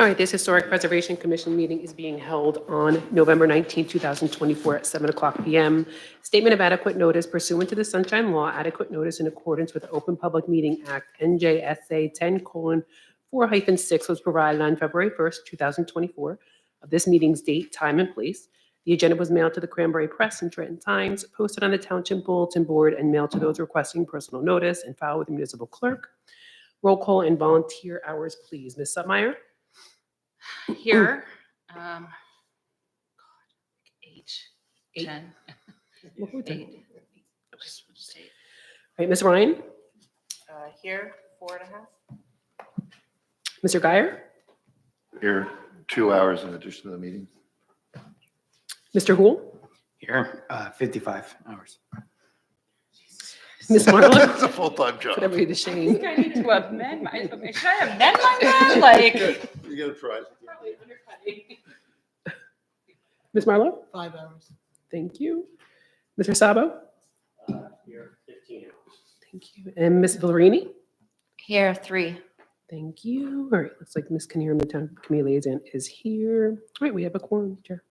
All right, this Historic Preservation Commission meeting is being held on November 19, 2024 at 7 o'clock p.m. Statement of adequate notice pursuant to the Sunshine Law, adequate notice in accordance with the Open Public Meeting Act, NJSA 10:4-6 was provided on February 1st, 2024 of this meeting's date, time, and place. The agenda was mailed to the Cranberry Press and Trenton Times, posted on the Township Bulletin Board, and mailed to those requesting personal notice and filed with the municipal clerk. Roll call and volunteer hours, please. Ms. Sutmeyer? Here, age, Eight. 10, All 8. right, Ms. Ryan? Here, 4.5. Mr. Guyer? Here, 2 hours in addition to the meeting. Mr. Hool? Here, 55 hours. Ms. Marlowe? It's a full-time job. Put everybody to I shame. think I need to amend my, should I amend my man? Like, You get a prize. Ms. Marlowe? 5 hours. Thank you. Mr. Sabo? Here, 15 hours. Thank you. And Ms. Valerini? here, 3. Thank you. All right, looks like Ms. Kinnear, the town committee liaison, is here. All right, we have a quorum, Chair.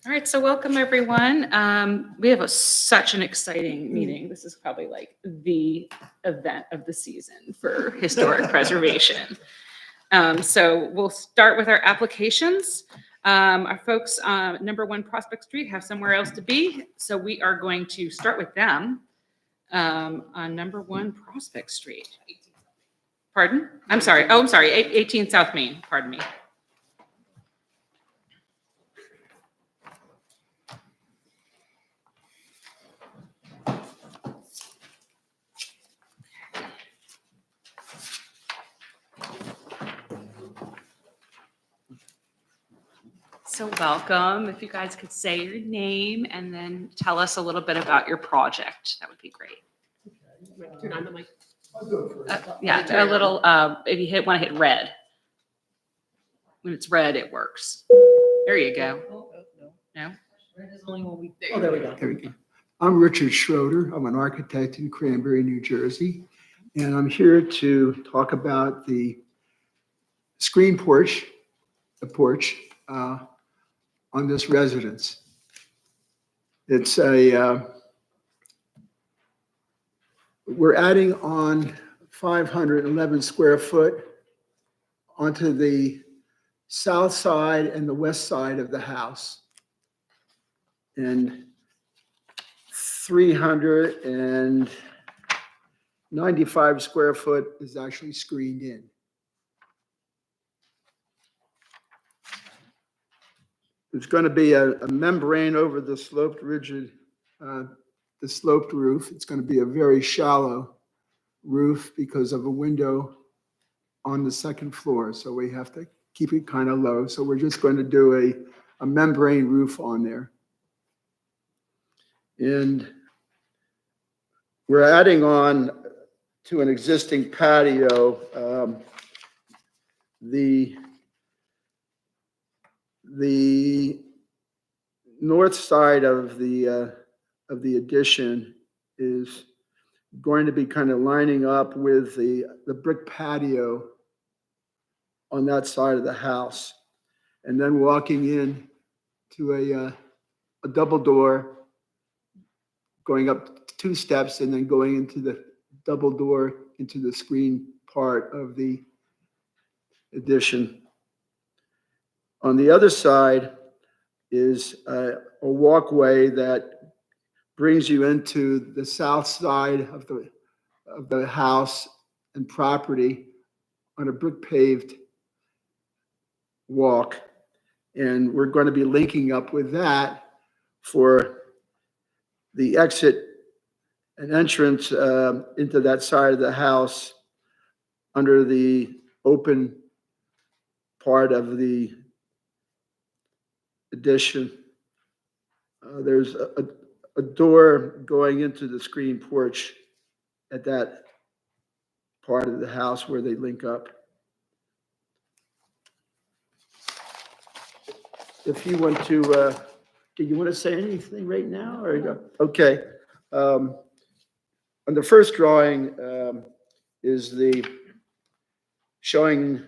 All right, so welcome everyone. We have such an exciting meeting. This is probably like the event of the season for historic preservation. So we'll start with our applications. Our folks, number 1 Prospect Street, have somewhere else to be. So we are going to start with them on number 1 Prospect Street. Pardon? I'm sorry. Oh, I'm sorry. 18 South Main. Pardon me. So welcome. If you guys could say your name and then tell us a little bit about your project, that would be great. Turn on the mic. Yeah, a little, if you want to hit red. When it's red, it works. There you go. No? Oh, there we go. There we go. I'm Richard Schroeder. I'm an architect in Cranberry, New Jersey. And I'm here to talk about the screen porch, the porch on this residence. It's we're adding on 511 square foot onto the south side and the west side of the house. And 395 square foot is actually screened in. There's going to be a membrane over the sloped the sloped roof. It's going to be a very shallow roof because of a window on the second floor. So we have to keep it kind of low. So we're just going to do a membrane roof on there. And we're adding on to an existing patio. The north side of the addition is going to be kind of lining up with the brick patio on that side of the house, and then walking in to a double door, going up 2 steps, and then going into the double door into the screen part of the addition. On the other side is a walkway that brings you into the south side of the house and property on a brick paved walk. And we're going to be linking up with that for the exit and entrance into that side of the house under the open part of the addition. There's a door going into the screen porch at that part of the house where they link up. If you want to, do you want to say anything right now? Or okay. On the first drawing is the showing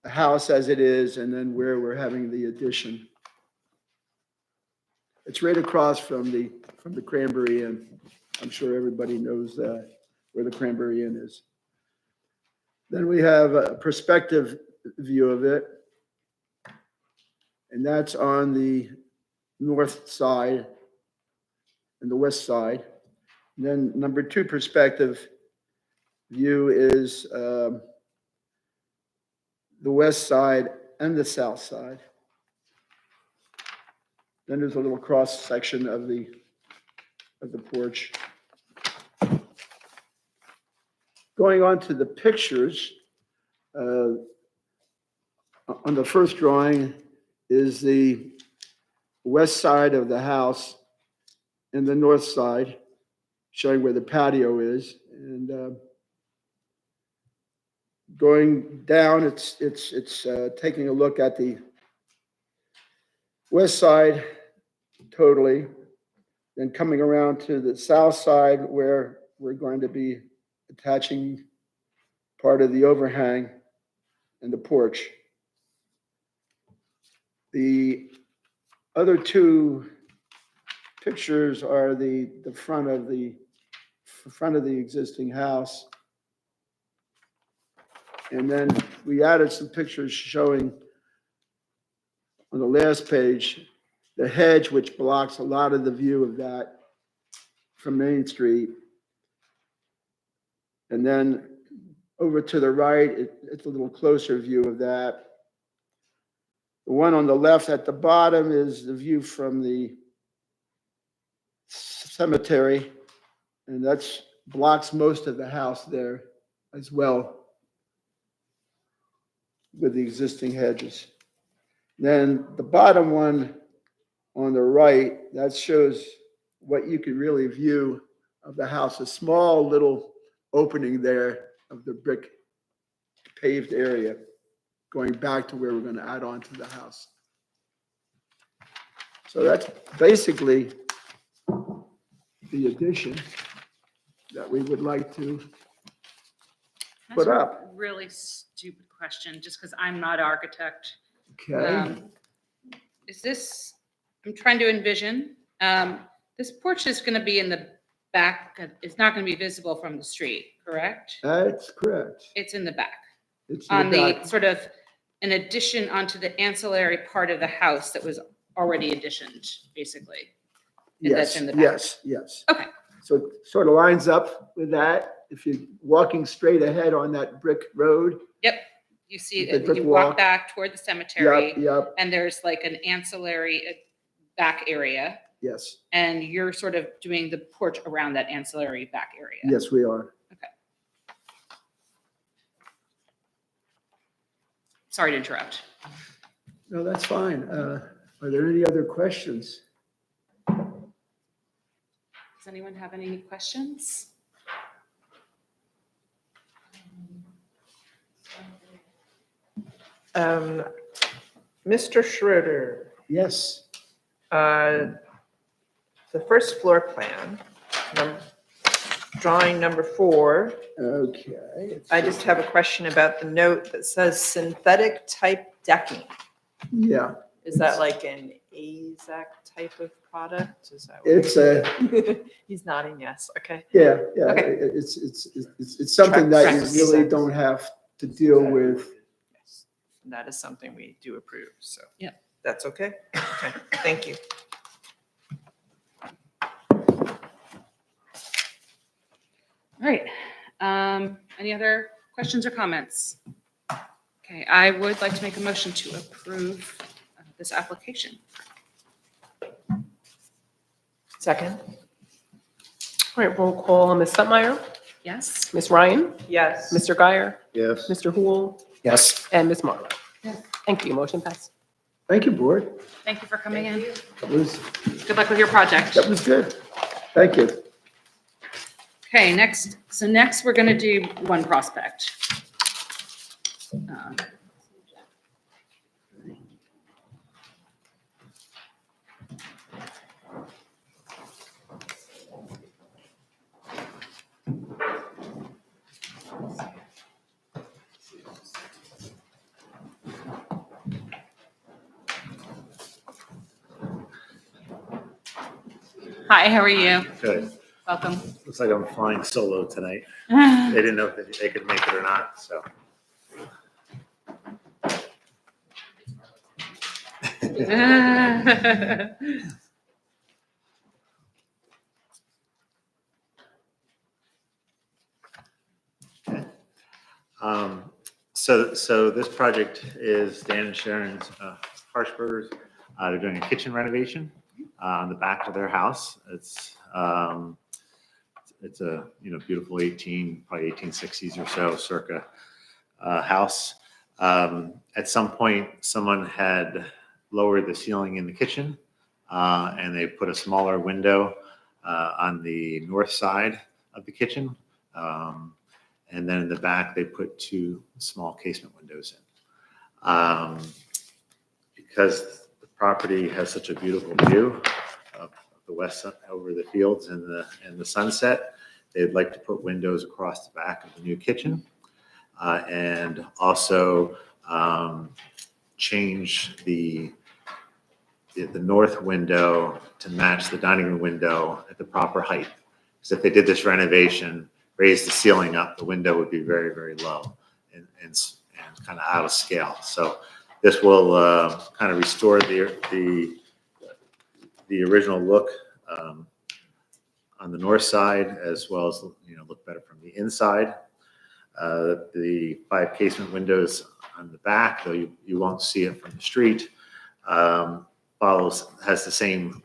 the house as it is and then where we're having the addition. It's right across from the Cranberry Inn. I'm sure everybody knows that, where the Cranberry Inn is. Then we have a perspective view of it. And that's on the north side and the west side. And then number 2 perspective view is the west side and the south side. Then there's a little cross section of the porch. Going on to the pictures, on the first drawing is the west side of the house and the north side, showing where the patio is. And going down, it's taking a look at the west side totally, then coming around to the south side where we're going to be attaching part of the overhang and the porch. The other 2 pictures are the front of the existing house. And then we added some pictures showing on the last page the hedge, which blocks a lot of the view of that from Main Street. And then over to the right, it's a little closer view of that. The one on the left at the bottom is the view from the cemetery, and that's blocks most of the house there as well with the existing hedges. Then the bottom one on the right, that shows what you can really view of the house, a small little opening there of the brick paved area going back to where we're going to add on to the house. So that's basically the addition that we would like to put up. Really stupid question, just because I'm not an architect. Okay, Is this, I'm trying to envision, this porch is going to be in the back, it's not going to be visible from the street, correct? that's correct. It's in the back, It's in on the back. sort of an addition onto the ancillary part of the house that was already additioned, basically. And that's Yes, in the back. yes. Okay. So it sort of lines up with that. If you're walking straight ahead on that brick road. Yep, you see, The brick you walk walk. back toward the cemetery, Yep, and there's like an ancillary back area, yes, and you're sort of doing the porch around that ancillary back area. yes, we are. Sorry to interrupt. No, that's fine. Are there any other questions? Does anyone have any questions? Mr. Schroeder, Yes. the first floor plan, drawing number 4, Okay. I just have a question about the note that says synthetic type decking. Yeah, Is that like an AZAC type of product? Is that what it's a, He's nodding yes, okay. yeah. Okay. It's something that you Tracks. really don't have to deal with. Yes. And that is something we do approve, so. Yep. That's okay? Okay, thank you. All right. Any other questions or comments? Okay, I would like to make a motion to approve this application. Second? All right, roll call. Ms. Supmeyer, Yes? Ms. Ryan, Yes. Mr. Guyer, Yes. Mr. Hool, Yes. and Ms. Marlowe. Yes. Thank you. Motion passed. Thank you, board. Thank you for coming in. That was Good luck with your project. good. Thank you. Okay, next we're going to do One Prospect. Hi, how are you? Good. Welcome. Looks like I'm flying solo tonight. They didn't know if they could make it or not, so. So this project is Dan and Sharon's Harshbergers. They're doing a kitchen renovation on the back of their house. It's a beautiful probably 1860s or so circa house. At some point, someone had lowered the ceiling in the kitchen, and they put a smaller window on the north side of the kitchen. And then in the back, they put 2 small casement windows in. Because the property has such a beautiful view of the west over the fields and the sunset, they'd like to put windows across the back of the new kitchen. And also change the north window to match the dining room window at the proper height. Because if they did this renovation, raise the ceiling up, the window would be very, very low and kind of out of scale. So this will kind of restore the original look on the north side, as well as look better from the inside. The 5 casement windows on the back, though you won't see it from the street, has the same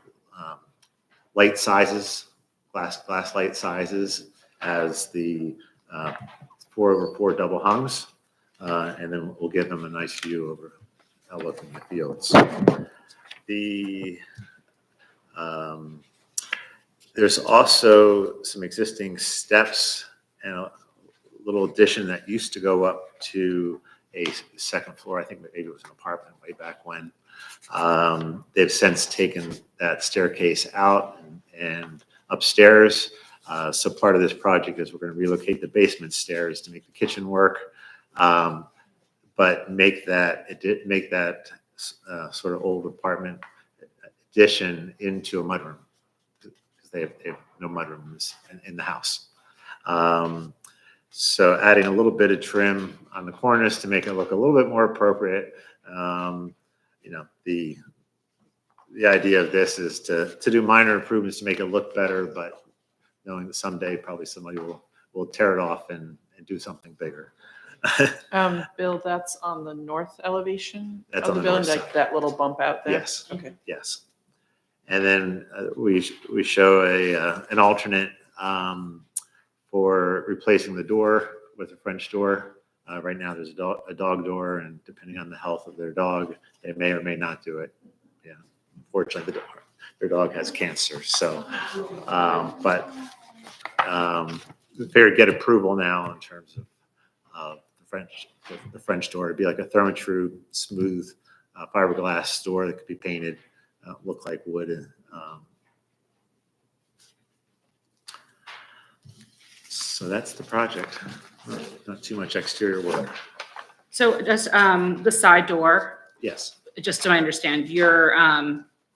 light sizes, glass light sizes as the 4x4 double hungs, and then we'll give them a nice view over overlooking the fields. There's also some existing steps and a little addition that used to go up to a second floor. I think maybe it was an apartment way back when. They've since taken that staircase out and upstairs. So part of this project is we're going to relocate the basement stairs to make the kitchen work, but make that sort of old apartment addition into a mudroom, because they have no mudrooms in the house. So adding a little bit of trim on the corners to make it look a little bit more appropriate. The idea of this is to do minor improvements to make it look better, but knowing that someday probably somebody will tear it off and do something bigger. Bill, that's on the north elevation That's of on the the north building, like side. that little bump out there? Yes. Okay. Yes. And then we show an alternate for replacing the door with a French door. Right now there's a dog door, and depending on the health of their dog, they may or may not do it. Yeah. Unfortunately, their dog has cancer. So, but they get approval now in terms of the French door. It'd be like a Therma-Tru smooth fiberglass door that could be painted, look like wood. So that's the project. Not too much exterior work. So just the side door, Yes. just so I understand, you're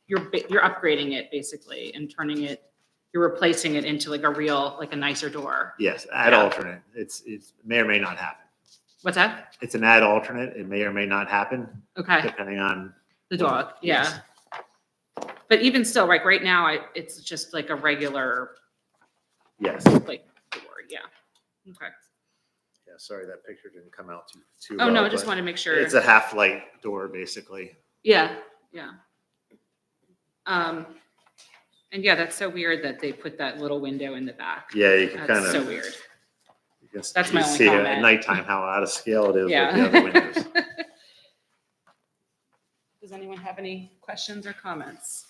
upgrading it basically and you're replacing it into like a nicer door. Yes. Add alternate. It may or may not happen. What's that? It's an add alternate. It may or may not happen Okay, depending on the dog, yeah. Yes. But even still, like right now, it's just like a regular, Yes. like door, yeah. Okay. Yeah. Sorry, that picture didn't come out too Oh, well, no, I just but want to make sure. It's a half light door, basically. Yeah, yeah. And yeah, that's so weird that they put that little window in the back. Yeah, you can kind That's of. so weird. That's my only see comment. at nighttime how out of scale it is with the Yeah. other windows. Does anyone have any questions or comments?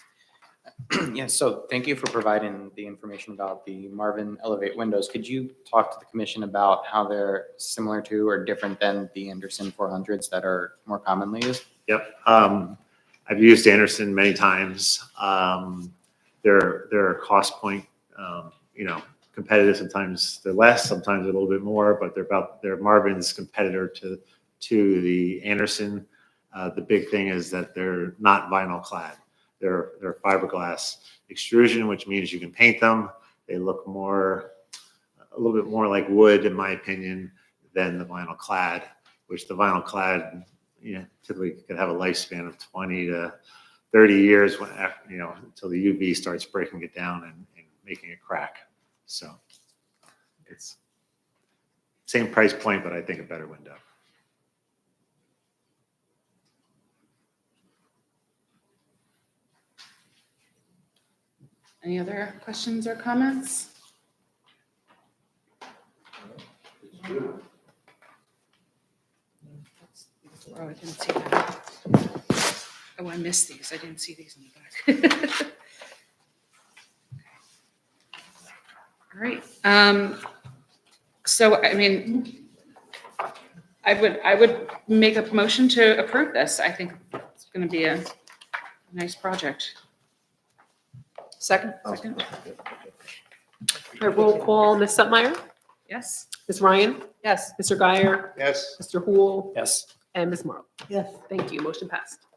Yeah, so thank you for providing the information about the Marvin Elevate windows. Could you talk to the commission about how they're similar to or different than the Anderson 400s that are more commonly used? Yep. I've used Anderson many times. They're a cost point, competitive. Sometimes they're less, sometimes a little bit more, but they're Marvin's competitor to the Anderson. The big thing is that they're not vinyl clad. They're fiberglass. extrusion, which means you can paint them. They look a little bit more like wood, in my opinion, than the vinyl clad, which the vinyl clad, typically could have a lifespan of 20 to 30 years until the UV starts breaking it down and making it crack. So it's same price point, but I think a better window. Any other questions or comments? Oh, I didn't see that. Oh, I missed these. I didn't see these in the back. All right. So, I mean, I would make a motion to approve this. I think it's going to be a nice project. Second? Second? All right, roll call, Ms. Supmeyer, Yes? Ms. Ryan, Yes. Mr. Guyer, Yes. Mr. Hool, Yes. and Ms. Marl. Yes. Thank you. Motion passed.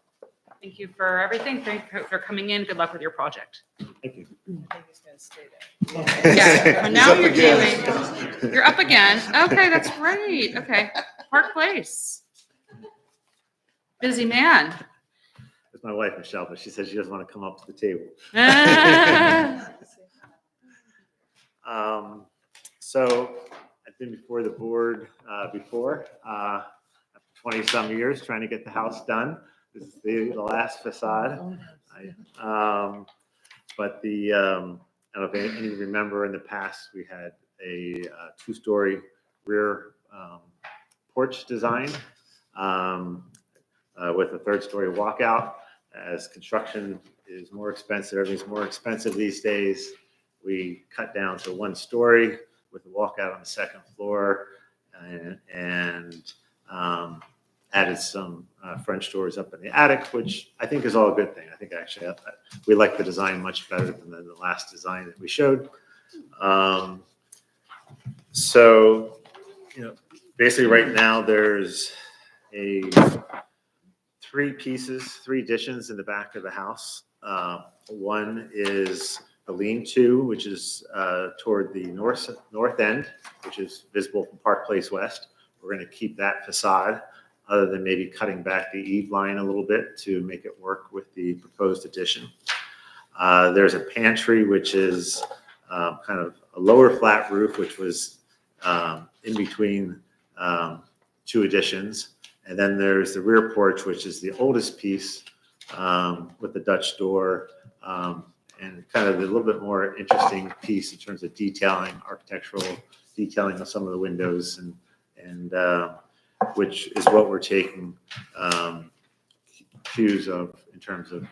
Thank you for everything. Thank you for coming in. Good luck with your project. Thank you. Yeah, now up you're again. doing, you're up again. Okay, that's right. Okay. Park Place. Busy man. That's my wife, Michelle, but she said she doesn't want to come up to the table. So I've been before the board before, 20-some years trying to get the house done. This is the last facade. But I don't know if any of you remember in the past, we had a 2-story rear porch design with a 3rd-story walkout. As construction is more expensive, everything's more expensive these days, we cut down to 1 story with a walkout on the 2nd floor and added some French doors up in the attic, which I think is all a good thing. I think actually we like the design much better than the last design that we showed. So, basically right now there's 3 additions in the back of the house. One is a lean-to, which is toward the north end, which is visible from Park Place West. We're going to keep that facade, other than maybe cutting back the eave line a little bit to make it work with the proposed addition. There's a pantry, which is kind of a lower flat roof, which was in between 2 additions. And then there's the rear porch, which is the oldest piece with the Dutch door and kind of a little bit more interesting piece in terms of detailing, architectural detailing of some of the windows and which is what we're taking cues of in terms of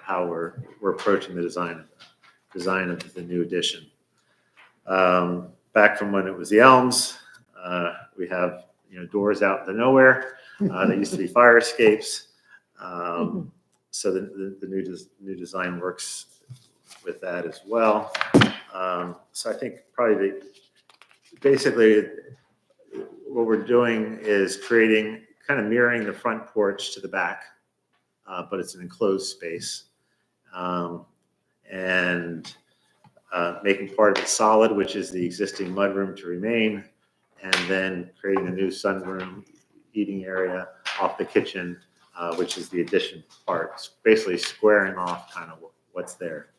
how we're approaching the design of the new addition. Back from when it was the Elms, we have doors out into nowhere. That used to be fire escapes. So the new design works with that as well. So I think probably basically what we're doing is creating, kind of mirroring the front porch to the back, but it's an enclosed space. And making part of it solid, which is the existing mudroom to remain, and then creating a new sunroom eating area off the kitchen, which is the addition part. It's basically squaring off kind of what's there.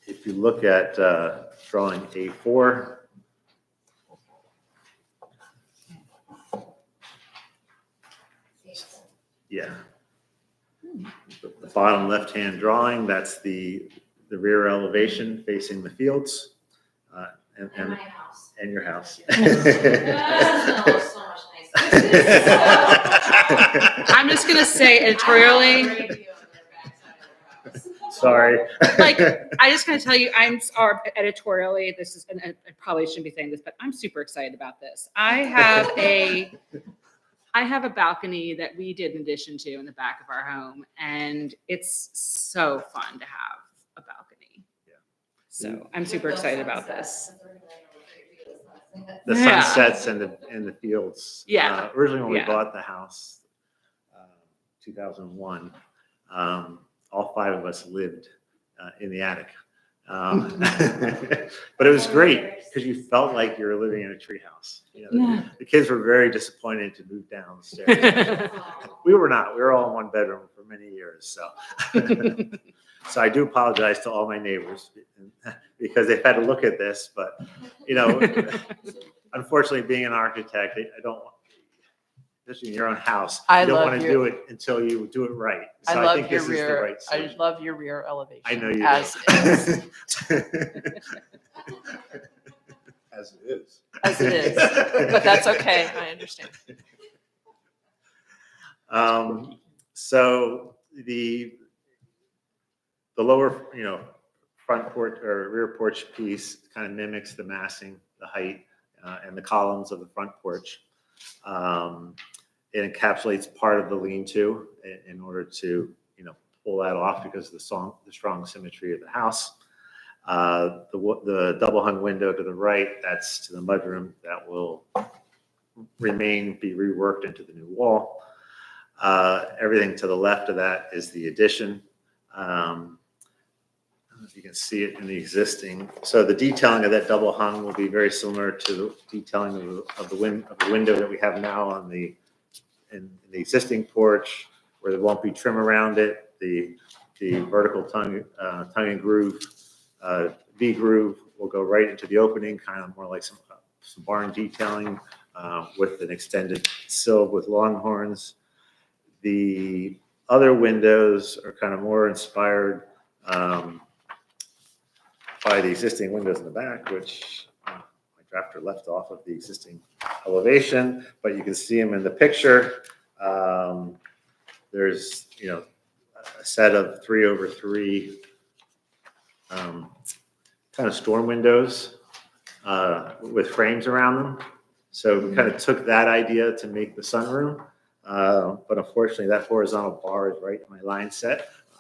If you look at drawing A4, yeah, the bottom left-hand drawing, that's the rear elevation facing the fields, and my house. and your house. Oh, so much nicer. I'm just going to say editorially, Sorry. like, I just going to tell you, editorially, this is, and I probably shouldn't be saying this, but I'm super excited about this. I have a balcony that we did an addition to in the back of our home, and it's so fun to have a balcony. Yeah. So I'm super excited about this. The Yeah. sunsets and the fields. Yeah. Originally when we Yeah. bought the house, 2001, all 5 of us lived in the attic. But it was great because you felt like you were living in a treehouse. You know, Yeah. the kids were very disappointed to move downstairs. We were not. We were all in one bedroom for many years. So, so I do apologize to all my neighbors because they've had to look at this. But you know, unfortunately, being an architect, I don't. Especially in your own house, I you don't love want to your- do it until you do it right. So I love think your this is the rear, right I solution. love your rear elevation. I know you as is. do. As it is. As it is, but that's okay, I understand. So the lower, front porch or rear porch piece kind of mimics the massing, the height, and the columns of the front porch. It encapsulates part of the lean-to in order to, pull that off because of the strong symmetry of the house. The double hung window to the right, that's to the mudroom that will be reworked into the new wall. Everything to the left of that is the addition. I don't know if you can see it in the existing. So the detailing of that double hung will be very similar to the detailing of the window that we have now in the existing porch, where there won't be trim around it. The vertical tongue and groove, V groove will go right into the opening, kind of more like some barn detailing with an extended sill with longhorns. The other windows are kind of more inspired by the existing windows in the back, which my drafter left off of the existing elevation, but you can see them in the picture. There's, a set of 3/3 kind of storm windows with frames around them. So we kind of took that idea to make the sunroom. But unfortunately, that horizontal bar is right in my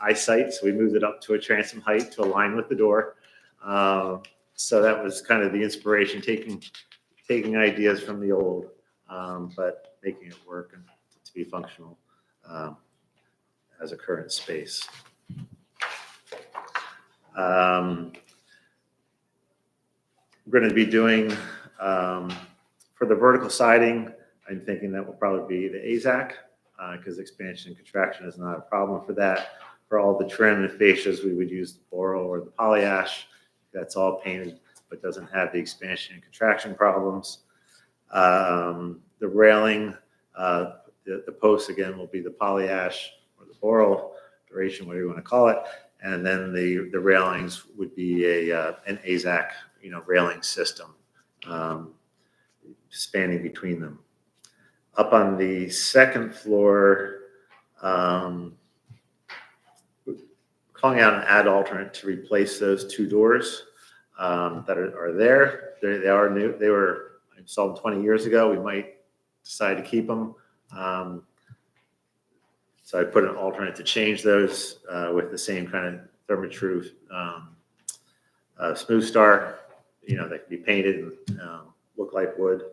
eyesight. So we moved it up to a transom height to align with the door. So that was kind of the inspiration, taking ideas from the old, but making it work and to be functional as a current space. We're going to be doing, for the vertical siding, I'm thinking that will probably be the AZAC, because expansion and contraction is not a problem for that. For all the trim and fascias, we would use the boral or the polyash. That's all painted, but doesn't have the expansion and contraction problems. The railing, the posts again will be the polyash or the boral, duration, whatever you want to call it. And then the railings would be an AZAC, railing system spanning between them. Up on the second floor, calling out an add alternate to replace those 2 doors that are there. They are new. They were installed 20 years ago. We might decide to keep them. So I put an alternate to change those with the same kind of Therma-Tru Smooth Star, that can be painted and look like wood.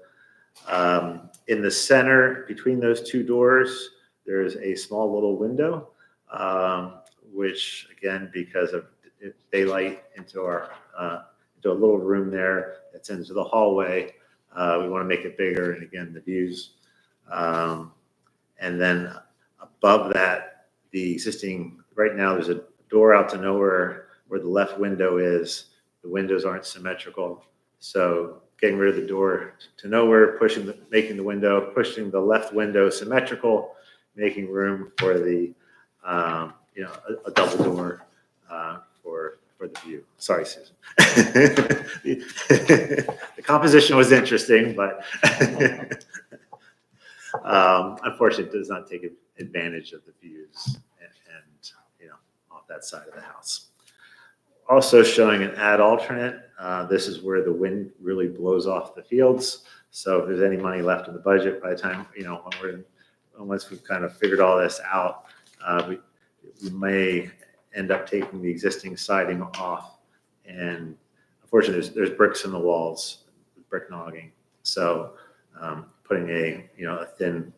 In the center, between those 2 doors, there's a small little window, which again, because of daylight into a little room there that's into the hallway, we want to make it bigger. And again, the views. And then above that, the existing, right now there's a door out to nowhere where the left window is. The windows aren't symmetrical. So getting rid of the door to nowhere, making the left window symmetrical, making room for the, a double door for the view. Sorry, Susan. The composition was interesting, but unfortunately, it does not take advantage of the views and off that side of the house. Also showing an add alternate. This is where the wind really blows off the fields. So if there's any money left in the budget by the time, once we've kind of figured all this out, we may end up taking the existing siding off. And unfortunately, there's bricks in the walls, brick nogging. So putting a thin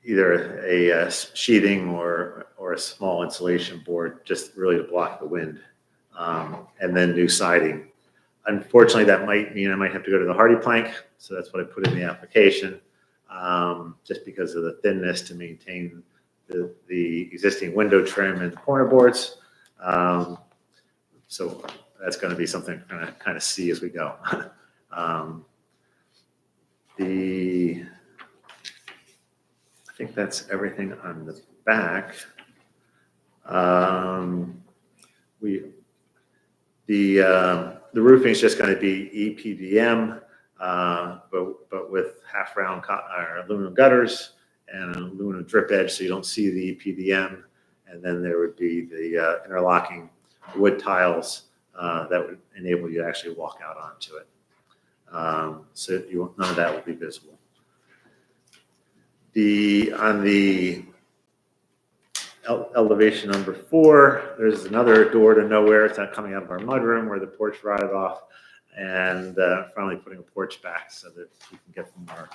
either a sheathing or a small insulation board, just really to block the wind. And then new siding. Unfortunately, that might mean I might have to go to the hardy plank, so that's what I put in the application, just because of the thinness to maintain the existing window trim and corner boards. So that's going to be something we're going to kind of see as we go. I think that's everything on the back. The roofing is just going to be EPDM, but with half round aluminum gutters and an aluminum drip edge, so you don't see the EPDM. And then there would be the interlocking wood tiles that would enable you to actually walk out onto it. So none of that will be visible. On the elevation number 4, there's another door to nowhere. It's not coming out of our mudroom where the porch rotted off, and finally putting a porch back so that we can get from our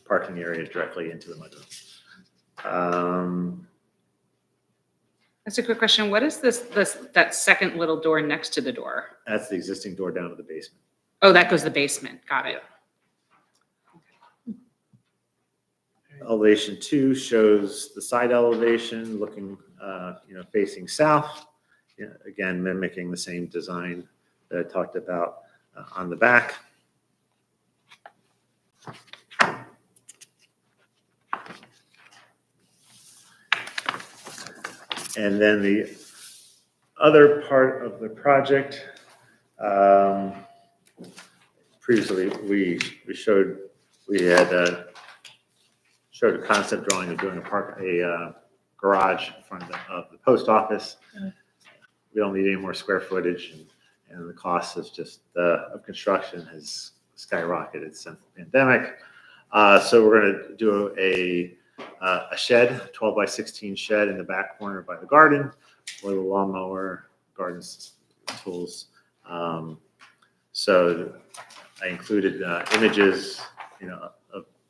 parking area directly into the mudroom. That's a quick question. What is that second little door next to the door? That's the existing door down to the basement. Oh, that goes to the basement. Got it. Elevation 2 shows the side elevation looking, facing south. Again, mimicking the same design that I talked about on the back. And then the other part of the project, previously we showed a concept drawing of doing a garage in front of the post office. We don't need any more square footage, and the cost of construction has skyrocketed since the pandemic. So we're going to do a shed, 12 by 16 shed in the back corner by the garden, with a lawnmower, garden tools. So I included images,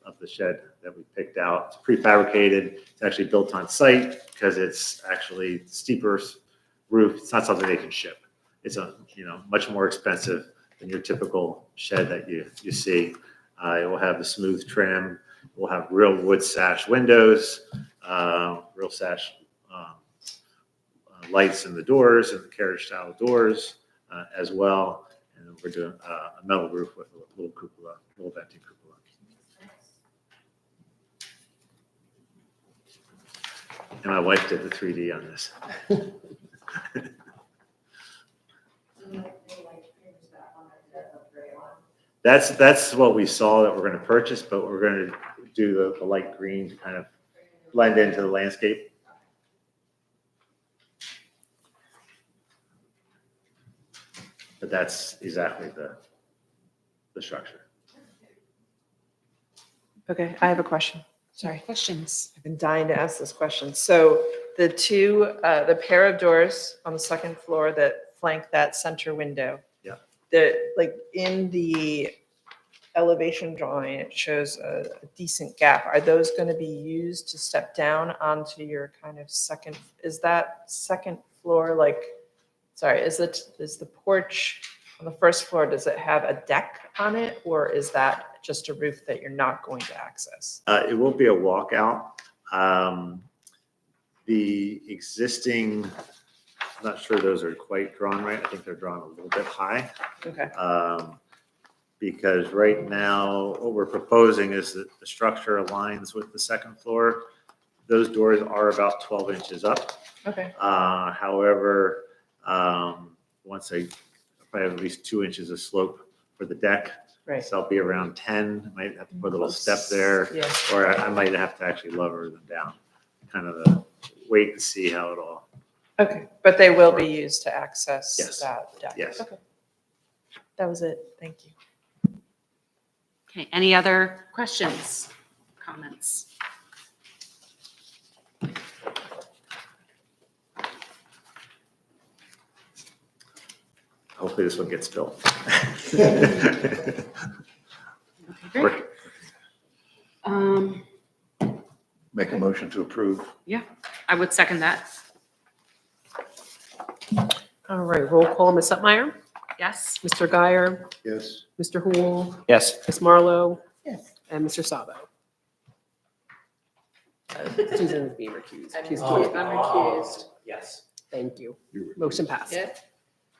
of the shed that we picked out. It's prefabricated. It's actually built on site because it's actually steeper roof. It's not something they can ship. It's much more expensive than your typical shed that you see. It will have the smooth trim. We'll have real wood sash windows, real sash lights in the doors and the carriage style doors as well. And we're doing a metal roof with a little cupola, little venting cupola. And my wife did the 3D on this. That's what we saw that we're going to purchase, but we're going to do the light green to kind of blend into the landscape. But that's exactly the structure. Okay, I have a question. Sorry. Questions? I've been dying to ask this question. So the pair of doors on the second floor that flank that center window. Yeah. In the elevation drawing, it shows a decent gap. Are those going to be used to step down onto your kind of second? Is that second floor is the porch on the first floor? Does it have a deck on it, or is that just a roof that you're not going to access? It will be a walkout. The existing, I'm not sure those are quite drawn right. I think they're drawn a little bit high. Okay. Because right now, what we're proposing is that the structure aligns with the second floor. Those doors are about 12 inches up. Okay. However, once I have at least 2 inches of slope for the deck, Right. so I'll be around 10. Might have to put a little step there, Yeah. or I might have to actually lower them down. Kind of wait and see how it all. Okay, but they will be used to access Yes. that deck? Yes. Okay. That was it. Thank you. Okay, any other questions, comments? Hopefully this one gets built. Great. a motion to approve. I would second that. All right, roll call, Ms. Supmeyer, Yes. Mr. Guyer, Yes. Mr. Hool, Yes. Ms. Marlowe, Yes. and Mr. Sabo. Susan is being recused. She's I'm recused. recused. Yes. Thank you. Motion passed.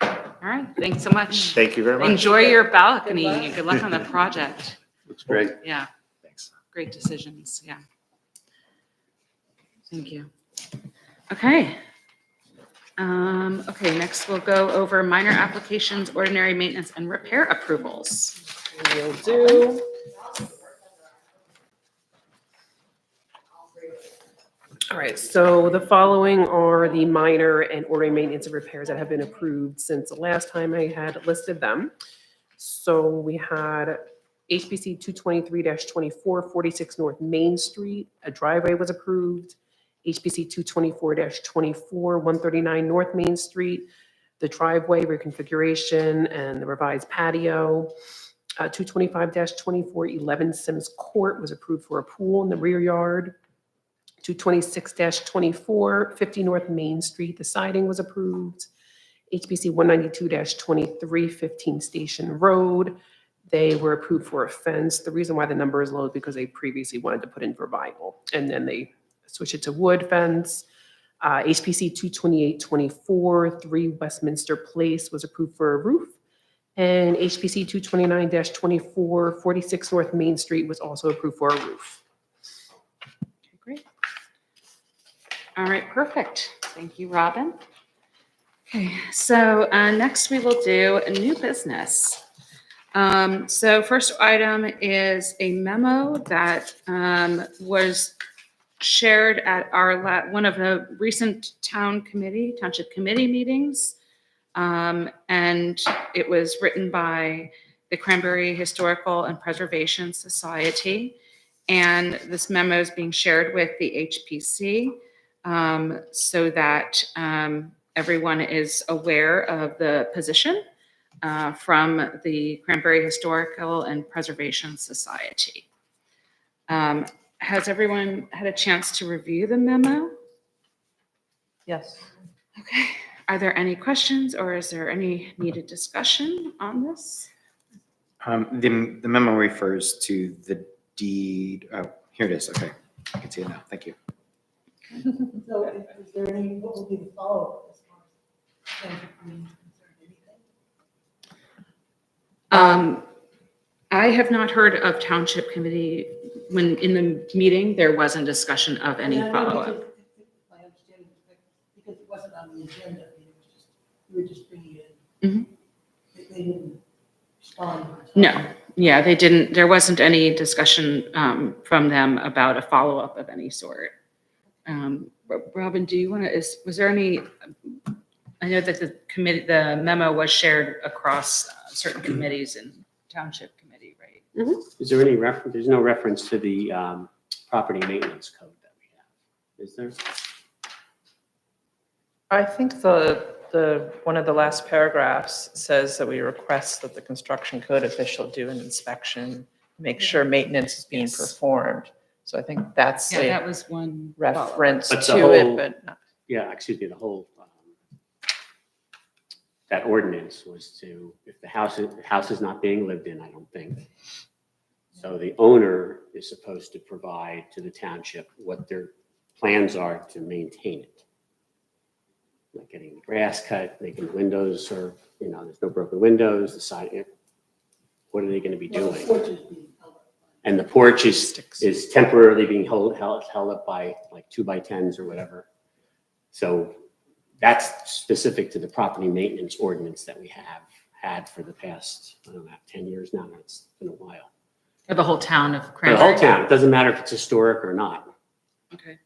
All right, thanks so much. Thank you very much. Enjoy your balcony. Good luck. Good luck on the project. Looks great. Yeah, Thanks. great decisions, yeah. Thank you. Okay. Okay, next we'll go over minor applications, ordinary maintenance and repair approvals. Will do. All right, so the following are the minor and ordinary maintenance and repairs that have been approved since the last time I had listed them. So we had HPC 223-24, 46 North Main Street, a driveway was approved. HPC 224-24, 139 North Main Street, the driveway reconfiguration and the revised patio. 225-24, 11 Sims Court was approved for a pool in the rear yard. 226-24, 50 North Main Street, the siding was approved. HPC 192-23, 15 Station Road, they were approved for a fence. The reason why the number is low is because they previously wanted to put in for vinyl, and then they switched it to wood fence. HPC 228-24, 3 Westminster Place was approved for a roof. And HPC 229-24, 46 North Main Street was also approved for a roof. Okay, great. All right, perfect. Thank you, Robin. Okay, so next we will do a new business. So first item is a memo that was shared at our one of the recent township committee meetings. And it was written by the Cranberry Historical and Preservation Society. And this memo is being shared with the HPC so that everyone is aware of the position from the Cranberry Historical and Preservation Society. Has everyone had a chance to review the memo? Yes. Okay. Are there any questions or is there any needed discussion on this? The memo refers to the deed. Oh, here it is. Okay. I can see it now. Thank you. So is there any, what will be the follow-up as far as township meetings concerned, anything? I have not heard of township committee, when in the meeting, there wasn't discussion of any Yeah, I know, follow-up. because my understanding is that because it wasn't on the agenda, it was just, we were just bringing it in. Mhm. They didn't respond. No, yeah, they didn't, there wasn't any discussion from them about a follow-up of any sort. Robin, do you want to, was there any, I know that the memo was shared across certain committees and township committee, right? Is there any reference, there's no reference to the property maintenance code that we have, is there? I think one of the last paragraphs says that we request that the construction code official do an inspection, make sure maintenance is being Yes. performed. So I think that's Yeah, a that was one. follow-up. reference But the to it, whole- but not. Yeah, excuse me, the whole, that ordinance was to, if the house is not being lived in, I don't think. So the owner is supposed to provide to the township what their plans are to maintain it. Like getting the grass cut, making the windows, or, there's no broken windows, the side, what are they gonna be Well, the doing? porch is being held up. And the porch is temporarily being held up by like 2x10s or whatever. So that's specific to the property maintenance ordinance that we have had for the past, I don't know, 10 years now. It's been a while. For the whole town of For the Cranberry? whole town, it doesn't matter if it's historic or not. Okay.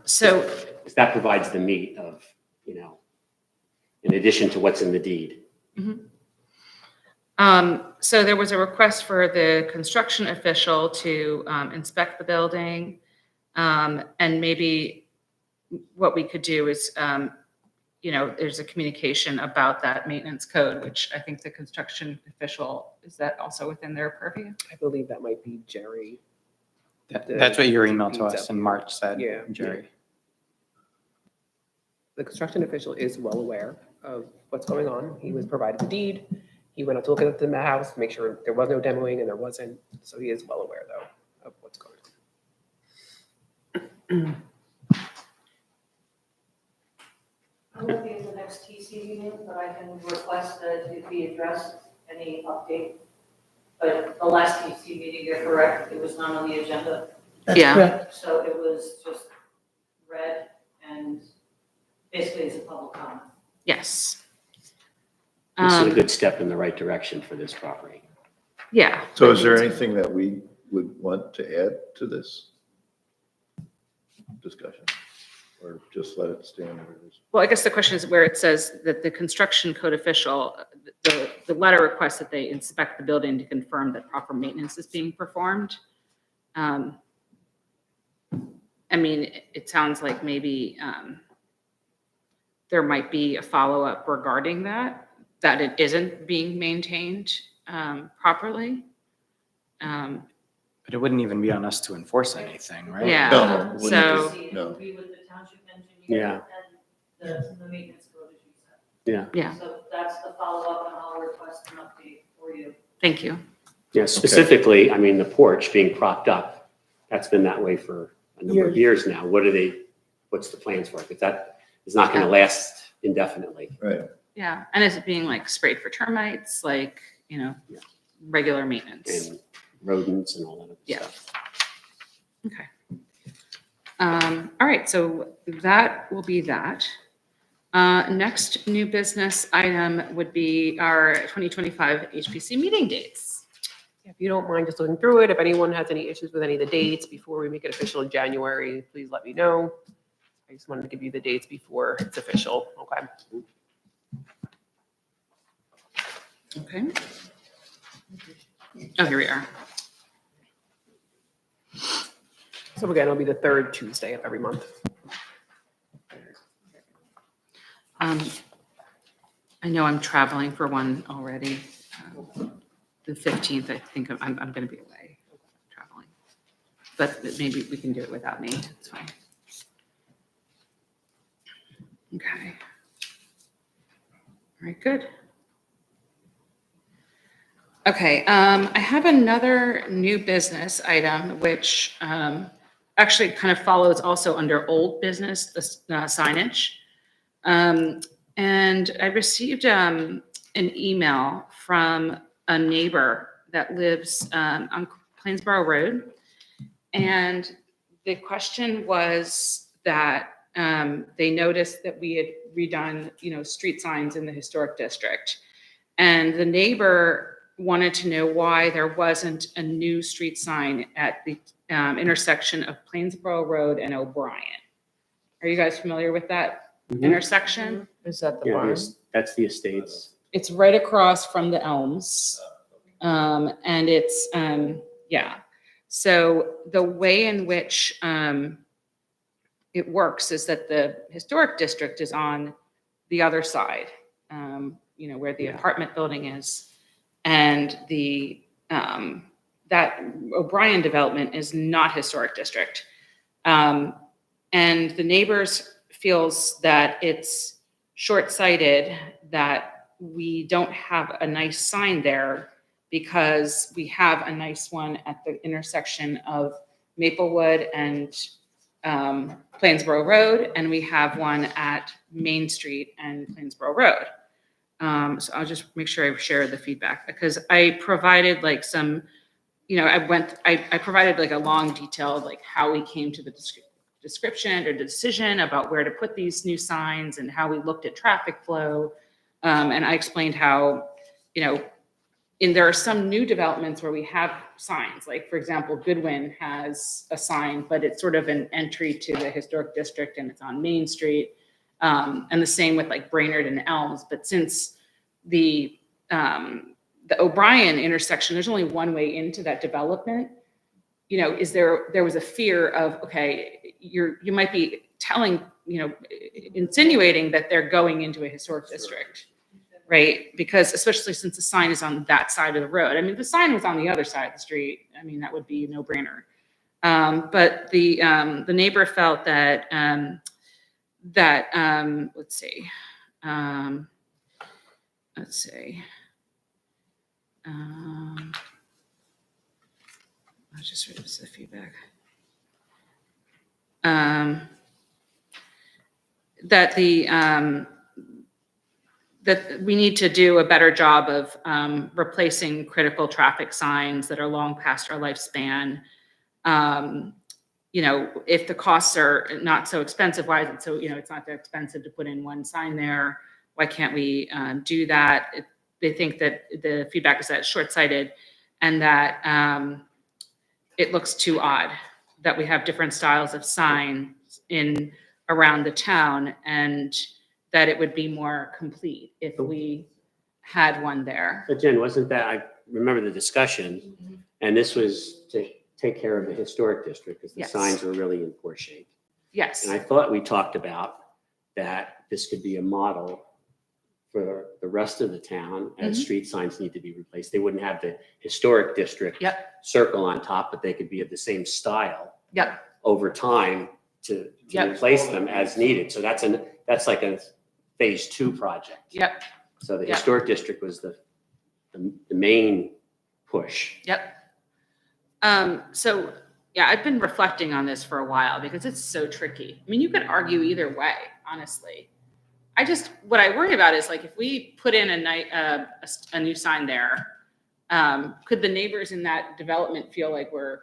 So, Because that provides the meat of, in addition to what's in the deed. so there was a request for the construction official to inspect the building. And maybe what we could do is, there's a communication about that maintenance code, which I think the construction official, is that also within their purview? I believe that might be Jerry. That's what your email to us in March said, Yeah. Jerry. The construction official is well aware of what's going on. He was provided the deed. He went out to look at the house, make sure there was no demoing, and there wasn't. So he is well aware, though, of what's going on. I'm looking at the next TC meeting, but I can request that it be addressed, any update. But the last TC meeting, you're correct, it was not on the agenda, That's Yeah. correct. so it was just read and basically it's a public comment. Yes. This is a Um, good step in the right direction for this property. Yeah. So is there anything that we would want to add to this discussion? Or just let it stand where it is? Well, I guess the question is where it says that the construction code official, the letter requests that they inspect the building to confirm that proper maintenance is being performed. I mean, it sounds like maybe there might be a follow-up regarding that it isn't being maintained properly. But it wouldn't even be on us to enforce anything, right? Yeah. No, it wouldn't So- be. It No. would be with the township engineer Yeah. and the maintenance code, as you said. Yeah, So that's the follow-up, and I'll request an update for you. thank you. Yeah, specifically, I mean, the porch being propped up, that's been that way for a number of years now. What's the plans for it? Because that is not going to last indefinitely. Right. Yeah, and is it being like sprayed for termites, like, Yeah. regular maintenance? And rodents and all that other Yeah. stuff. Okay. All right, so that will be that. Next new business item would be our 2025 HPC meeting dates. If you don't mind just looking through it, if anyone has any issues with any of the dates before we make it official in January, please let me know. I just wanted to give you the dates before it's official, okay? Okay. Oh, here we are. So again, it'll be the third Tuesday of every month. I know I'm traveling for one already. The 15th, I think I'm going to be away traveling. But maybe we can do it without me. It's fine. Okay. All right, good. Okay, I have another new business item, which actually kind of follows also under old business, the signage. And I received an email from a neighbor that lives on Plainsboro Road. And the question was that they noticed that we had redone, street signs in the historic district. And the neighbor wanted to know why there wasn't a new street sign at the intersection of Plainsboro Road and O'Brien. Are you guys familiar with that intersection? Is that the Yeah, barn? that's the estates. It's right across from the Elms. And it's, yeah. So the way in which it works is that the historic district is on the other side, where the apartment building is. And the that O'Brien development is not historic district. And the neighbors feels that it's short-sighted that we don't have a nice sign there because we have a nice one at the intersection of Maplewood and Plainsboro Road, and we have one at Main Street and Plainsboro Road. So I'll just make sure I share the feedback because I provided like some, I provided like a long detailed like how we came to the description or the decision about where to put these new signs and how we looked at traffic flow. And I explained how, there are some new developments where we have signs, like for example, Goodwin has a sign, but it's sort of an entry to the historic district and it's on Main Street. And the same with like Brainerd and Elms. But since the O'Brien intersection, there's only one way into that development. There was a fear of, okay, you might be telling, insinuating that they're going into a historic district, right? Because especially since the sign is on that side of the road. I mean, if the sign was on the other side of the street, I mean, that would be a no-brainer. But the neighbor felt that, let's see. Let's see. I'll just read the feedback. That that we need to do a better job of replacing critical traffic signs that are long past our lifespan. You know, if the costs are not so expensive, why is it so, you know, it's not that expensive to put in one sign there? Why can't we do that? They think that the feedback is that it's short-sighted and that it looks too odd that we have different styles of signs in around the town, and that it would be more complete if we had one there. But Jen, wasn't that, I remember the discussion, and this was to take care of the historic district because the Yes. signs were really in poor shape. Yes. And I thought we talked about that this could be a model for the rest of the town as Mhm. street signs need to be replaced. They wouldn't have the historic district Yep. circle on top, but they could be of the same style Yep. over time to Yep. replace them as needed. So that's like a phase 2 project. Yep. So the Yep. historic district was the main push. Yep. So yeah, I've been reflecting on this for a while because it's so tricky. I mean, you could argue either way, honestly. What I worry about is like, if we put in a new sign there, could the neighbors in that development feel like we're,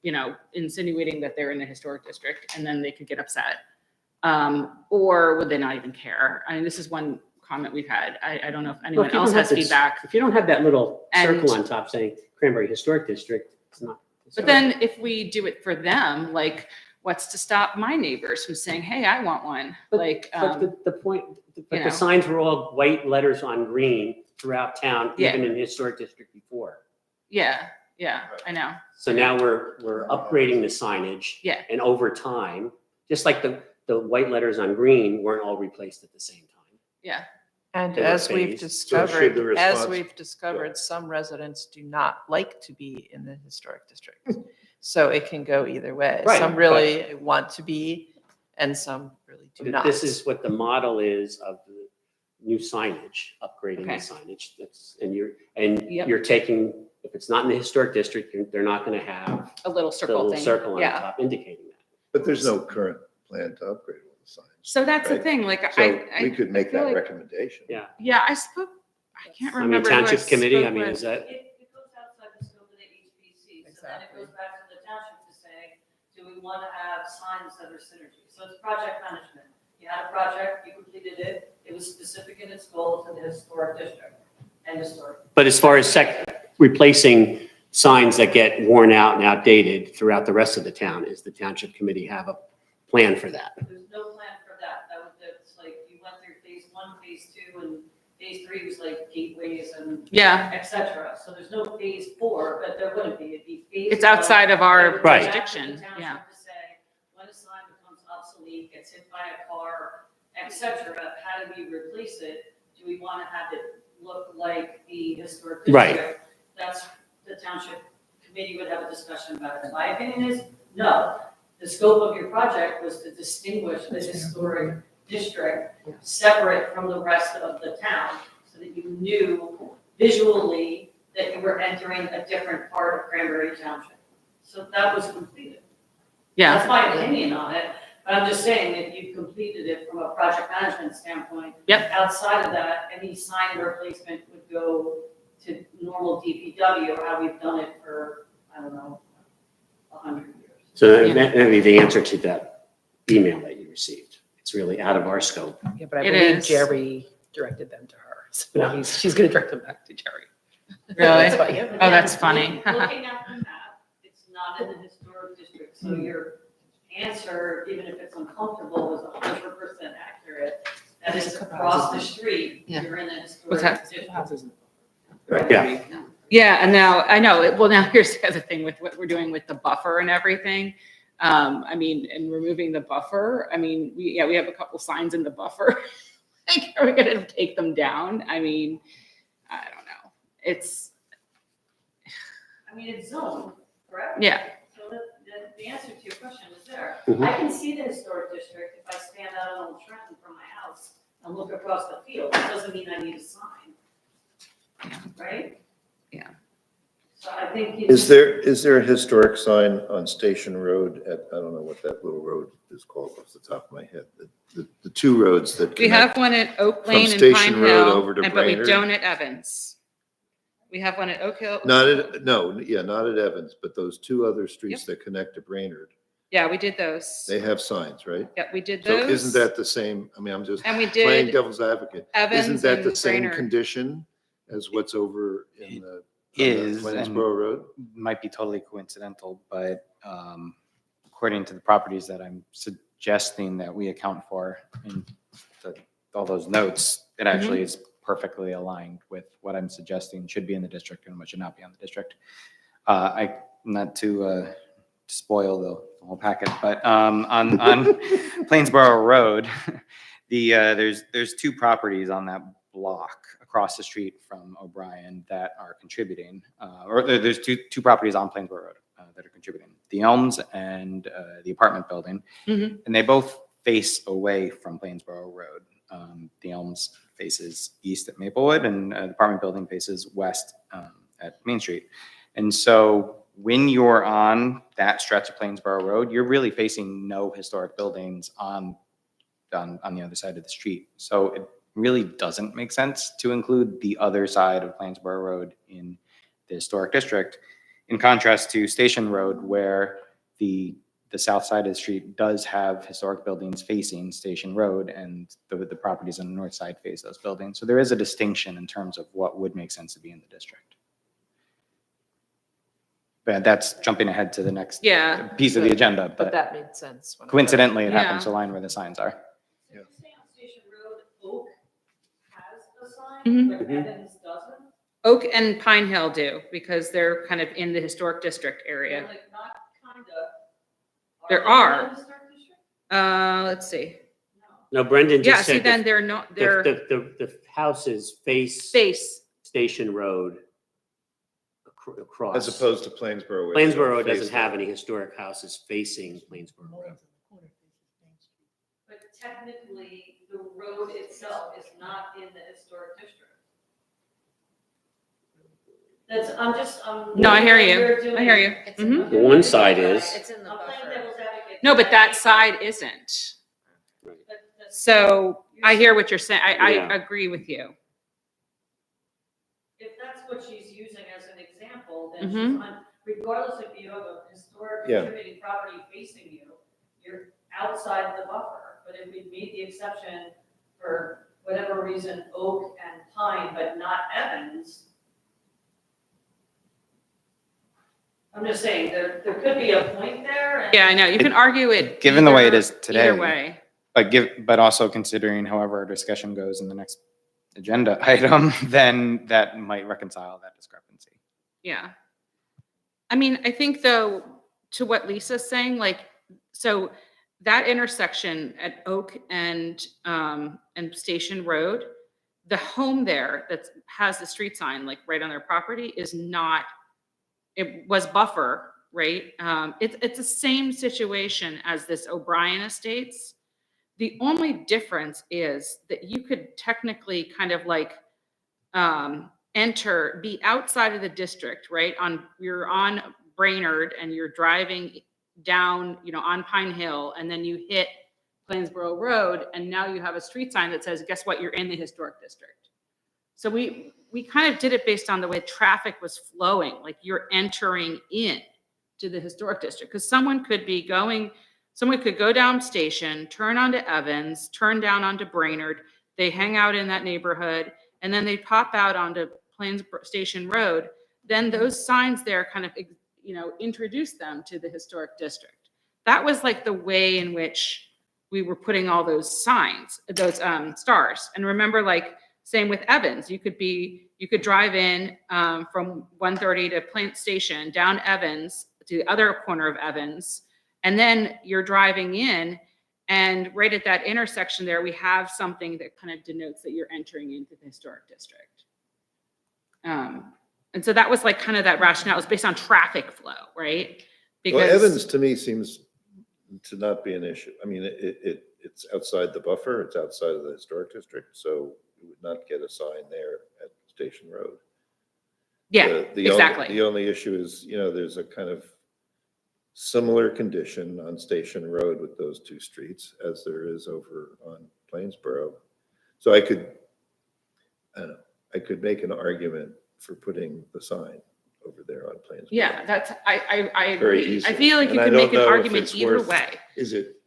you know, insinuating that they're in the historic district and then they could get upset? Or would they not even care? I mean, this is one comment we've had. I don't know if Well, anyone if you else don't has have this- feedback. If you don't have that little And- circle on top saying Cranberry Historic District, it's not. But then if we do it for them, like, what's to stop my neighbors from saying, hey, I want one? Like, But the point, but you know. the signs were all white letters on green throughout town, Yeah. even in the historic district before. yeah, I know. So now we're upgrading the signage. Yeah. And over time, just like the white letters on green weren't all replaced at the same time. Yeah. And They were as we've phased. So should the discovered, response- some residents do not like to be in the historic district. So it can go either way. Right, Some really want to be and some really do not. This is what the model is of the new signage, upgrading the Okay. signage. Yep. You're taking, if it's not in the historic district, they're not going to have A little the circle little thing. circle on Yeah. top indicating that. But there's no current plan to upgrade all the signs. So that's the Right. thing, like, So I we could make feel that like- recommendation. Yeah. Yeah, I can't I mean, remember. who township committee, I spoke mean, with. is that, It goes outside the scope of the HPC, so then it Exactly. goes back to the township to say, do we want to have signs that are synergy? So it's project management. You had a project, you completed it, it was specific in its goal to the historic district and historic. but as far as replacing signs that get worn out and outdated throughout the rest of the town, is the township committee have a plan for that? There's no plan for that. That's like, you went through phase 1, phase 2, and phase 3 was like gateways and Yeah, et cetera. So there's no phase 4, but there wouldn't be. It'd be phase. It's outside of our It would go Right. back to the jurisdiction, township yeah. To say, when a sign becomes obsolete, gets hit by a car, et cetera, how do we replace it? Do we want to have it look like the historic Right. district? That's, the township committee would have a discussion about it. My opinion is, no. The scope of your project was to distinguish the historic district separate from the rest of the town, so that you knew visually that you were entering a different part of Cranberry Township. So that was completed. yeah, That's my opinion on it, but I'm just saying that you completed it from a project management standpoint. Yep. Outside of that, any sign replacement would go to normal DPW, or how we've done it for, I don't know, 100 years. So Yeah. that would be the answer to that email that you received. It's really out of our scope. Yeah, but I It believe is. Jerry directed them to her. So now she's going to direct them back to Jerry. really? That's fine, yeah. Oh, that's funny. Looking at the map, it's not in the historic district, so your answer, even if it's uncomfortable, was 100% accurate. That There's is a couple across the houses street, Yeah. you're in the What's historic that? district. Houses. Yeah. Yeah, and now, I know, well, now here's the other thing with what we're doing with the buffer and everything. I mean, and removing the buffer, I mean, we have a couple signs in the buffer. Like, are we gonna take them down? I mean, I don't know. It's, I mean, it's zoned, correct? yeah, So that the answer to your question is there. Mhm. I can see the historic district if I stand out on Old Trenton from my house and look across the field. It doesn't mean I need a sign. Right? Yeah. So I think. Is there a historic sign on Station Road at, I don't know what that little road is called off the top of my head, the two roads that We connect. have one at Oak From Lane and Station Pine Road Hill, over to but we Brainerd. don't at Evans. We have one at Oak Hill. Not at, no, yeah, not at Evans, but those two other streets that connect to Brainerd, Yeah, we did those. they have signs, right? Yeah, we did So those. isn't that the same, I mean, I'm just And we playing did devil's advocate. Evans Isn't that the and same Brainerd. condition as what's over in the Is, and Plainsboro Road? might be totally coincidental, but according to the properties that I'm suggesting that we account for in all those notes, it actually is perfectly aligned with what I'm suggesting should be in the district and what should not be on the district. Not to spoil the whole packet, but on Plainsboro Road, there's two properties on that block across the street from O'Brien that are contributing, or there's two properties on Plainsboro Road that are contributing, the Elms and the apartment building, Mhm. and they both face away from Plainsboro Road. The Elms faces east at Maplewood, and the apartment building faces west at Main Street. And so when you're on that stretch of Plainsboro Road, you're really facing no historic buildings on the other side of the street. So it really doesn't make sense to include the other side of Plainsboro Road in the historic district, in contrast to Station Road, where the south side of the street does have historic buildings facing Station Road, and the properties on the north side face those buildings. So there is a distinction in terms of what would make sense to be in the district. But that's jumping ahead to the next Yeah. piece of the agenda, But but that made sense. when I read it. coincidentally, it Yeah. happens to align where the signs are. So you say on Station Road, Oak has a sign, Mhm. but Evans doesn't? Oak and Pine Hill do, because they're kind of in the historic district area. Like, not kinda. There they are. in the historic district? Let's see. No. No, Brendan Yeah, just see, said then the, they're not, they're the houses face space. Station Road across. As opposed to Plainsboro. where they don't Plainsboro face doesn't have that. any historic houses facing Plainsboro Road. But technically, the road itself is not in the historic district. No, I hear looking at you. what you're I hear doing. you. It's in Mhm. the- I'm doing One it side right. is. It's in the I'm playing buffer. devil's advocate. No, but that side isn't. But that's- So I hear what you're saying. I Yeah. agree with you. If that's what she's using as an example, then Mhm. she's on, regardless if you have a historic Yeah. contributing property facing you, you're outside the buffer. But if we made the exception for whatever reason, Oak and Pine, but not Evans, I'm just saying, there could be a point there. And Yeah, I know. You can argue it. Given the way it either- is today. Either way. But also considering however our discussion goes in the next agenda item, then that might reconcile that discrepancy. Yeah. I mean, I think though, to what Lisa's saying, like, so that intersection at Oak and Station Road, the home there that has the street sign, like right on their property, is not, it was buffer, right? It's the same situation as this O'Brien Estates. The only difference is that you could technically kind of like be outside of the district, right? You're on Brainerd and you're driving down, on Pine Hill, and then you hit Plainsboro Road, and now you have a street sign that says, guess what, you're in the historic district. So we kind of did it based on the way traffic was flowing, like you're entering in to the historic district, because someone could go down Station, turn onto Evans, turn down onto Brainerd, they hang out in that neighborhood, and then they pop out onto Station Road. Then those signs there kind of, introduce them to the historic district. That was like the way in which we were putting all those signs, those stars. And remember, like, same with Evans, you could drive in from 130 to Plant Station, down Evans to the other corner of Evans, and then you're driving in, and right at that intersection there, we have something that kind of denotes that you're entering into the historic district. And so that was like kind of that rationale. It was based on traffic flow, right? Well, Evans Because, to me seems to not be an issue. I mean, it's outside the buffer, it's outside of the historic district, so you would not get a sign there at Station Road. yeah, The exactly. The only issue is, there's a kind of similar condition on Station Road with those two streets as there is over on Plainsboro. So I don't know, I could make an argument for putting the sign over there on Plainsboro. Yeah, that's, I Very agree. I easily. feel like you And I could don't make an know if argument it's either worth- way. Is it?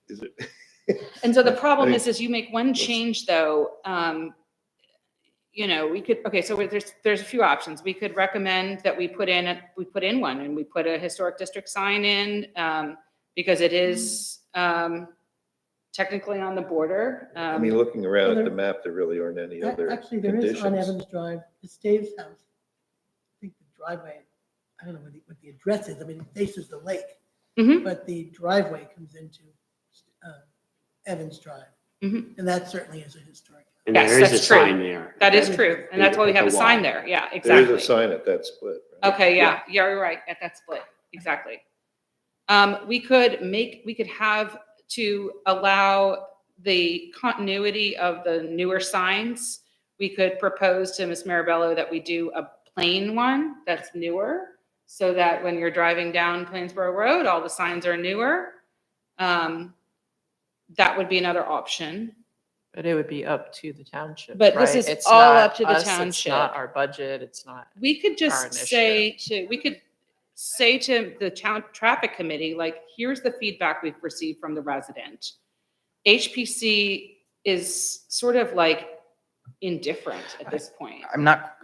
And so the problem I mean, is you make one change though, we could, okay, so there's a few options. We could recommend that we put in one and we put a historic district sign in, because it is, technically on the border. I mean, looking around Well, at the there- map, there really aren't any other Actually, there is on conditions. Evans Drive, it's Dave's house. I think the driveway, I don't know what the address is, I mean, it faces the lake, Mhm. but the driveway comes into Evans Drive. Mhm. And that certainly is a historic. And Yes, there is a that's true. sign there. That is true. And that's why we have a sign there. Yeah, There exactly. is a sign at that split. right? Okay, yeah, you're right, at that split, exactly. We could have to allow the continuity of the newer signs. We could propose to Ms. Marabello that we do a plain one that's newer, so that when you're driving down Plainsboro Road, all the signs are newer. That would be another option. But it would be up to the township, But this right? is It's all not up to the us, It's township. not our budget, it's not. We could Our just initiative. we could say to the town traffic committee, like, here's the feedback we've received from the resident. HPC is sort of like indifferent at this point. Yes, I'm not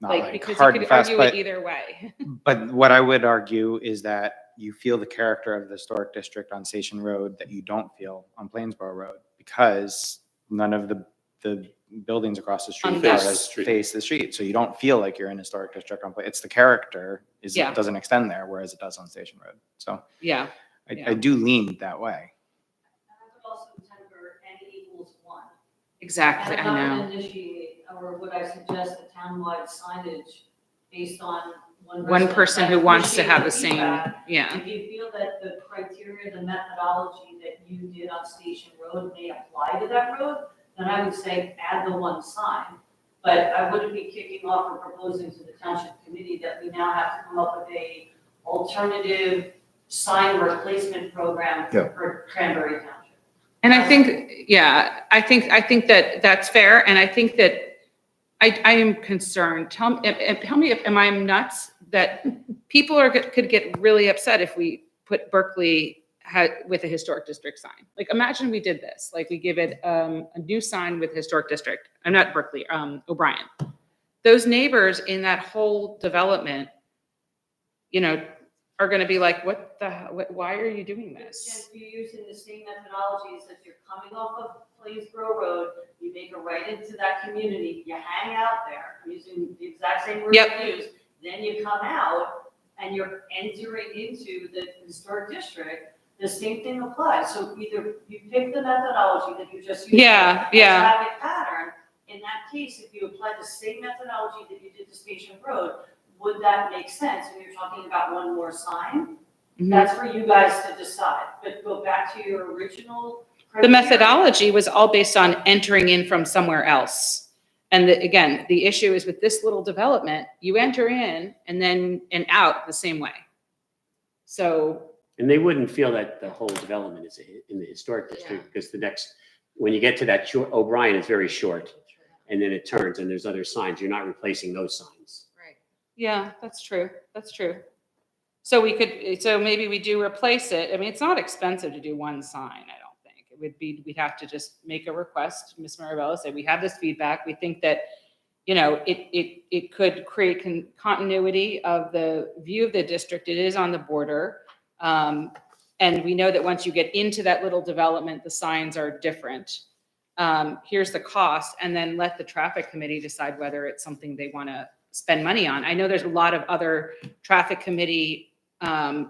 Like, like because you hard and could fast, argue it but, either way. but what I would argue is that you feel the character of the historic district on Station Road that you don't feel on Plainsboro Road, because none of the buildings across the street On this face the street. So you don't feel like you're in historic district on, it's the character Yeah. doesn't extend there, whereas it does on Station Road. So Yeah, I Yeah. I do lean that way. And I would also intend for N=1. exactly, And I I'm not know. gonna initiate, or would I suggest a townwide signage based on one person? One person who I wants to appreciate have the the same, feedback. yeah. If you feel that the criteria, the methodology that you did on Station Road may apply to that road, then I would say add the one sign. But I wouldn't be kicking off or proposing to the township committee that we now have to come up with a alternative sign replacement program Yeah. for Cranberry Township. And I think, yeah, I think that that's fair, and I think that I am concerned. Tell me if, am I nuts? That people could get really upset if we put Berkeley with a historic district sign. Like, imagine we did this, like we give it a new sign with historic district. I'm not Berkeley, O'Brien. Those neighbors in that whole development, are gonna be like, why are you doing this? Jen, you're using the same methodologies as you're coming off of Plainsboro Road, you make a right into that community, you hang out there, using the exact same word Yep. you used, then you come out and you're entering into the historic district, the same thing applies. So either you pick the methodology that you just used. Yeah, as yeah. traffic pattern. In that case, if you apply the same methodology that you did to Station Road, would that make sense when you're talking about one more sign? Mhm. That's for you guys to decide, but go back to your original. The criteria. methodology was all based on entering in from somewhere else. And again, the issue is with this little development, you enter in and out the same way. So, And they wouldn't feel that the whole development is in the historic district, because when you get to that short, O'Brien is very short, and then it turns and there's other signs. You're not replacing those signs. yeah, that's true. That's true. So maybe we do replace it. I mean, it's not expensive to do one sign, I don't think. We'd have to just make a request, Ms. Marabella, say, we have this feedback. We think that, it could create continuity of the view of the district. It is on the border. And we know that once you get into that little development, the signs are different. Here's the cost, and then let the traffic committee decide whether it's something they want to spend money on. I know there's a lot of other traffic committee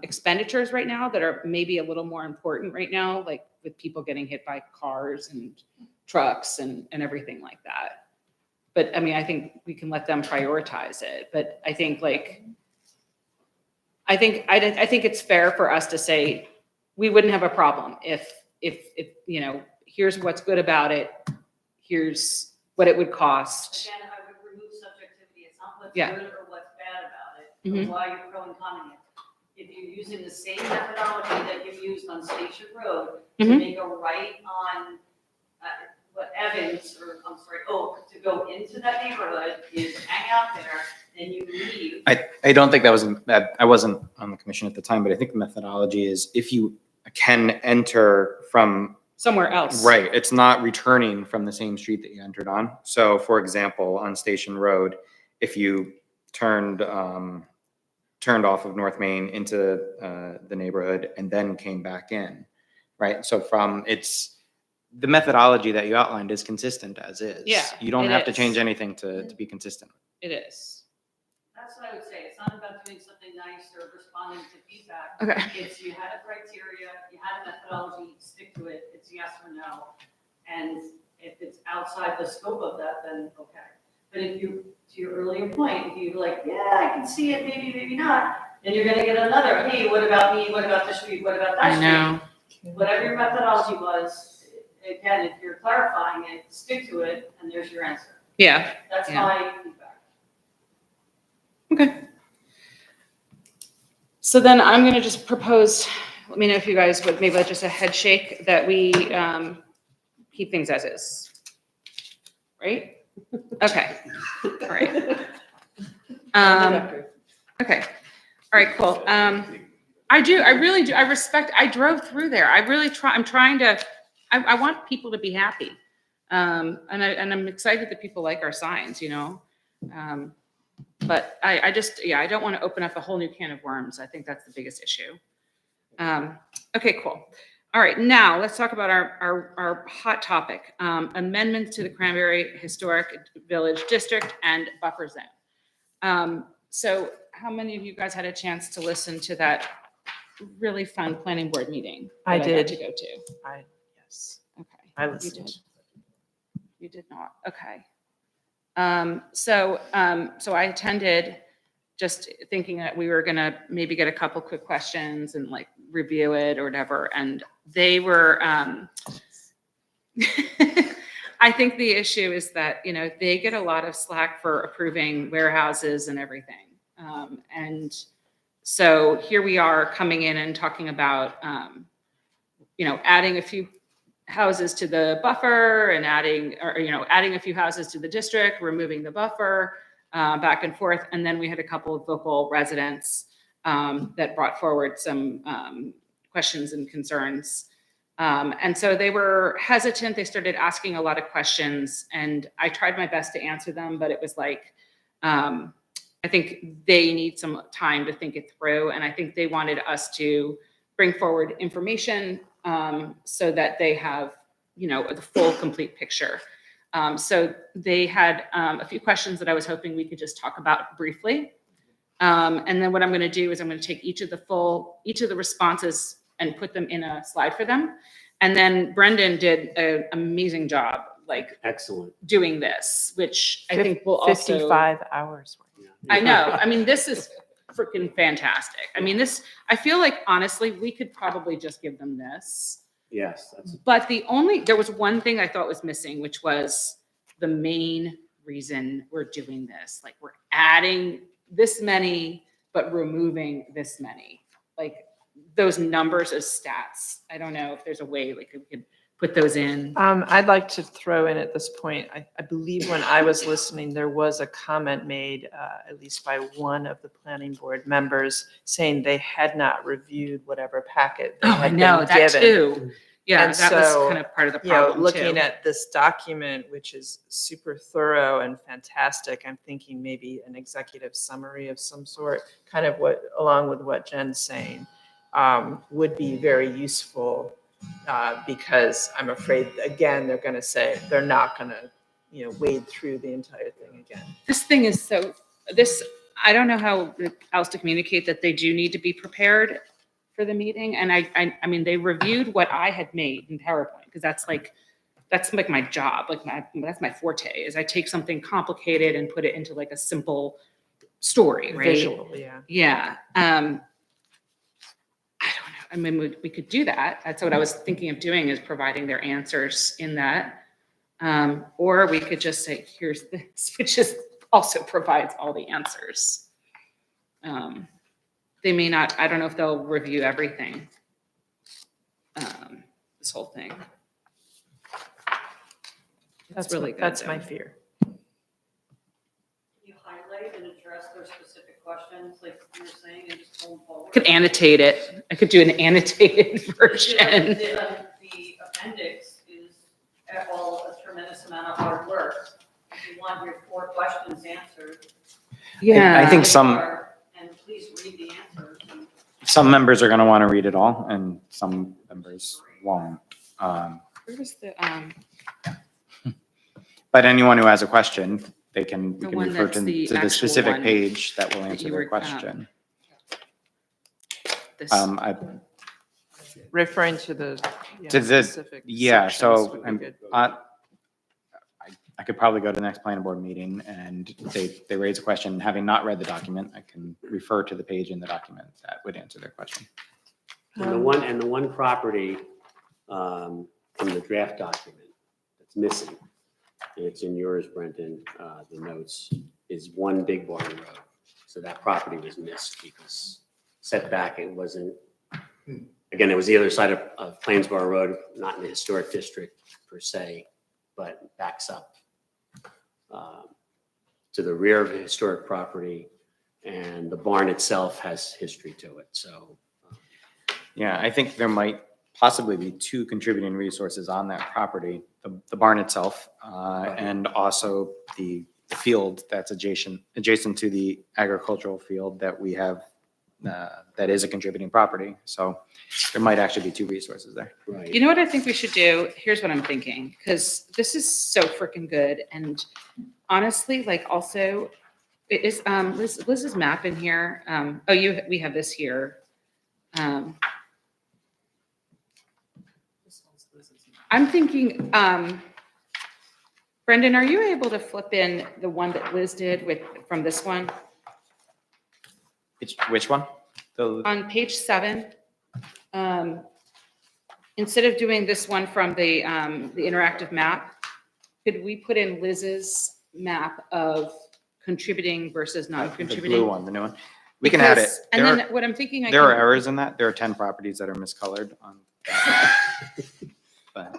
expenditures right now that are maybe a little more important right now, like with people getting hit by cars and trucks and everything like that. But I mean, I think we can let them prioritize it. But I think I think it's fair for us to say, we wouldn't have a problem if, you know, here's what's good about it. Here's what it would cost. Again, I would remove subjectivity. It's not what's Yeah. good or what's bad about it, Mhm. or why you're pro and conning it. If you're using the same methodology that you used on Station Road to Mhm. make a right on, what Evans, or I'm sorry, Oak, to go into that neighborhood, is hang out there, and you leave. I don't think I wasn't on the commission at the time, but I think the methodology is if you can enter from, Somewhere else. right, it's not returning from the same street that you entered on. So for example, on Station Road, if you turned off of North Main into the neighborhood and then came back in, right? So the methodology that you outlined is consistent as is. Yeah, You don't it have to is. change anything to be consistent. It is. That's what I would say. It's not about doing something nice or responding to feedback. Okay. It's you had a criteria, you had a methodology, stick to it. It's yes or no. And if it's outside the scope of that, then okay. But if you, to your earlier point, if you're like, yeah, I can see it, maybe, maybe not, then you're gonna get another, hey, what about me? What about the street? What about that I street? know. Whatever your methodology was, again, if you're clarifying it, stick to it, and there's your answer. Yeah. That's Yeah. my feedback. Okay. So then I'm going to just propose, let me know if you guys would, maybe just a head shake, that we keep things as is. Right? Okay. All right. Okay. All right, cool. I really do. I drove through there. I'm trying to, I want people to be happy. And I'm excited that people like our signs, you know? But I don't want to open up a whole new can of worms. I think that's the biggest issue. Okay, cool. All right, now let's talk about our hot topic, amendments to the Cranberry Historic Village District and Buffer Zone. So how many of you guys had a chance to listen to that really fun planning board meeting? I that got did. to go to. Yes, Okay. I You listened. did. You did not. Okay. So I attended, just thinking that we were gonna maybe get a couple quick questions and like review it or whatever. And they were, I think the issue is that, you know, they get a lot of slack for approving warehouses and everything. And so here we are coming in and talking about, you know, adding a few houses to the buffer and adding a few houses to the district, removing the buffer, back and forth. And then we had a couple of local residents that brought forward some questions and concerns. And so they were hesitant. They started asking a lot of questions, and I tried my best to answer them, but it was like, I think they need some time to think it through. And I think they wanted us to bring forward information so that they have, you know, the full complete picture. So they had a few questions that I was hoping we could just talk about briefly. And then what I'm going to do is I'm going to take each of the responses and put them in a slide for them. And then Brendan did an amazing job, like Excellent. doing this, which I think will also. 55 hours. I know. I mean, this is freaking fantastic. I mean, I feel like honestly, we could probably just give them this. Yes, that's, But there was one thing I thought was missing, which was the main reason we're doing this. Like, we're adding this many, but removing this many. Like, those numbers as stats. I don't know if there's a way like we could put those in. I'd like to throw in at this point, I believe when I was listening, there was a comment made, at least by one of the planning board members, saying they had not reviewed whatever packet they Oh, I had know been that given. too. Yeah, And that was so, kind of part of the You know, problem looking too. at this document, which is super thorough and fantastic, I'm thinking maybe an executive summary of some sort, kind of along with what Jen's saying, would be very useful. Because I'm afraid, again, they're going to say they're not going to, you know, wade through the entire thing again. This thing is I don't know how else to communicate that they do need to be prepared for the meeting. And I mean, they reviewed what I had made in PowerPoint, because that's like my job. Like that's my forte, is I take something complicated and put it into like a simple story, right? Visual, yeah. Yeah. I mean, we could do that. That's what I was thinking of doing, is providing their answers in that. Or we could just say, here's this, which is also provides all the answers. They may not, I don't know if they'll review everything. This whole thing. It's really good. That's though. my fear. Can you highlight and address their specific questions, like you were saying, and just pull them forward? I could annotate it. I could do an annotated version. The appendix is all a tremendous amount of hard work. If you want your 4 questions answered. Yeah. I think some, And please read the answers. And some members are going to want to read it all and some members won't. Where was the, But anyone who has a question, they can, we The can one refer that's to the the actual specific one page that will that answer you their were, question. this, I, Referring to the To the- specific yeah, sections so, would be and, good. I could probably go to the next planning board meeting and they raise a question, having not read the document, I can refer to the page in the document that would answer their question. And the one property from the draft document that's missing, and it's in yours, Brendan, the notes, is One Big Barn Road. So that property was missed because setback, it wasn't, again, it was the other side of Plainsboro Road, not in the historic district per se, but backs up to the rear of the historic property, and the barn itself has history to it, so. Yeah, I think there might possibly be 2 contributing resources on that property, the barn itself, and also the field that's adjacent to the agricultural field that we have, that is a contributing property. So there might actually be 2 resources there. Right. you know what I think we should do? Here's what I'm thinking, because this is so freaking good. And honestly, like also, it is, Liz's map in here. We have this here. I'm thinking, Brendan, are you able to flip in the one that Liz did from this one? Which one? The, On page 7, instead of doing this one from the interactive map, could we put in Liz's map of contributing versus the non-contributing? blue one, the new one. We can add it. Because- And There then are, what I'm thinking, there are errors in that. There are 10 properties that are miscolored on that. But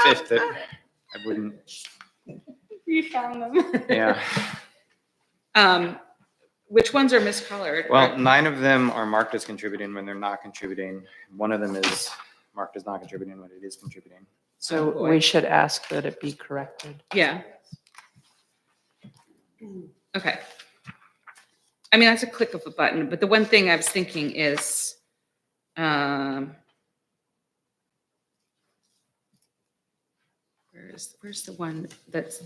if the, I wouldn't, You found them. yeah. Which ones are miscolored? Well, 9 of them are marked as contributing when they're not contributing. One of them is marked as not contributing when it is contributing. So boy. we should ask that it be corrected. Yeah. Okay. I mean, that's a click of a button, but the one thing I was thinking is, where's the one that's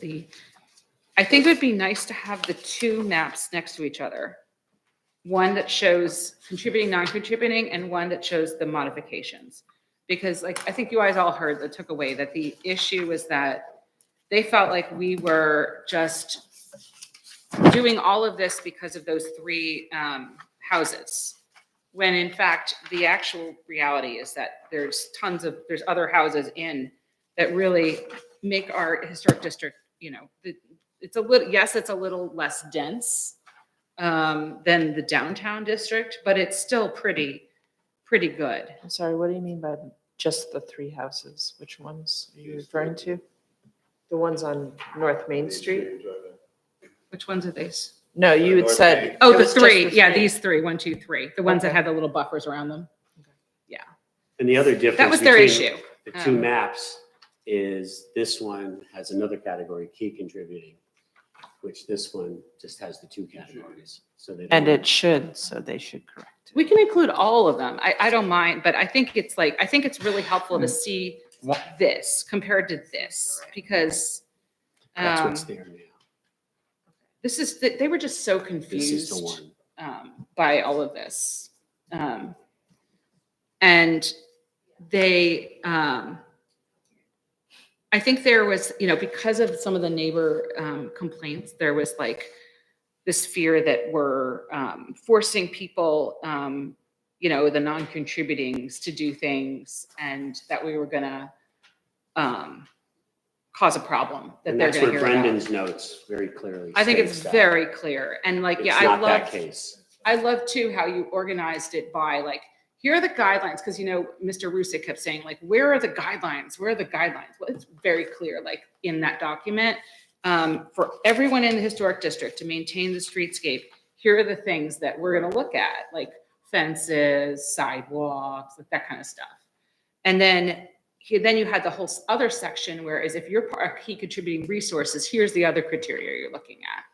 I think it would be nice to have the 2 maps next to each other. One that shows contributing, non-contributing, and one that shows the modifications. Because like, I think you guys all heard that took away that the issue was that they felt like we were just doing all of this because of those 3 houses. When in fact, the actual reality is that there's other houses in that really make our historic district, it's a little less dense than the downtown district, but it's still pretty good. I'm sorry, what do you mean by just the 3 houses? Which ones are you referring to? The ones on North Main Street? Which ones are these? No, you had said. Oh, it the was just 3. Yeah, 3. these 3, 1, 2, 3. The ones that Okay. had the little buffers around them. And the other difference. That was their between issue. The 2 maps is this one has another category, key contributing, which this one just has the 2 categories. So they don't. And it should, so they should correct it. We can include all of them. I don't mind, but I think it's really helpful to see this compared to this because That's what's there now. they were just so This is confused the one. by all of this. And they, I think there was, because of some of the neighbor complaints, there was like this fear that we're forcing people, you know, the non-contributings to do things and that we were gonna cause a problem that And they're that's gonna where hear about. Brendan's notes very clearly I think it's states that. very clear. And like, yeah, It's I not that love, case. I love too how you organized it by like, here are the guidelines, because you know, Mr. Rusick kept saying like, where are the guidelines? Where are the guidelines? Well, it's very clear, like in that document, for everyone in the historic district to maintain the streetscape, here are the things that we're gonna look at, like fences, sidewalks, like that kind of stuff. And then then you had the whole other section, whereas if you're a key contributing resources, here's the other criteria you're looking at.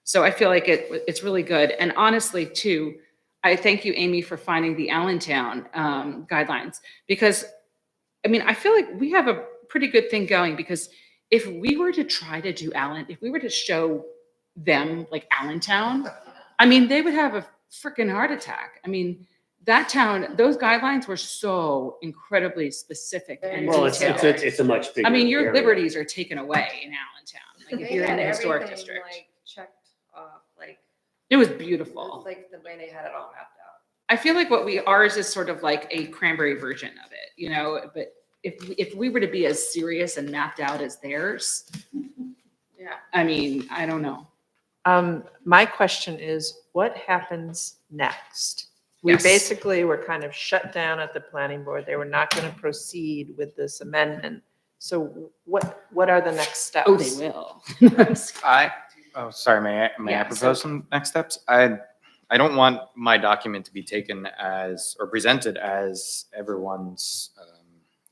So I feel like it's really good. And honestly, too, I thank you, Amy, for finding the Allentown guidelines, because I mean, I feel like we have a pretty good thing going, because if we were to try to do if we were to show them like Allentown, I mean, they would have a freaking heart attack. I mean, that town, those guidelines were so incredibly specific and Well, detailed. it's a much bigger I mean, your area. liberties are taken away in Allentown, like if They you're in had the historic everything, district. like, checked off, like, It was it was beautiful. like the way they had it all mapped out. I feel like ours is sort of like a Cranberry version of it, you know, but if we were to be as serious and mapped out as theirs, Yeah. I mean, I don't know. My question is, what happens next? We Yes. basically were kind of shut down at the planning board. They were not going to proceed with this amendment. So what are the next steps? Oh, they will. Sorry, may I Yeah, propose some next steps? I don't want my document to be taken as, or presented as everyone's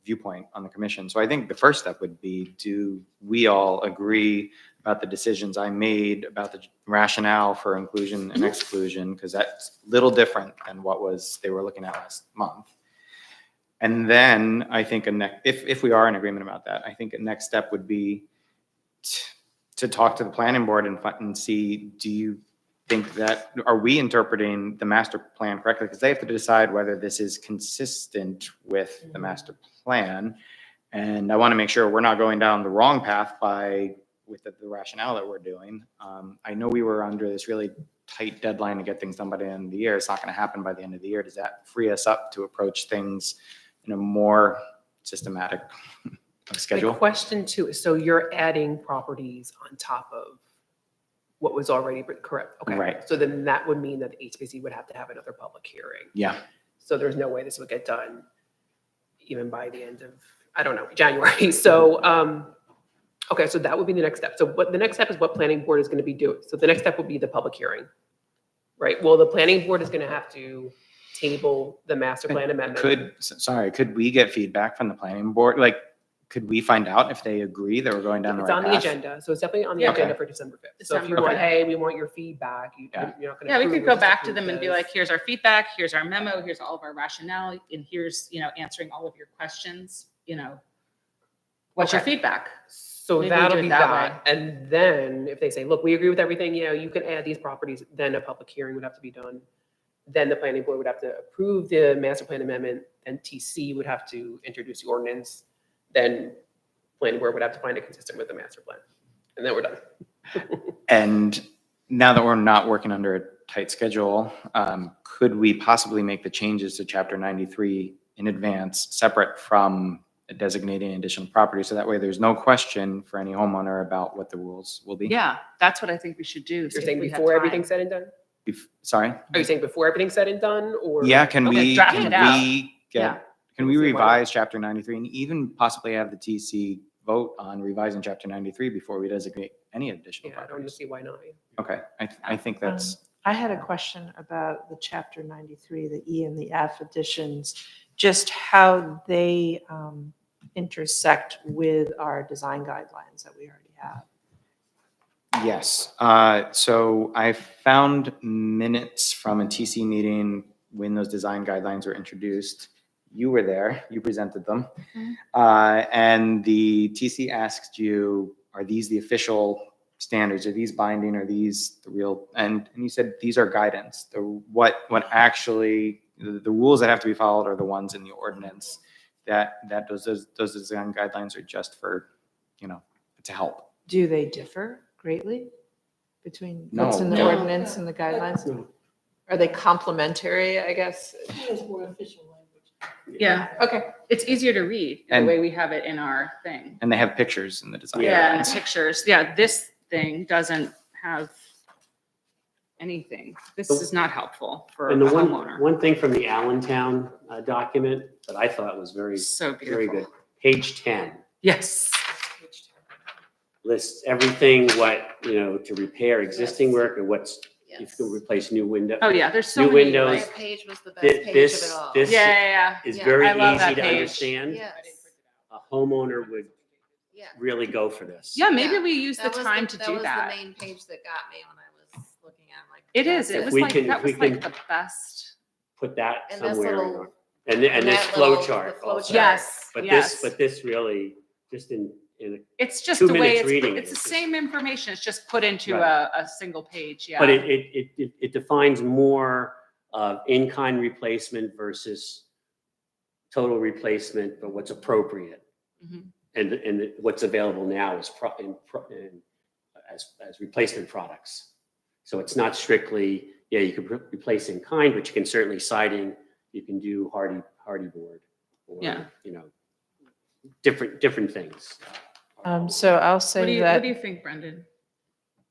viewpoint on the commission. So I think the first step would be, do we all agree about the decisions I made, about the rationale for inclusion and exclusion? Because that's a little different than what they were looking at last month. And then I think if we are in agreement about that, I think a next step would be to talk to the planning board and see, do you think that, are we interpreting the master plan correctly? Because they have to decide whether this is consistent with the master plan. And I want to make sure we're not going down the wrong path with the rationale that we're doing. I know we were under this really tight deadline to get things done by the end of the year. It's not going to happen by the end of the year. Does that free us up to approach things in a more systematic My schedule? question too, is so you're adding properties on top of what was already correct? Okay. Right. So then that would mean that the HPC would have to have another public hearing. Yeah. So there's no way this would get done even by the end of, I don't know, January. So, okay, so that would be the next step. So what the next step is what planning board is going to be doing. So the next step will be the public hearing, right? Well, the planning board is going to have to table the master plan amendment. Could we get feedback from the planning board? Like, could we find out if they agree that we're going down the It's right on path? the agenda, so it's definitely on the Yeah. agenda Okay. for December 5th. So if you December want, 5th. hey, we want your feedback, you're Yeah. not going to. Yeah, we could go back to them and be like, here's our feedback, here's our memo, here's all of our rationale, and here's, you know, answering all of your questions, you know. What's your Okay. feedback? So Maybe we that'll do it be that that. And then if they say, look, we agree with everything, you know, you can add these properties, then a public hearing would have to be done. Then the planning board would have to approve the master plan amendment, then TC would have to introduce the ordinance. Then planning board would have to find it consistent with the master plan. And then we're done. And now that we're not working under a tight schedule, could we possibly make the changes to chapter 93 in advance, separate from designating additional property? So that way there's no question for any homeowner about what the rules will be. Yeah, that's what I think we should do. You're saying before everything's said and done? Sorry? Are you saying before everything's said and done or? Yeah, can Okay, we, draft can it out. we Yeah. get, can we Let's see, why not? revise chapter 93 and even possibly have the TC vote on revising chapter 93 before we designate any additional Yeah, I don't properties? see why not. Okay, I think that's, I had a question about the chapter 93, the E and the F additions, just how they intersect with our design guidelines that we already have. yes. So I found minutes from a TC meeting when those design guidelines were introduced. You were there, you presented them. And the TC asked you, are these the official standards? Are these binding? Are these the real? And you said, these are guidance. What actually, the rules that have to be followed are the ones in the ordinance, that those design guidelines are just for, you know, to help. Do they differ greatly between what's in the No. ordinance and the guidelines? Are they complementary, I guess? It's more official language. Yeah, Okay. it's easier to read the And- way we have it in our thing. And they have pictures in the design. Yeah, and guidelines. pictures. Yeah, this thing doesn't have anything. This is not helpful for a And the homeowner. one thing from the Allentown document that I thought was very, So very beautiful. good, page 10 Yes. lists everything, what, to repair existing work and what's, if you can replace new window. Oh, yeah, there's so New many. windows. like- My page was the best Thi- page this- of it all. this- Yeah, yeah, Is Yeah, very I love that easy to page. understand. Yes, A homeowner would yeah. really go for this. yeah. Maybe Yeah, we use the That was time to do That was the that. main page that got me when I was looking at it, like. It is. that's It was we like, can- that if we was like can- the best. Put that And this somewhere. little- And this that flow little- chart the flow also. chart. Yes, But yes. this really, just in It's just 2 the way minutes it's, reading it's it, the it's same information. It's just put into Right. a single page. Yeah. but it defines more of in-kind replacement versus total replacement, but what's appropriate. Mhm. And what's available now is as replacement products. So it's not strictly, you can replace in kind, but you can certainly siding, you can do hardy board. Or, Yeah. different things. So I'll What do say you, that. what do you think, Brendan?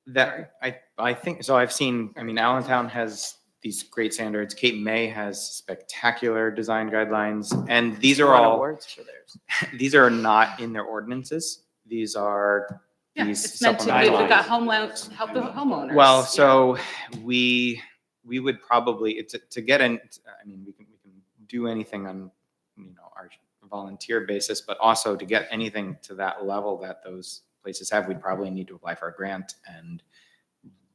That, I think, so I've seen, Allentown has these great standards. Cape May has spectacular design guidelines, and these are won all, awards for theirs. these are not in their ordinances. These are Yeah, these it's meant to be, supplemental we've got guidelines. home loans, help the homeowners. Well, Yeah. so we would probably, to get in, we can do anything on, our volunteer basis, but also to get anything to that level that those places have, we'd probably need to apply for a grant and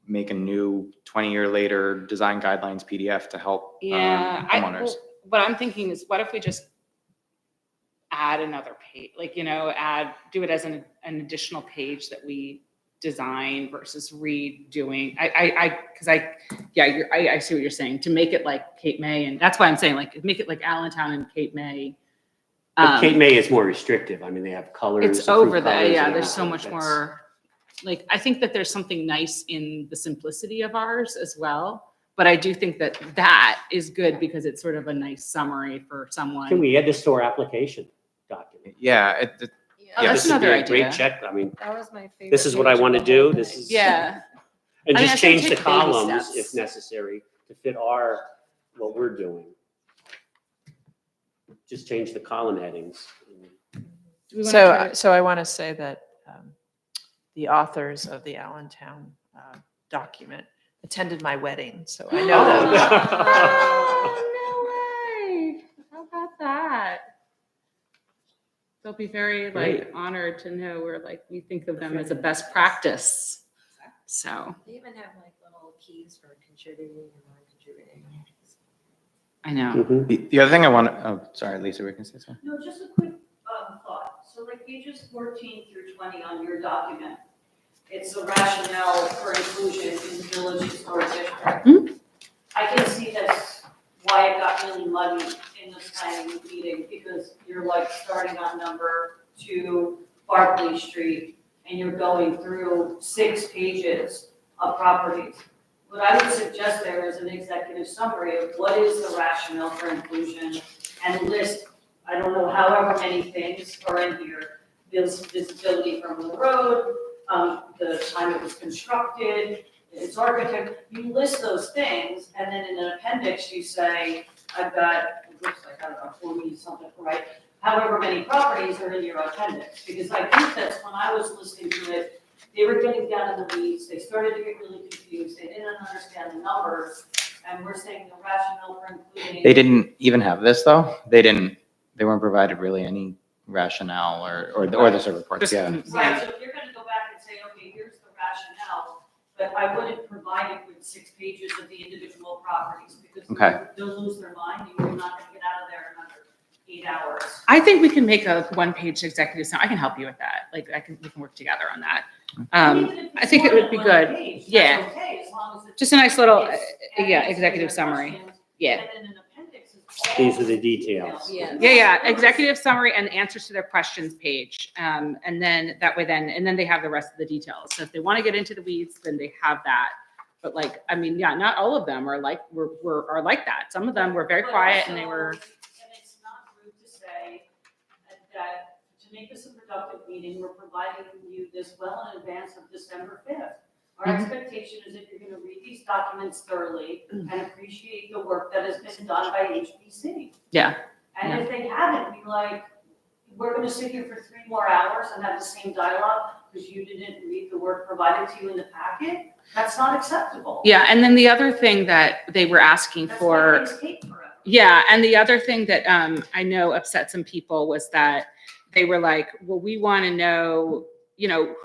make a new 20-year later design guidelines PDF to help Yeah, homeowners. what I'm thinking is, what if we just add another page, like, do it as an additional page that we design versus redoing. I see what you're saying, to make it like Cape May, and that's why I'm saying, like, make it like Allentown and Cape May. But Cape May is more restrictive. I mean, they have colors. It's approved over there, colors yeah, and there's so everything. much That's- more, like, I think that there's something nice in the simplicity of ours as well. But I do think that is good because it's sort of a nice summary for someone. Can we add this to our application document? Yeah, Yeah. Oh, Yeah, that's this would be another a great idea. check. I mean, That was my favorite. this is what I page of want to the whole do. This thing. is. Yeah, And I mean, just I think change the take baby columns steps. if necessary to fit what we're doing. Just change the column headings. Do we wanna try to- So I want to say that the authors of the Allentown document attended my wedding, so I know Oh. them. Oh, no way. How about that? They'll be very Great. honored to know we think of them as a best practice. So, They even have little keys for contributing and non-contributing. I know. Mhm. the other thing I want to, sorry, Lisa, we can say something. No, just a quick thought. So like pages 14 through 20 on your document, it's a rationale for inclusion in the village historic district. Hmm? I can see that's why it got really muddy in the planning meeting, because you're starting on number 2 Barclay Street, and you're going through 6 pages of properties. What I would suggest there is an executive summary of what is the rationale for inclusion, and list, I don't know, however many things are in here. Visibility from the road, the time it was constructed, its architect, you list those things, and then in an appendix, you say, I've got, it looks like, I don't know, 40 something, right? However many properties are in your appendix, because I think that's when I was listening to it, they were getting down in the weeds, they started to get really confused, they didn't understand the numbers, and we're saying the rationale for including. They didn't even have this, though. They weren't provided really any rationale or the sort of reports, Just- yeah. Right, so if you're gonna go back and say, okay, here's the rationale, but I wouldn't provide it with 6 pages of the individual properties, because Okay. they'll lose their mind, and you're not gonna get out of there in under 8 hours. I think we can make a one-page executive summary. I can help you with that. We can work together on that. Even if I it's think it more would be than one good. page, that's Yeah. okay, as long as it's- Just a nice little, it's yeah, answering executive their summary. questions, Yeah. And then an appendix is all These are the details. Yeah. Yeah, executive summary and answers to their questions page. And then that way and then they have the rest of the details. So if they want to get into the weeds, then they have that. But like, I mean, yeah, not all of them are like, are like that. Some of them were very But quiet and they also, were, and it's not rude to say that to make this a productive meeting, we're providing you this well in advance of December 5th. Our Mhm. expectation is that you're going to read these documents thoroughly and appreciate the work that has been done by HPC. yeah. And if they haven't, be like, we're going to sit here for 3 more hours and have the same dialogue because you didn't read the work provided to you in the packet. That's not acceptable. Yeah, and then the other thing that they were asking That's for. why things take forever. Yeah, and the other thing that I know upset some people was that they were like, well, we want to know,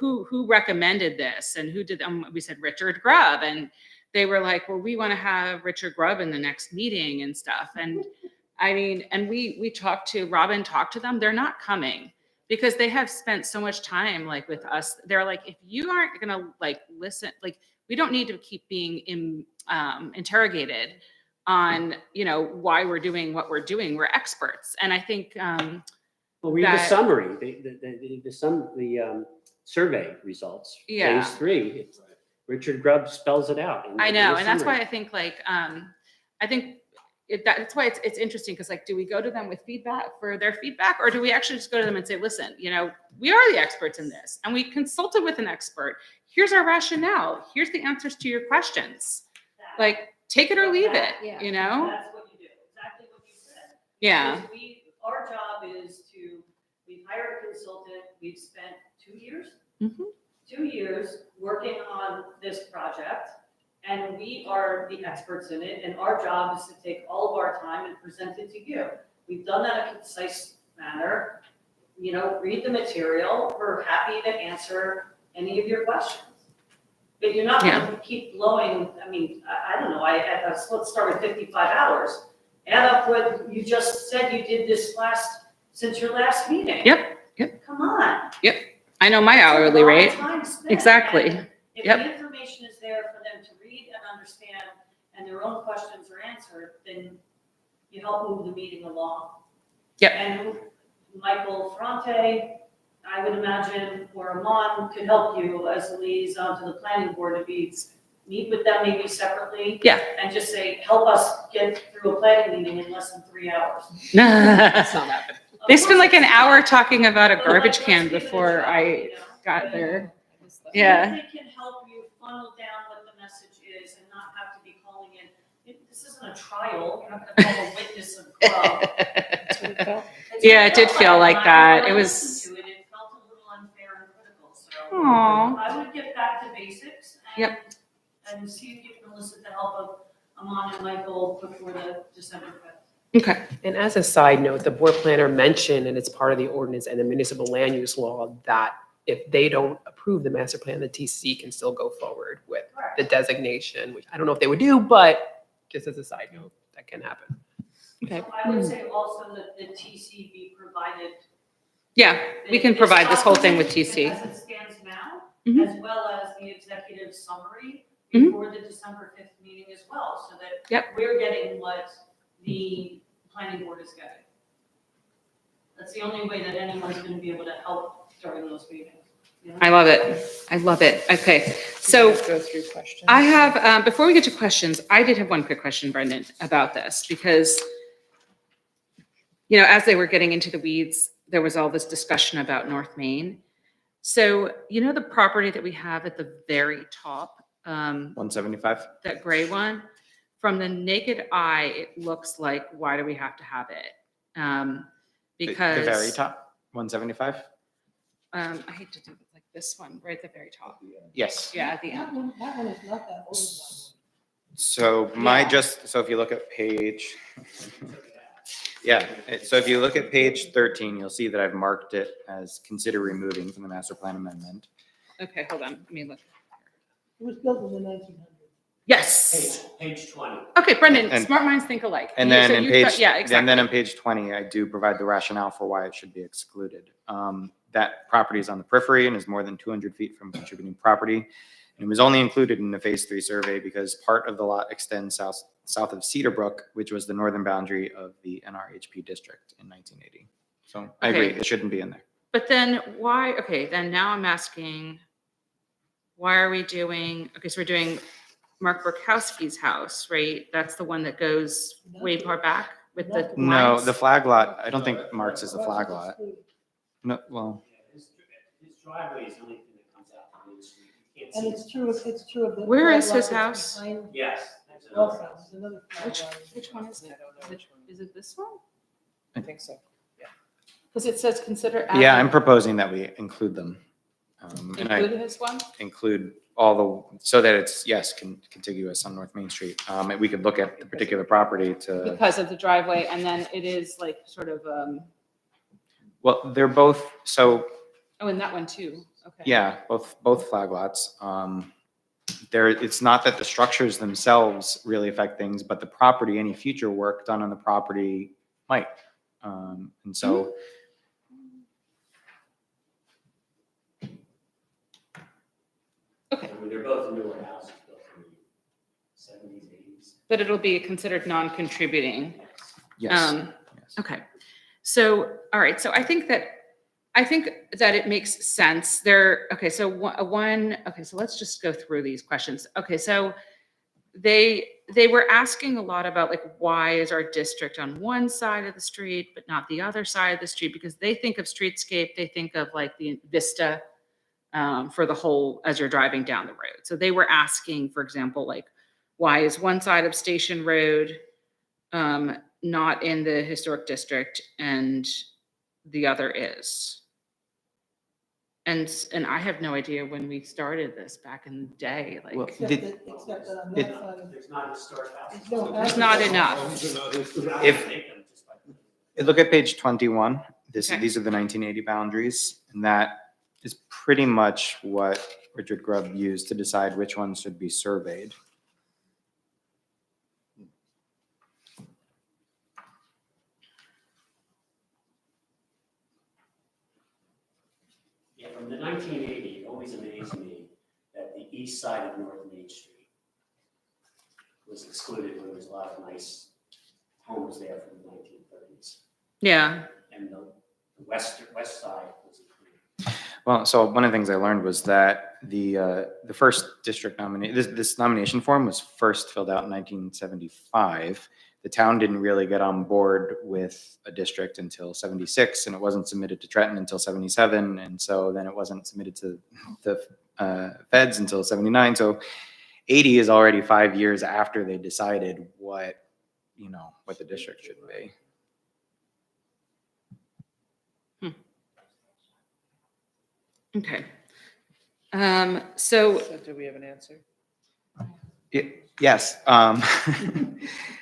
who recommended this and who did, we said Richard Grubb, and they were like, well, we want to have Richard Grubb in the next meeting and stuff. And I mean, and Robin talked to them, they're not coming because they have spent so much time like with us. They're like, if you aren't gonna like listen, like we don't need to keep being interrogated on why we're doing what we're doing. We're experts, and I think Well, read the that- summary, the survey results. Yeah. Phase 3, Richard Grubb spells it out. in I the know, and that's why summary. I think like I think that's why it's interesting because like, do we go to them with feedback for their feedback, or do we actually just go to them and say, listen, we are the experts in this, and we consulted with an expert. Here's our rationale. Here's the answers to your questions. Like, take it or leave it. Yeah. That's what you do, exactly what you said. Yeah. Because our job is we've hired a consultant, we've spent 2 years? Mhm. 2 years working on this project, and we are the experts in it, and our job is to take all of our time and present it to you. We've done that in a concise manner, read the material, we're happy to answer any of your questions. But you're not gonna keep blowing, I don't know, let's start with 55 hours. Add up what you just said you did since your last meeting. Yep. Come on. I know my It's a hourly lot of rate. time spent, Exactly. and if Yep. the information is there for them to read and understand, and their own questions are answered, then you help move the meeting along. Yep. And Michael Ferrante, I would imagine, or Amon could help you as a liaison to the planning board to meet with them maybe separately. Yeah. And just say, help us get through a planning meeting in less than 3 hours. That's not happening. They spent like an hour talking about a But, garbage let's can give it a before try, I got there. If Yeah. they can help you funnel down what the message is and not have to be calling in, this isn't a trial, you're not gonna call a witness of club. Yeah, it did feel like that. It When I was- listened to it, it felt a little unfair and critical, so Aw. I would get back to basics and see if you can elicit the help of Amon and Michael before the December 5th. Okay. And as a side note, the board planner mentioned, and it's part of the ordinance and the municipal land use law, that if they don't approve the master plan, the TC can still go forward with Correct. the designation, which I don't know if they would do, but just as a side note, that can happen. Okay. So I would say also that the TC be provided. Yeah, we can provide this whole thing with TC. As it stands now, Mhm. as well as the executive summary Mhm. before the December 5th meeting as well, so that Yep. we're getting what the planning board is getting. That's the only way that anyone's gonna be able to help during those meetings. I love it. I love it. Okay. So Let's go through questions. I have, before we get to questions, I did have one quick question, Brendan, about this because, as they were getting into the weeds, there was all this discussion about North Main. So, the property that we have at the very top, 175? that gray one, from the naked eye, it looks like, why do we have to have it? Because. The very top, 175? I hate to do it like this one, right at the very top. Yes. Yeah, at the end. That one is not that old. So so if you look at page, so if you look at page 13, you'll see that I've marked it as consider removing from the master plan amendment. Okay, hold on. Let me look. It was built in the 1900s. Yes. Page 20. Okay, Brendan, And- smart minds think alike. And You- then so in you've page, got- Yeah, and then exactly. on page 20, I do provide the rationale for why it should be excluded. That property is on the periphery and is more than 200 feet from contributing property. And it was only included in the phase 3 survey because part of the lot extends south of Cedar Brook, which was the northern boundary of the NRHP district in 1980. So I agree, Okay. it shouldn't be in there. But then why, okay, then now I'm asking, why are we doing, okay, so we're doing Mark Burkowski's house, right? That's the one that goes way far back with the No, lines? the flag lot, I don't think Mark's is a flag lot. No, well, His driveway is the only thing that comes out from Main Street. You can't And see it's true of the. Where is flag his lot that's house? behind Yes. there's another Also, house. there's another flag Which, lot. which one is it? I don't know Is which it, one. is it this one? I think so. Because it says consider yeah, adding- I'm proposing that we include them. And I include his one? include all the, so that it's, yes, contiguous on North Main Street. And we could look at the particular property to, Because of the driveway, and then it is like sort of, well, they're both, so, oh, and that one too, okay. yeah, both flag lots. There, it's not that the structures themselves really affect things, but the property, any future work done on the property might. And so, Okay, I mean, they're both newer houses built in the 70s, 80s. but it'll be considered non-contributing. yes. Um, Okay, so, all right, so I think that it makes sense there. Okay, so okay, so let's just go through these questions. Okay, so they were asking a lot about like, why is our district on one side of the street, but not the other side of the street? Because they think of streetscape, they think of like the vista for the whole, as you're driving down the road. So they were asking, for example, like, why is one side of Station Road not in the historic district and the other is? And I have no idea when we started this back in the day, like, Well, Except did- except that on it- that side of. There's not historic houses. There's no there's not enough. Look at page 21. Okay. These are the 1980 boundaries, and that is pretty much what Richard Grubb used to decide which ones should be surveyed. Yeah, from the 1980, it always amazed me that the east side of North Main Street was excluded when there was a lot of nice homes there from the 1930s. yeah, And the west side was included. Well, so one of the things I learned was that the first district this nomination form was first filled out in 1975. The town didn't really get on board with a district until 76, and it wasn't submitted to Trenton until 77, and so then it wasn't submitted to the feds until 79. So 80 is already 5 years after they decided what the district should be. okay. So, So do we have an answer? Yes.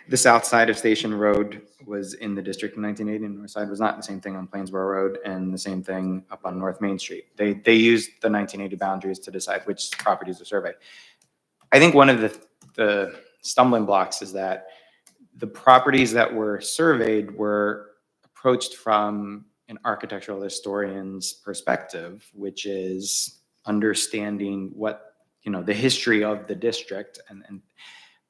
The south side of Station Road was in the district in 1980, and the north side was not. The same thing on Plainsboro Road, and the same thing up on North Main Street. They used the 1980 boundaries to decide which properties are surveyed. I think one of the stumbling blocks is that the properties that were surveyed were approached from an architectural historian's perspective, which is understanding what the history of the district,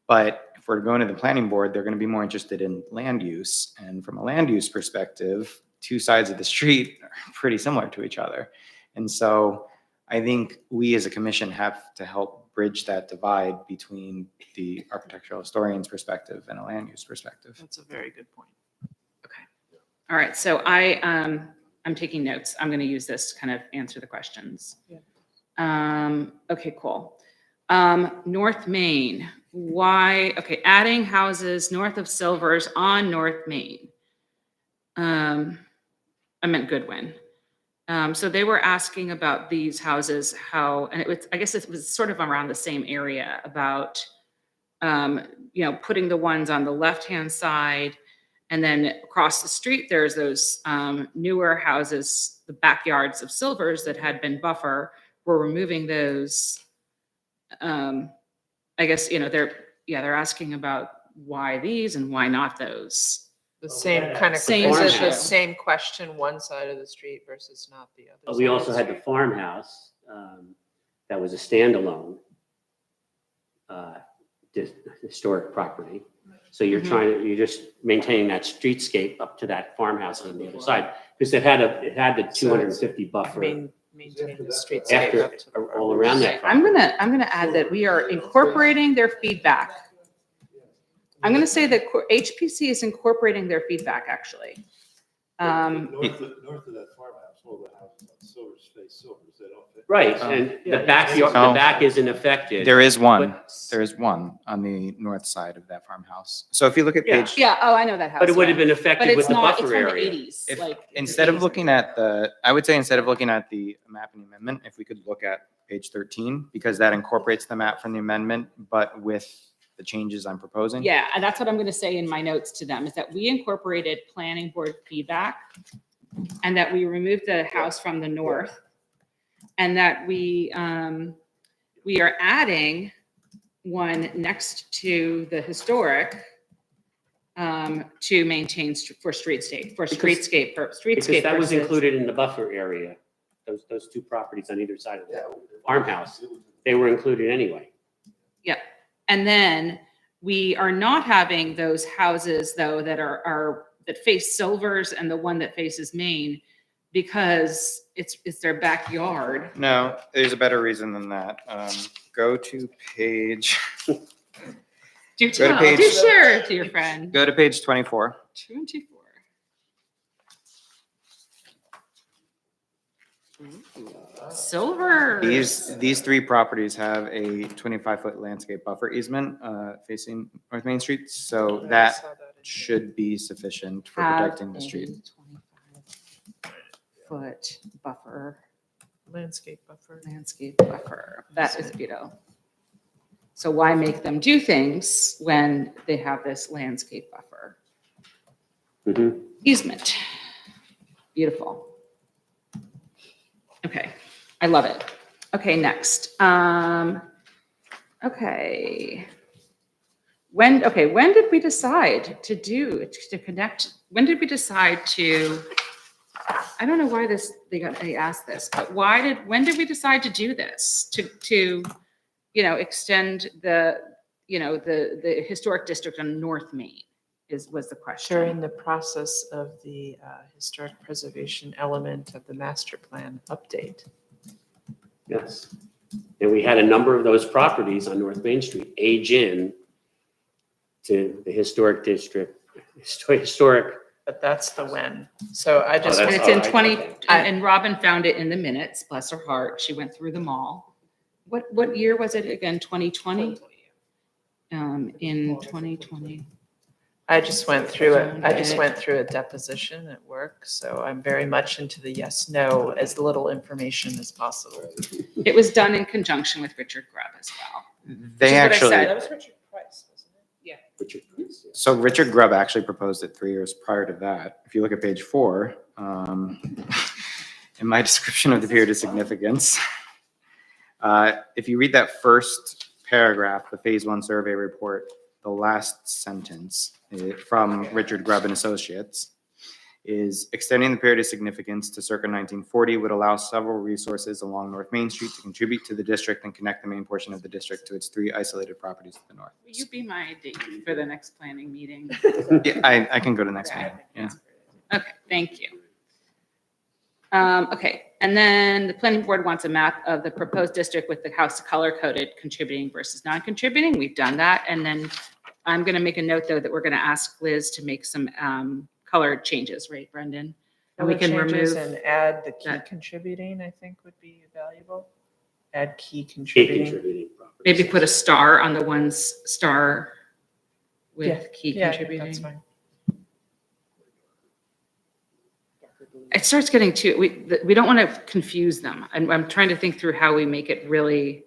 but if we're going to the planning board, they're going to be more interested in land use. And from a land use perspective, two sides of the street are pretty similar to each other. And so I think we as a commission have to help bridge that divide between the architectural historian's perspective and a land use perspective. That's a very good point. all right, so I'm taking notes. I'm going to use this to kind of answer the questions. Yeah. Okay, cool. North Main, why, okay, adding houses north of Silvers on North Main. I meant Goodwin. So they were asking about these houses, I guess it was sort of around the same area about, putting the ones on the left-hand side, and then across the street, there's those newer houses, the backyards of Silvers that had been buffer. We're removing those. I guess, they're asking about why these and why not those. The Well, same yeah, kind of, same is it issue. the same question, one side of the street versus not the other? But side we of also had the street? farmhouse that was a standalone historic property. So you're you're just maintaining that streetscape up to that farmhouse on the other side, because it had the 250 I buffer. mean, maintain the streetscape After, up to the. all around that. I'm gonna add that we are incorporating their feedback. I'm gonna say that HPC is incorporating their feedback, actually. North of that farmhouse, all the houses on Silver's Face, Silver's, they don't fit. Right, and the backyard, the No. back isn't affected. There is one. but- There is one on the north side of that farmhouse. So if you look at Yeah. page, Yeah, oh, I know that house. But it would have yeah. been But affected it's with the not, it's buffer from the area. eighties, If- like. instead of looking at I would say instead of looking at the map and the amendment, if we could look at page 13, because that incorporates the map from the amendment, but with the changes I'm proposing. Yeah, and that's what I'm gonna say in my notes to them, is that we incorporated planning board feedback and that we removed the house from the north. And that we are adding one next to the historic to maintain for streetscape Because streetscape Because that was versus- included in the buffer area, those two properties on either side of the farmhouse, they were included anyway. Yep. And then we are not having those houses though that are that face Silvers and the one that faces Maine because it's their backyard. No, there's a better reason than that. Go to page, Do Go to tell, page- do share it to your friend. go to page 24. 24. Silver. These three properties have a 25-foot landscape buffer easement facing North Main Street. So I that saw that in- should be sufficient for Have protecting the street. a 25-foot buffer, Landscape buffer. landscape buffer. That is, so why make them do things when they have this landscape buffer? Mhm. Easement. Beautiful. Okay, I love it. Okay, next. Okay. When did we decide to connect? When did we decide to, I don't know why they asked this, but when did we decide to do this? To extend the historic district on North Main was the question. During the process of the historic preservation element of the master plan update. Yes. And we had a number of those properties on North Main Street age in to the historic district, historic. But that's the when. So I just, Oh, And that's it's in all right, 20, okay. and Robin found it in the minutes, bless her heart. She went through them all. What year was it again? 2020? In 2020. I just went through it. I just Okay. went through a deposition at work. So I'm very much into the yes, no, as little information as possible. It was done in conjunction with Richard Grubb as well. They is what I actually, said. That was Richard Price, wasn't it? Richard Price, yeah. so Richard Grubb actually proposed it 3 years prior to that. If you look at page 4, in my description of the period of significance, if you read that first paragraph, the phase 1 survey report, the last sentence from Richard Grubb and Associates is extending the period of significance to circa 1940 would allow several resources along North Main Street to contribute to the district and connect the main portion of the district to its 3 isolated properties to the north. Will you be my date for the next planning meeting? Yeah, I can go to the next one. Yeah. Okay, thank you. Okay, and then the planning board wants a map of the proposed district with the house color coded contributing versus non-contributing. We've done that. And then I'm going to make a note though that we're going to ask Liz to make some color changes, right, Brendan? And we Color can changes remove, and add the key that. contributing, I think would be valuable. Add key Key contributing. contributing properties. maybe put a star on the one's star Yeah, with key Yeah, contributing. that's fine. It starts getting too, we don't want to confuse them. I'm trying to think through how we make it really,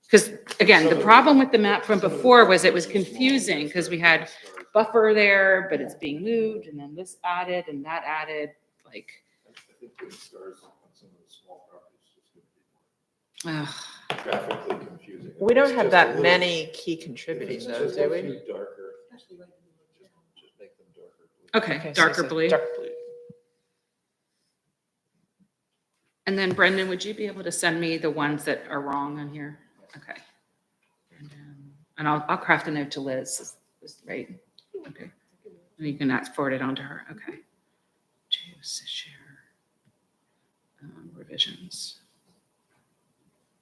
because again, the problem with the map from before was it was confusing because we had buffer there, but it's being moved and then this added and that added, like, I think putting stars on some of the small properties is going to ugh. be graphically confusing. We don't It's have just a that little- many key contributing though, Just do a we? few darker, just make them darker. Okay, so darker it's a blue. Dark blue. And then Brendan, would you be able to send me the ones that are wrong on here? Okay. And I'll craft a note to Liz, right? Okay. And you can forward it on to her, okay. To share. Board of revisions.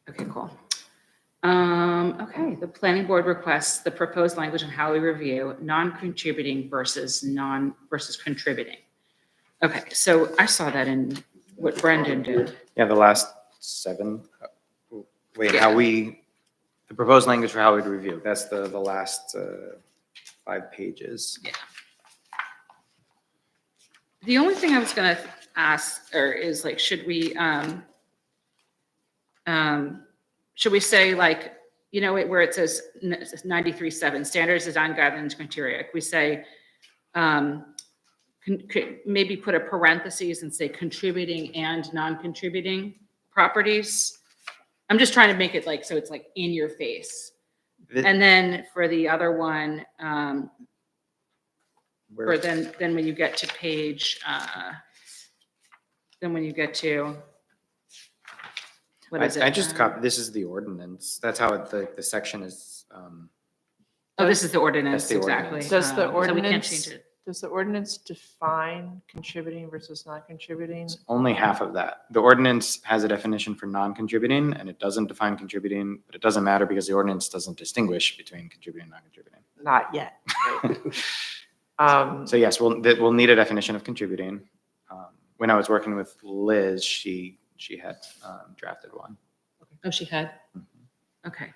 Okay, cool. Okay, the planning board requests the proposed language on how we review non-contributing versus contributing. Okay, so I saw that in what Brendan did. Yeah, the last 7. Wait, the proposed language for how we'd review, that's the last 5 pages. The only thing I was gonna ask, or is like, should we say like, you know, where it says 93.7, standards, design guidelines, criteria, could we say, could maybe put a parentheses and say contributing and non-contributing properties? I'm just trying to make it like, so it's like in your face. And then for the other one, or then when you get to page, then when you get to, what is it? I just copied, this is the ordinance. That's how the section is. Oh, this is the ordinance, That's the exactly. ordinance. Does the So we can't ordinance, change it. does the ordinance define contributing versus non-contributing? It's only half of that. The ordinance has a definition for non-contributing and it doesn't define contributing, but it doesn't matter because the ordinance doesn't distinguish between contributing and non-contributing. Not yet. So yes, we'll need a definition of contributing. When I was working with Liz, she had drafted one. Oh, she had? Okay.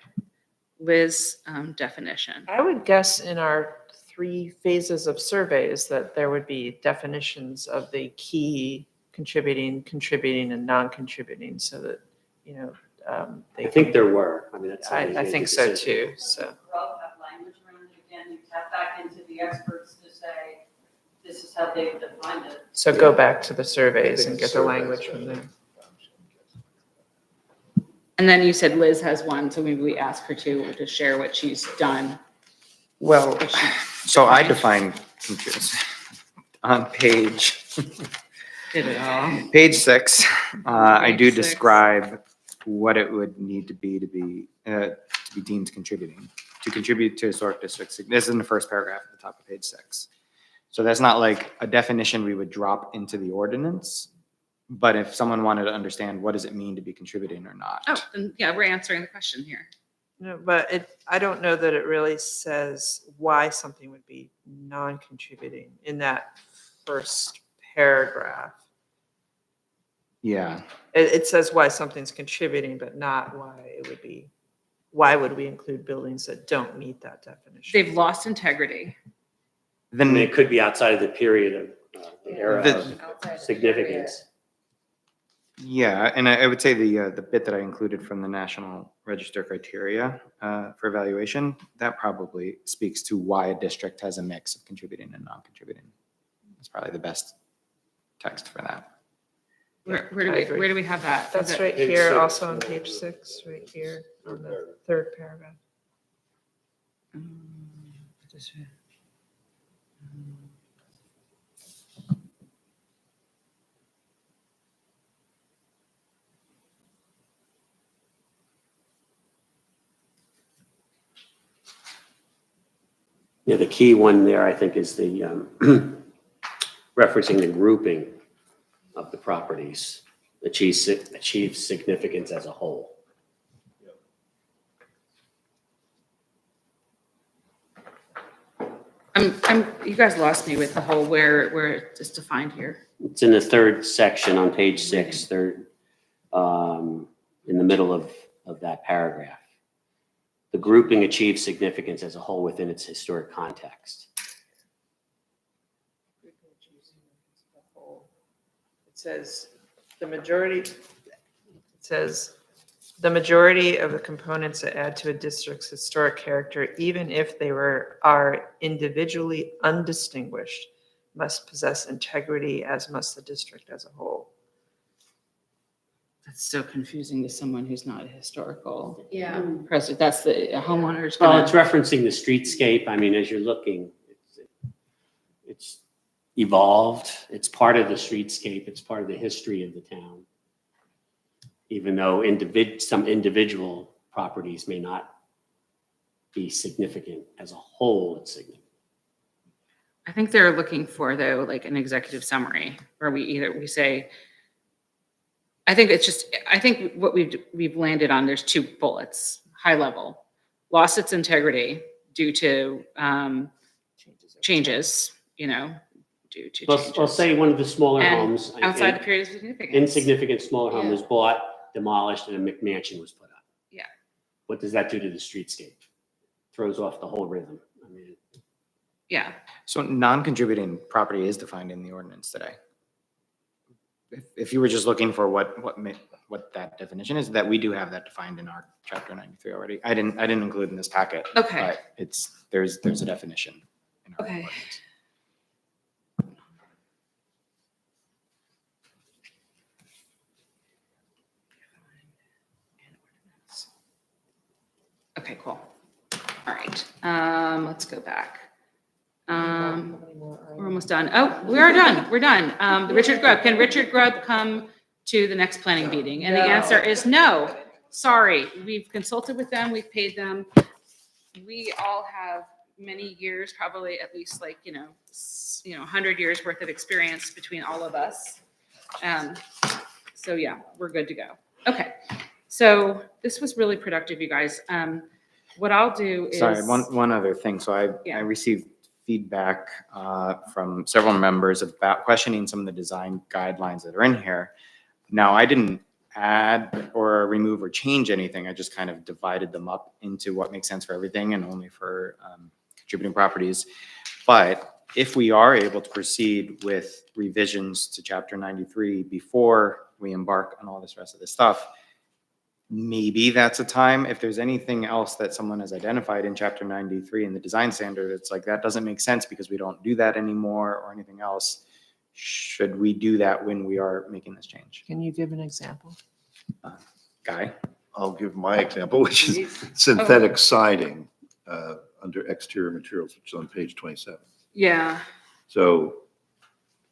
Liz, definition. I would guess in our 3 phases of surveys that there would be definitions of the key contributing, and non-contributing so that, you know, they I think there were. I mean, that's. I think so too, so. Rob have language around it again, you tap back into the experts to say, this is how they defined it. So go back to the surveys and get the language from them. And then you said Liz has one, so maybe we ask her to share what she's done. Well, If she so I defined on page did it all. Page 6, I do Page 6. describe what it would need to be deemed contributing, to contribute to historic districts. This is in the first paragraph at the top of page 6. So that's not like a definition we would drop into the ordinance, but if someone wanted to understand what does it mean to be contributing or not. Oh, and yeah, we're answering the question here. No, but I don't know that it really says why something would be non-contributing in that first paragraph. Yeah, It says why something's contributing, but not why it would be, why would we include buildings that don't meet that definition? They've lost integrity. I mean, then it could be outside of the period of the era The- of significance. yeah, and I would say the bit that I included from the National Register criteria for evaluation, that probably speaks to why a district has a mix of contributing and non-contributing. It's probably the best text for that. Where I agree. do we have that? Is That's it- right Page here, 6. also on page 6, right here on the 3rd paragraph. Yeah, the key one there, I think, is the referencing the grouping of the properties, achieve significance as a whole. you guys lost me with the whole where it's defined here. It's in the 3rd section on page 6, third, in the middle of that paragraph. The grouping achieves significance as a whole within its historic context. It says the majority of the components that add to a district's historic character, even if they are individually undistinguished, must possess integrity, as must the district as a whole. That's so confusing to someone who's not a historical Yeah. president. That's the homeowner's Well, gonna. it's referencing the streetscape. I mean, as you're looking, it's evolved. It's part of the streetscape. It's part of the history of the town. Even though some individual properties may not be significant, as a whole, it's significant. I think they're looking for though, like an executive summary where we say, I think it's just, I think what we've landed on, there's 2 bullets, high level. Lost its integrity due to changes, you know, due to changes. I'll say one of the smaller And homes. outside the period of significance. Insignificant smaller home Yeah. was bought, demolished, and a McMansion was put up. Yeah. What does that do to the streetscape? Throws off the whole rhythm. I mean, Yeah, So non-contributing property is defined in the ordinance today. If you were just looking for what that definition is, that we do have that defined in our chapter 93 already. I didn't include in this packet. Okay. But there's a definition. in our Okay. ordinance. okay, cool. All right, let's go back. We're almost done. Oh, we are done. We're done. Richard Grubb, can Richard Grubb come to the next planning meeting? And the answer is no. Sorry, we've consulted with them, we've paid them. We all have many years, probably at least like, 100 years worth of experience between all of us. So yeah, we're good to go. Okay, so this was really productive, you guys. What I'll do is. Sorry, one other thing. So I Yeah. received feedback from several members about questioning some of the design guidelines that are in here. Now, I didn't add or remove or change anything. I just kind of divided them up into what makes sense for everything and only for contributing properties. But if we are able to proceed with revisions to Chapter 93 before we embark on all this rest of this stuff, maybe that's a time. If there's anything else that someone has identified in Chapter 93 in the design standard, it's like, that doesn't make sense because we don't do that anymore or anything else. Should we do that when we are making this change? Can you give an example? Guy? I'll give my example, which is synthetic siding under exterior materials, which is on page 27. Yeah, So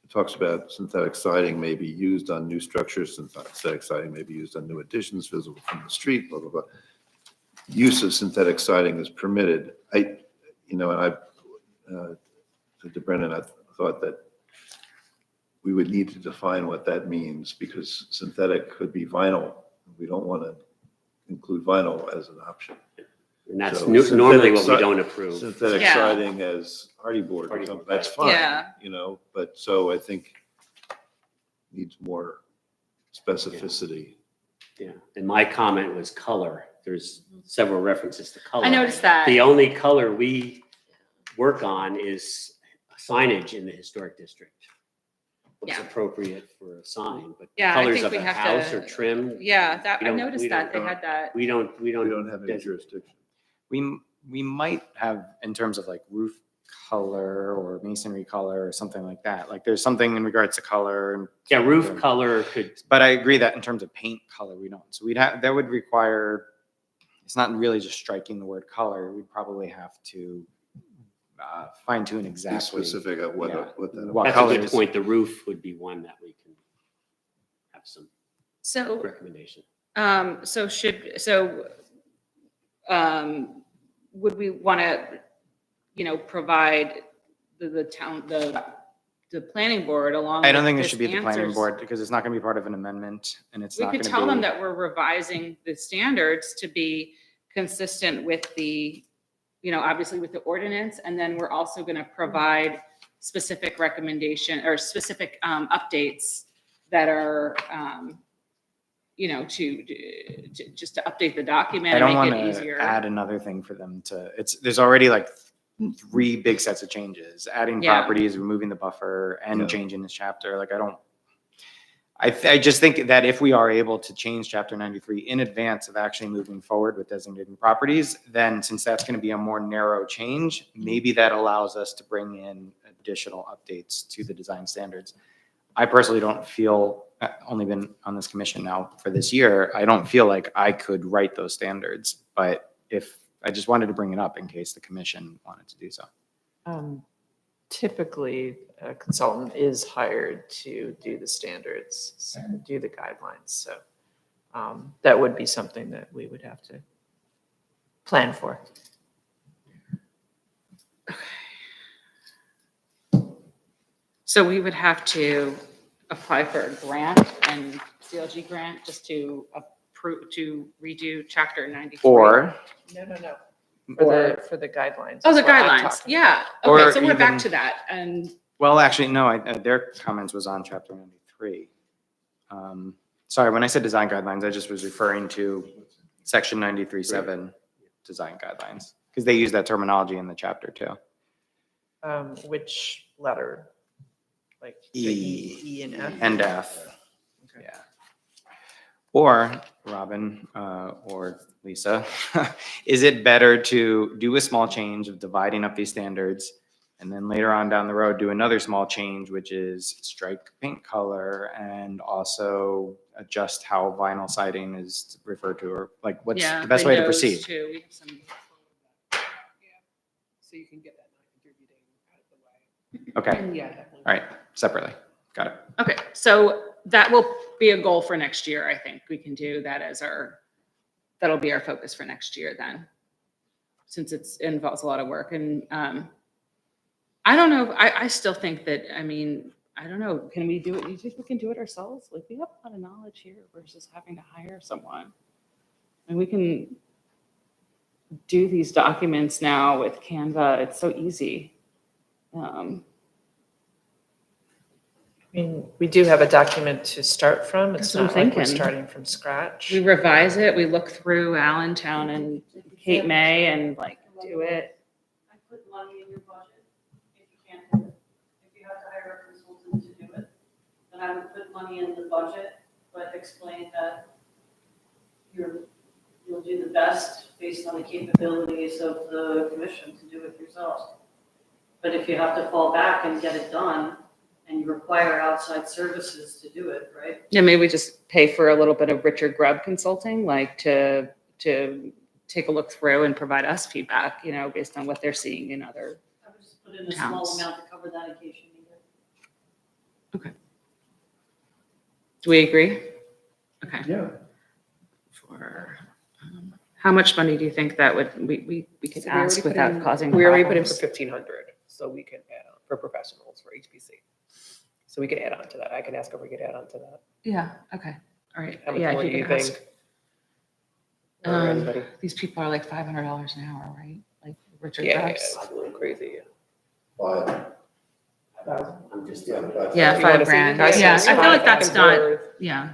it talks about synthetic siding may be used on new structures, synthetic siding may be used on new additions visible from the street, blah, blah, blah. Use of synthetic siding is permitted. To Brennan, I thought that we would need to define what that means because synthetic could be vinyl. We don't want to include vinyl as an option. And that's So normally synthetic what we si- don't approve. Synthetic Yeah. siding as hardy board or Hardy something, board, that's right. fine. Yeah. But so I think needs more specificity. Yeah, and my comment was color. There's several references to color. I noticed that. The only color we work on is signage in the historic district. What's Yeah. appropriate for a sign, but Yeah, I colors think of we a have house to- or trim, Yeah, that, We I don't- noticed we that, they don't- had that. we don't We don't have any designate. jurisdiction. We might have in terms of like roof color or masonry color or something like that. Like there's something in regards to color. And Yeah, roof color could, But I agree that in terms of paint color, we don't. So that would require, it's not really just striking the word color. We'd probably have to fine tune Be exactly. specific of what, Yeah. what that. What that's a good colors? point. The roof would be one that we can have some So, recommendation. would we want to, provide the town, the planning board along? I don't with think it this should be the planning answers? board because it's not going to be part of an amendment and it's We not could going to tell them be. that we're revising the standards to be consistent with the, obviously with the ordinance, and then we're also going to provide specific recommendation or specific updates that are, just to update the document I don't and want make it to easier. add another thing for them to, there's already like 3 big sets of changes, adding Yeah. properties, removing the buffer and Yeah. changing this chapter. Like I just think that if we are able to change Chapter 93 in advance of actually moving forward with designating properties, then since that's going to be a more narrow change, maybe that allows us to bring in additional updates to the design standards. I personally don't feel, only been on this commission now for this year, I don't feel like I could write those standards, but I just wanted to bring it up in case the commission wanted to do so. Typically, a consultant is hired to do the standards, do the guidelines. So that would be something that we would have to plan for. So we would have to apply for a grant and CLG grant just to approve, to redo chapter 93. Or, No. Or- For the guidelines. Oh, the is what I'm guidelines. talking Yeah. Or Okay, so we're back even- to that. And well, actually, no, their comments was on chapter 93. Sorry, when I said design guidelines, I just was referring to section 93.7 design guidelines, because they use that terminology in the chapter too. Which letter? Like the E, and F? And F. Okay. Yeah. Or Robin, or Lisa, is it better to do a small change of dividing up these standards and then later on down the road, do another small change, which is strike paint color and also adjust how vinyl siding is referred to, or like what's yeah, the best way to windows, proceed? too. We have some. So you can get that non-contributing out of the way. Okay, Yeah, definitely. all right, separately. Got it. Okay, so that will be a goal for next year. I think we can do that as that'll be our focus for next year then. Since it involves a lot of work and, I don't know, I still think that, I mean, I don't know, can we do it? You think we can do it ourselves? Like, we have a lot of knowledge here versus having to hire someone. And we can do these documents now with Canva. It's so easy. I mean, we do have a document to start from. It's That's what I'm not like we're thinking. starting from scratch. We revise it, we look through Allentown and Cape May and like do it. I put money in your budget if you can't do it. If you have to hire a consultant to do it, then I would put money in the budget, but explain that you'll do the best based on the capabilities of the commission to do it yourselves. But if you have to fall back and get it done, and you require outside services to do it, right? Yeah, maybe we just pay for a little bit of Richard Grubb consulting, like to take a look through and provide us feedback, you know, based on what they're seeing in other. I would just put in a small Counts. amount to cover that in case you need it. Do we agree? Okay. Yeah. For, how much money do you think that we could So we already ask put without in- causing We already put in for problems? 1,500, so we can add on for professionals for HPC. So we could add on to that. I can ask if we could add on to that. Yeah, okay, all right. How much Yeah, more if do you could think? ask. Or anybody? These people are like $500 an hour, right? Like Richard Yeah, Grubb's. it's a little crazy. I'm just. Yeah, You wanna $5 see? grand. Guys, Yeah, I it's feel like that's back and not, forth. yeah,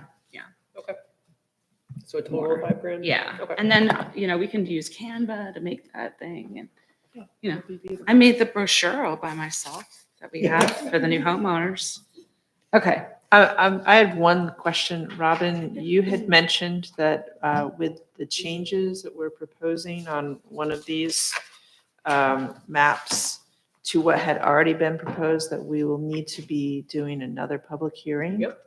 So a total of $5,000? yeah. Okay. And then, you know, we can use Canva to make that thing and, you know, I made the brochure all by myself that we have for the new homeowners. Okay, I had one question, Robin. You had mentioned that with the changes that we're proposing on one of these maps to what had already been proposed, that we will need to be doing another public hearing? Yep.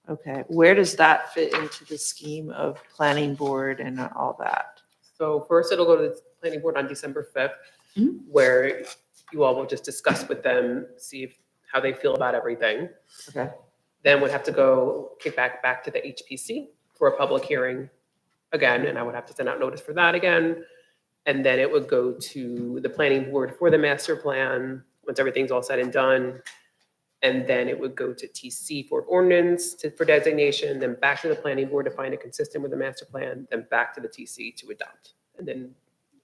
Okay, where does that fit into the scheme of planning board and all that? So first it'll go to the planning board on December 5th, Mhm. where you all will just discuss with them, see how they feel about everything. Okay. Then would have to go kick back to the HPC for a public hearing again, and I would have to send out notice for that again. And then it would go to the planning board for the master plan, once everything's all said and done. And then it would go to TC for ordinance for designation, then back to the planning board to find it consistent with the master plan, then back to the TC to adopt. And then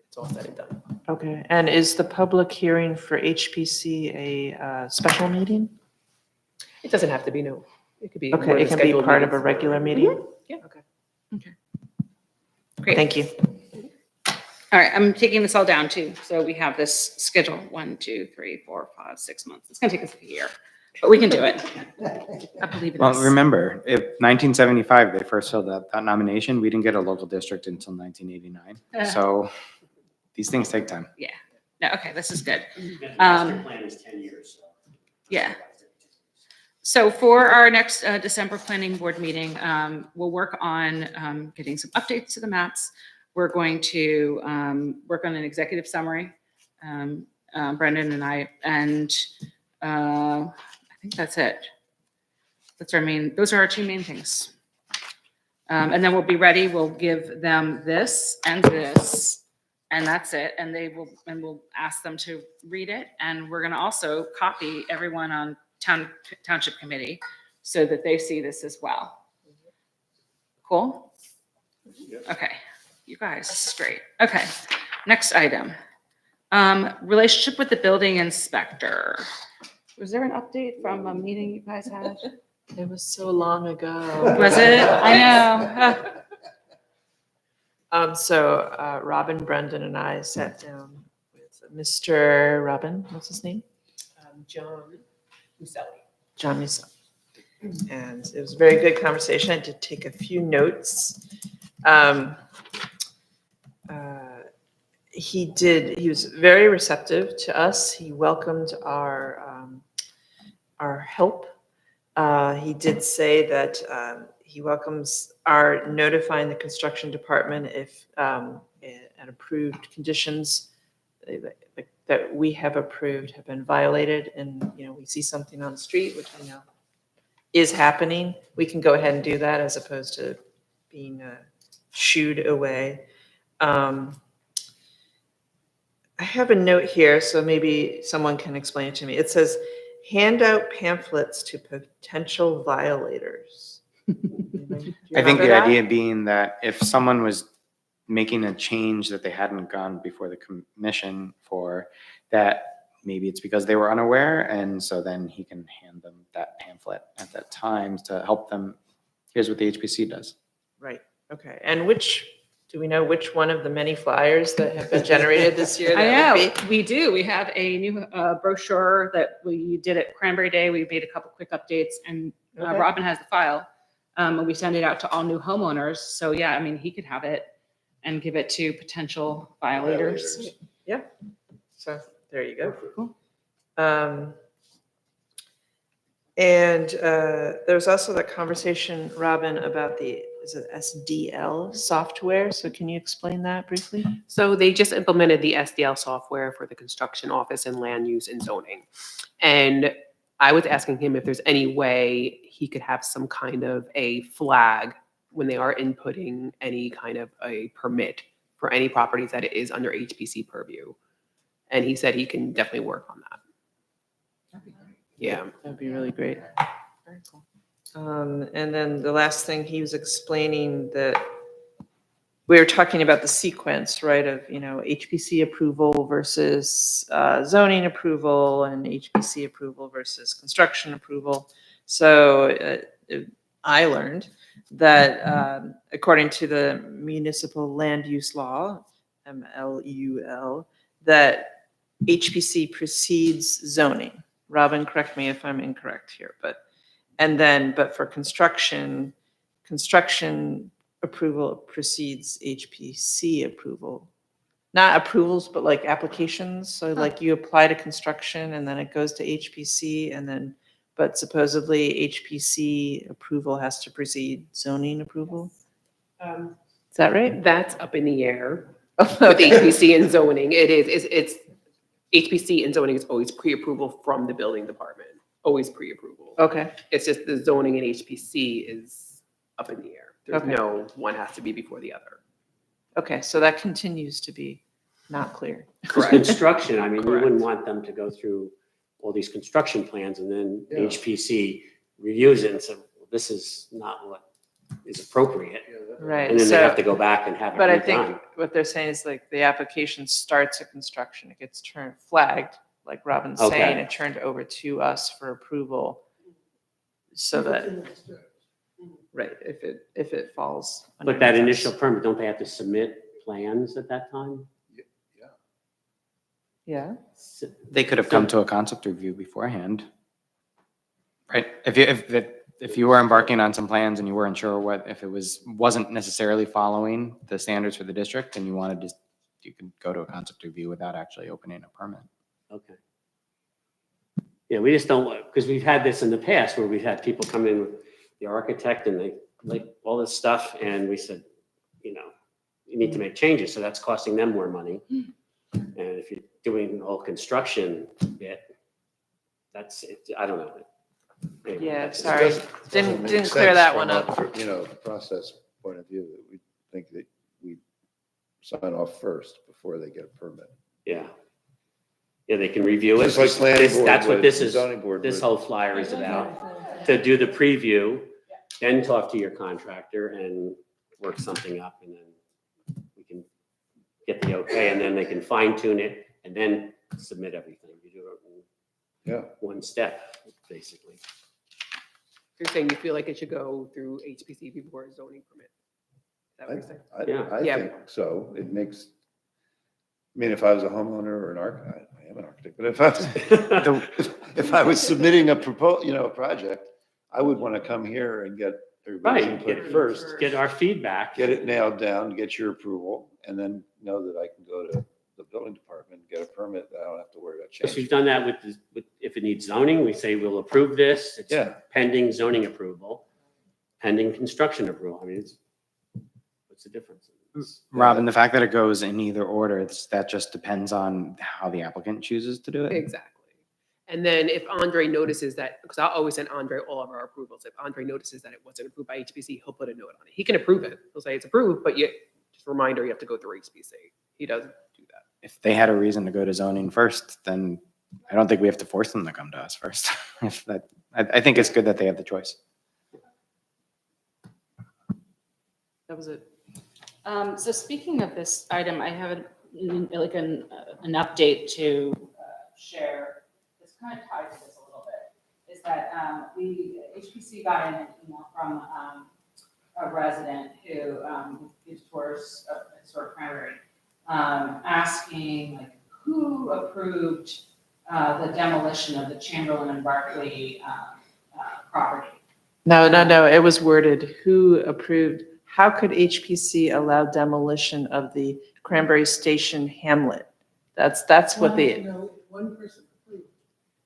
it's all said and done. Okay, and is the public hearing for HPC a special meeting? It doesn't have to be, no. It could be. one Okay, of it the can be scheduled part of a meetings. regular meeting? Yeah. Okay. great. Thank you. All right, I'm taking this all down too. So we have this schedule, 1, 2, 3, 4, 5, 6 months. It's gonna take us a year, but we can do it. I believe in Well, us. remember, if 1975, they first filled out that nomination, we didn't get a local district until 1989. So these things take time. No, okay, this is good. The master plan is 10 years, so. Yeah. So for our next December planning board meeting, we'll work on getting some updates to the maps. We're going to work on an executive summary, Brendan and I, and I think that's it. Those are our two main things. And then we'll be ready, we'll give them this, and that's it. And we'll ask them to read it. And we're gonna also copy everyone on township committee so that they see this as well. Cool? Okay, you guys, this is great. Okay, next item. Relationship with the building inspector. Was there an update from a meeting you guys had? It was so long ago. Was it? I know. So Robin, Brendan, and I sat down with Mr. Robin, what's his name? John Muselli. John Musso. And it was a very good conversation. I did take a few notes. He was very receptive to us. He welcomed our help. He did say that he welcomes our notifying the construction department if an approved conditions that we have approved have been violated, and we see something on the street, which we know is happening, we can go ahead and do that as opposed to being shooed away. I have a note here, so maybe someone can explain it to me. It says, hand out pamphlets to potential violators. Do you I think remember the that? idea being that if someone was making a change that they hadn't gone before the commission for, that maybe it's because they were unaware, and so then he can hand them that pamphlet at that time to help them. Here's what the HPC does. Right, okay. And do we know which one of the many flyers that have been generated this year I that would know, we do. We have a new brochure that we did at Cranberry Day. We made a couple quick updates, and Okay. Robin has the file. And we send it out to all new homeowners. So yeah, I mean, he could have it and give it to potential violators. Yeah, so there you go. Cool. And there was also that conversation, Robin, about is it SDL software? So can you explain that briefly? So they just implemented the SDL software for the construction office and land use and zoning. And I was asking him if there's any way he could have some kind of a flag when they are inputting any kind of a permit for any properties that it is under HPC purview. And he said he can definitely work on that. Yeah. That'd be really great. Very cool. And then the last thing, he was explaining that we were talking about the sequence, right, of, HPC approval versus zoning approval and HPC approval versus construction approval. So I learned that according to the municipal land use law, MLUL, that HPC precedes zoning. Robin, correct me if I'm incorrect here, but for construction approval precedes HPC approval. Not approvals, but like applications. So like you apply to construction and then it goes to HPC but supposedly HPC approval has to precede zoning approval. Is that right? That's up in the air with Okay. HPC and zoning. It's HPC and zoning is always pre-approval from the building department, always pre-approval. Okay, It's just the zoning and HPC is up in the air. There's Okay. no, one has to be before the other. okay, so that continues to be not clear. Because construction, I mean, you Correct. wouldn't want them to go through all these construction plans and then Yeah. HPC reviews it and says, well, this is not what is appropriate. Right, And then they have so, to go back and have it but I redone. think what they're saying is like the application starts at construction, it gets flagged, like Robin's saying, Okay. and turned over to us for approval. So that, right, if it falls. But that underneath us. initial permit, don't they have to submit plans at that time? Yeah, They could have come to a concept review beforehand. Right? If you were embarking on some plans and you weren't sure if it wasn't necessarily following the standards for the district and you could go to a concept review without actually opening a permit. Okay. Yeah, we just don't, because we've had this in the past where we've had people come in with the architect and they like all this stuff and we said, you need to make changes, so that's costing them more money. And if you're doing the whole construction bit, that's, I don't know. Anyway, yeah, that's- sorry, didn't clear that one up. Process point of view, that we think that we sign off first before they get a permit. Yeah. Yeah, they can review it. Just like planning board That's what would, this is, zoning board this would. whole flyer is about, to do the preview. then talk to your contractor and work something up, and then we can get the okay, and then they can fine tune it and then submit everything. You do it in Yeah. one step, basically. You're saying you feel like it should go through HPC before a zoning permit? Is that what you're saying? Yeah. I Yeah. think so. It makes, I mean, if I was a homeowner or an architect, I am an architect, but if I was submitting a a project, I would want to come here and get everybody's Right, input get first, Get our feedback. get it nailed down, get your approval, and then know that I can go to the building department, get a permit, that I don't have to worry about Because we've changing. done that with, if it needs zoning, we say we'll approve this. It's Yeah. pending zoning approval, pending construction approval. I mean, what's the difference? Robin, the fact that it goes in either order, that just depends on how the applicant chooses to do it. Exactly. And then if Andre notices that, because I'll always send Andre all of our approvals, if Andre notices that it wasn't approved by HPC, he'll put a note on it. He can approve it. He'll say it's approved, but just a reminder, you have to go through HPC. He doesn't do that. If they had a reason to go to zoning first, then I don't think we have to force them to come to us first. If that, I think it's good that they have the choice. That was it. So speaking of this item, I have an update to share. This kind of ties to this a little bit, is that HPC got in an email from a resident who gives tours of historic Cranberry, asking like who approved the demolition of the Chamberlain and Barclay property. No, it was worded, who approved, how could HPC allow demolition of the Cranberry Station hamlet? That's what One person approved.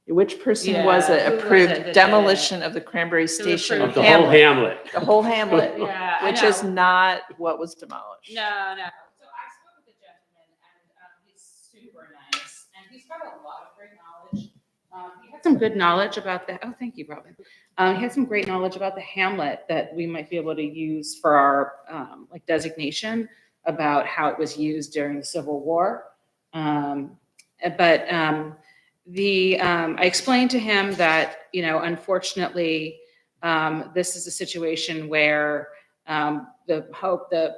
which person Yeah, was it who was it approved that did demolition of the Cranberry Station approved Of the whole hamlet? hamlet. The whole hamlet, Yeah, I which is know. not what was demolished. No. So I spoke with the gentleman, and he's super nice, and he's got a lot of great knowledge. He had some good knowledge about the. Oh, thank you, Robin. He had some great knowledge about the hamlet that we might be able to use for our like designation about how it was used during the Civil War. I explained to him that unfortunately, this is a situation where the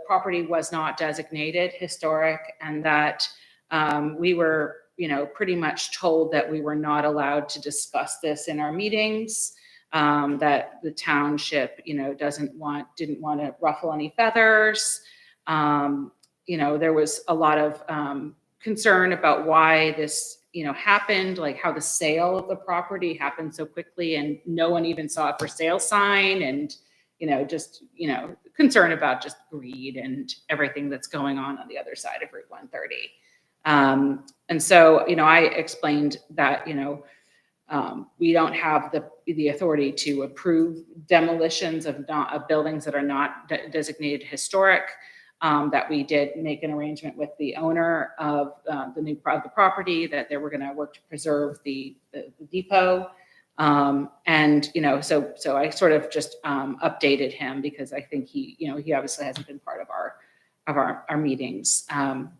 property was not designated historic, and that we were, pretty much told that we were not allowed to discuss this in our meetings, that the township, didn't want to ruffle any feathers. There was a lot of concern about why this, happened, like how the sale of the property happened so quickly and no one even saw a for sale sign, and concern about just greed and everything that's going on the other side of Route 130. And so, I explained that, we don't have the authority to approve demolitions of buildings that are not designated historic. That we did make an arrangement with the owner of the property that they were going to work to preserve the depot. So I sort of just updated him because I think he obviously hasn't been part of our meetings.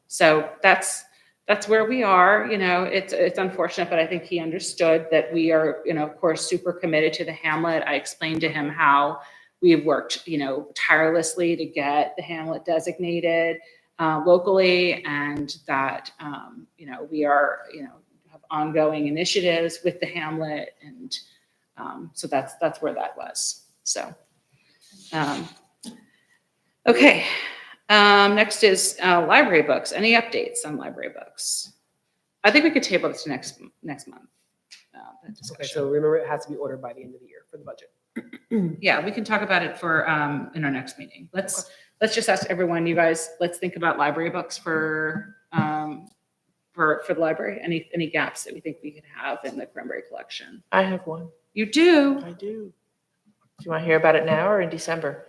So that's where we are. It's unfortunate, but I think he understood that we are, of course, super committed to the hamlet. I explained to him how we've worked, tirelessly to get the hamlet designated locally, and that, we are, have ongoing initiatives with the hamlet. And so that's where that was. So, okay. Next is library books. Any updates on library books? I think we could table this to next month. That Okay, discussion. so remember, it has to be ordered by the end of the year for the budget. Yeah, we can talk about it for in our next meeting. Let's just ask everyone, you guys, let's think about library books for the library. Any gaps that we think we could have in the Cranberry collection? I have one. You do. I do. Do you want to hear about it now or in December?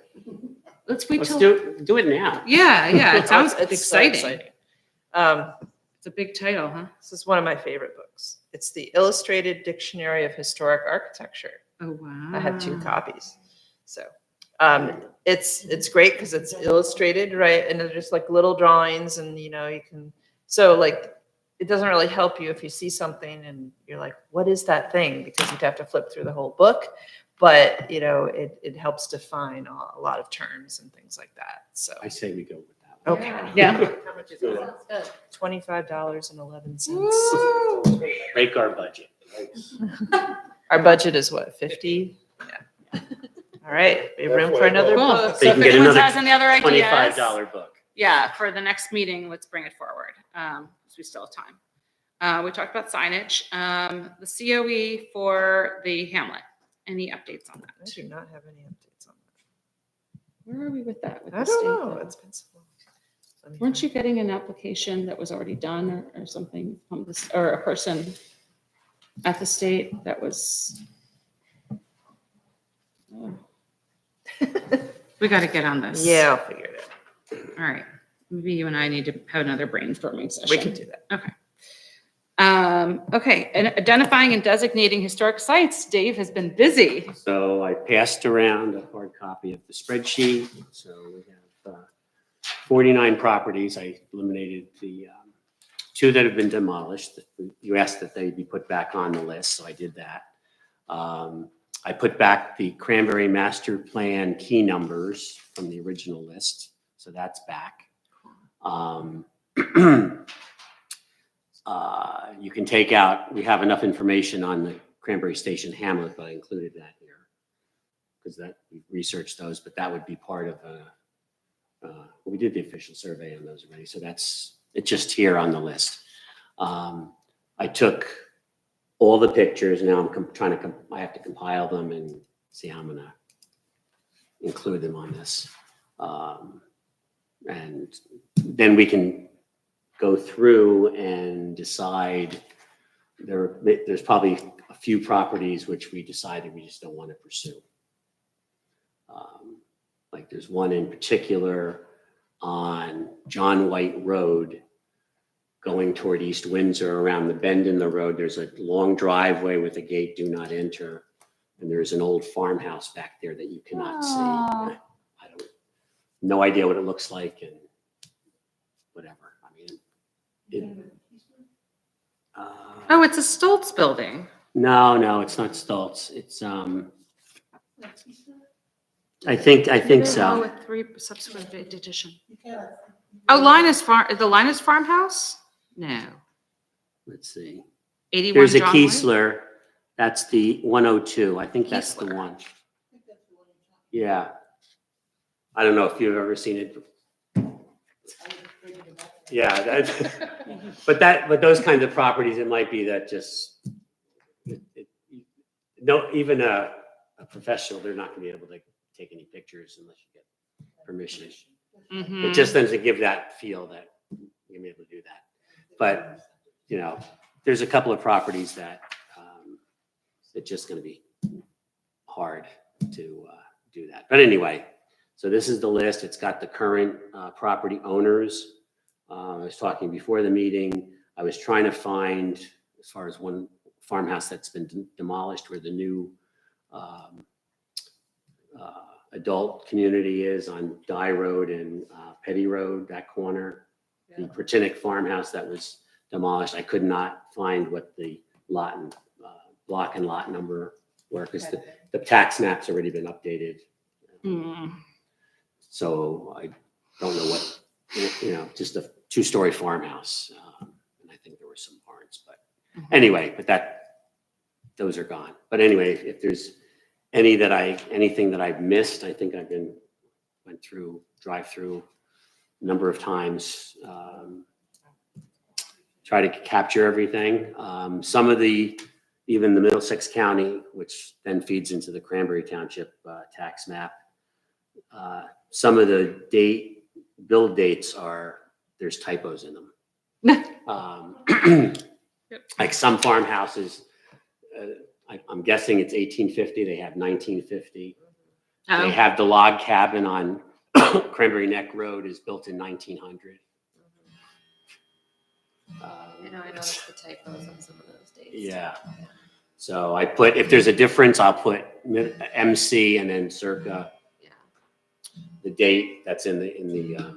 Let's wait Let's till. do it now. Yeah. It sounds It's so exciting. It's a big title, huh? This is one of my favorite books. It's the Illustrated Dictionary of Historic Architecture. Oh, wow. I had 2 copies. So it's great because it's illustrated, right? And they're just like little drawings, and you can, so like it doesn't really help you if you see something and you're like, what is that thing? Because you'd have to flip through the whole book. but, you know, it helps define a lot of terms and things like that, so. I say we go with that one. Okay, Yeah. How much is it? Sounds good. $25.11. Break our budget. Our budget is what, 50? Yeah. All right, we have room for another Cool. book. So So you if can get anyone another has any other ideas, $25 book. yeah, for the next meeting, let's bring it forward, because we still have time. We talked about signage, the COE for the Hamlet. Any updates on I that? do not have any updates on Where are we with that? with that. I the state, don't know, though? it's been so long. Let me Weren't find- you getting an application that was already done or something from this, or a person at the state that was? Oh. We got to get on this. Yeah, I'll figure it out. All right. Maybe you and I need to have another brainstorming session. We can do that. Okay. Okay, and identifying and designating historic sites. Dave has been busy. So I passed around a hard copy of the spreadsheet. So we have 49 properties. I eliminated the 2 that have been demolished. You asked that they be put back on the list, so I did that. I put back the Cranberry Master Plan key numbers from the original list, so that's back. You can take out, we have enough information on the Cranberry Station Hamlet, but I included that here because that we researched those, but that would be part of we did the official survey on those already, so it's just here on the list. I took all the pictures. Now I'm I have to compile them and see how I'm gonna include them on this. And then we can go through and decide. There's probably a few properties which we decided we just don't want to pursue. Like there's one in particular on John White Road going toward East Windsor. Around the bend in the road, there's a long driveway with a gate, do not enter. And there's an old farmhouse back there that you cannot see. Aw. I don't, no idea what it looks like and whatever. I mean, Oh, it's a Stoltz building. no, it's not Stoltz. It's, I think Oh, so. with 3 subsequent edition. You can't. Oh, the Linus Farmhouse? No. Let's see. 81 There's a John White? Keesler. That's the 102. I think that's the Keesler. one. Yeah. I don't know if you've ever seen it. Yeah, but those kinds of properties, it might be that just, no, even a professional, they're not gonna be able to take any pictures unless you get permission. It Mhm. just doesn't give that feel that you're able to do that. But, you know, there's a couple of properties that it's just gonna be hard to do that. But anyway, so this is the list. It's got the current property owners. I was talking before the meeting. I was trying to find, as far as one farmhouse that's been demolished, where the new adult community is on Dye Road and Petty Road, that corner. The Pertinic farmhouse that was demolished. I could not find what the lot and block and lot number were because the tax map's already been updated. Mm. So I don't know what, just a 2-story farmhouse. And I think there were some barns, but anyway, those are gone. But anyway, if there's anything that I've missed, I think I've drive through a number of times, try to capture everything. Some of even the Middlesex County, which then feeds into the Cranberry Township tax map. Some of the build dates there's typos in them. Like some farmhouses, I'm guessing it's 1850, they have 1950. They Oh, have the log cabin on Cranberry Neck Road is built in 1900. I noticed the typos on some of those dates. Yeah. So if there's a difference, I'll put MC and then circa Yeah. the date that's in the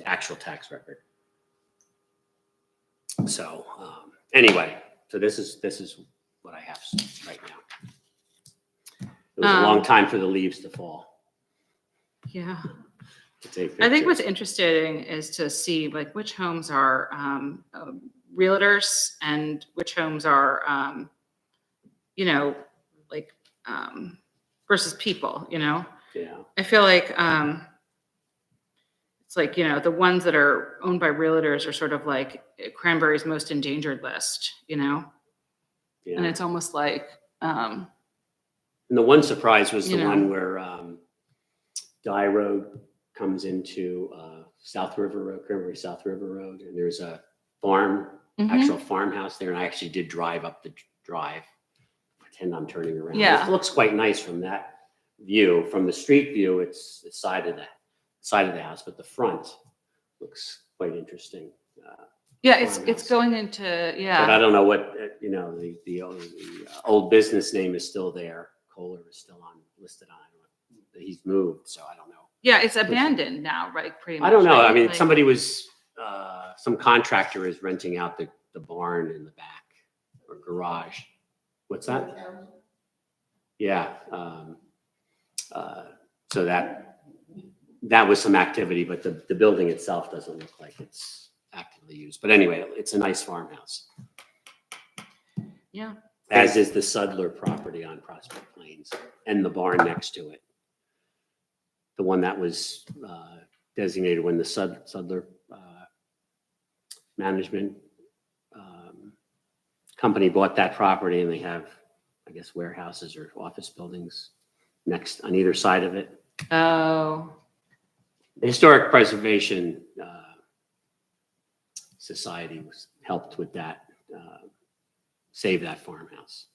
actual tax record. So anyway, so this is what I have right now. It was a long time for the leaves to fall. Yeah. To take I think what's pictures. interesting is to see like which homes are realtors and which homes are, you know, like versus people, you know? Yeah. I feel like it's like, you know, the ones that are owned by realtors are sort of like Cranberry's most endangered list, you know? And Yeah. it's almost like, And the one surprise was the You know. one where Dye Road comes into South River Road, Cranberry South River Road, and there's a farm, Mhm. actual farmhouse there, and I actually did drive up the drive, pretend I'm turning around. Yeah. It looks quite nice from that view. From the street view, it's the side of the house, but the front looks quite interesting. yeah, it's Farmhouse. going into, But I yeah. don't know what, the old business name is still there. Kohler is still listed on it. He's moved, so I don't know. Yeah, it's abandoned now, right? Pretty much. I don't know. I right? mean, Like- somebody was, some contractor is renting out the barn in the back or garage. What's that? Yeah. So that was some activity, but the building itself doesn't look like it's actively used. But anyway, it's a nice farmhouse, Yeah. as is the Sudler property on Prospect Plains and the barn next to it. The one that was designated when the Sudler management company bought that property, and they have, I guess, warehouses or office buildings next on either side of it. Oh, The Historic Preservation Society helped with that, save that farmhouse.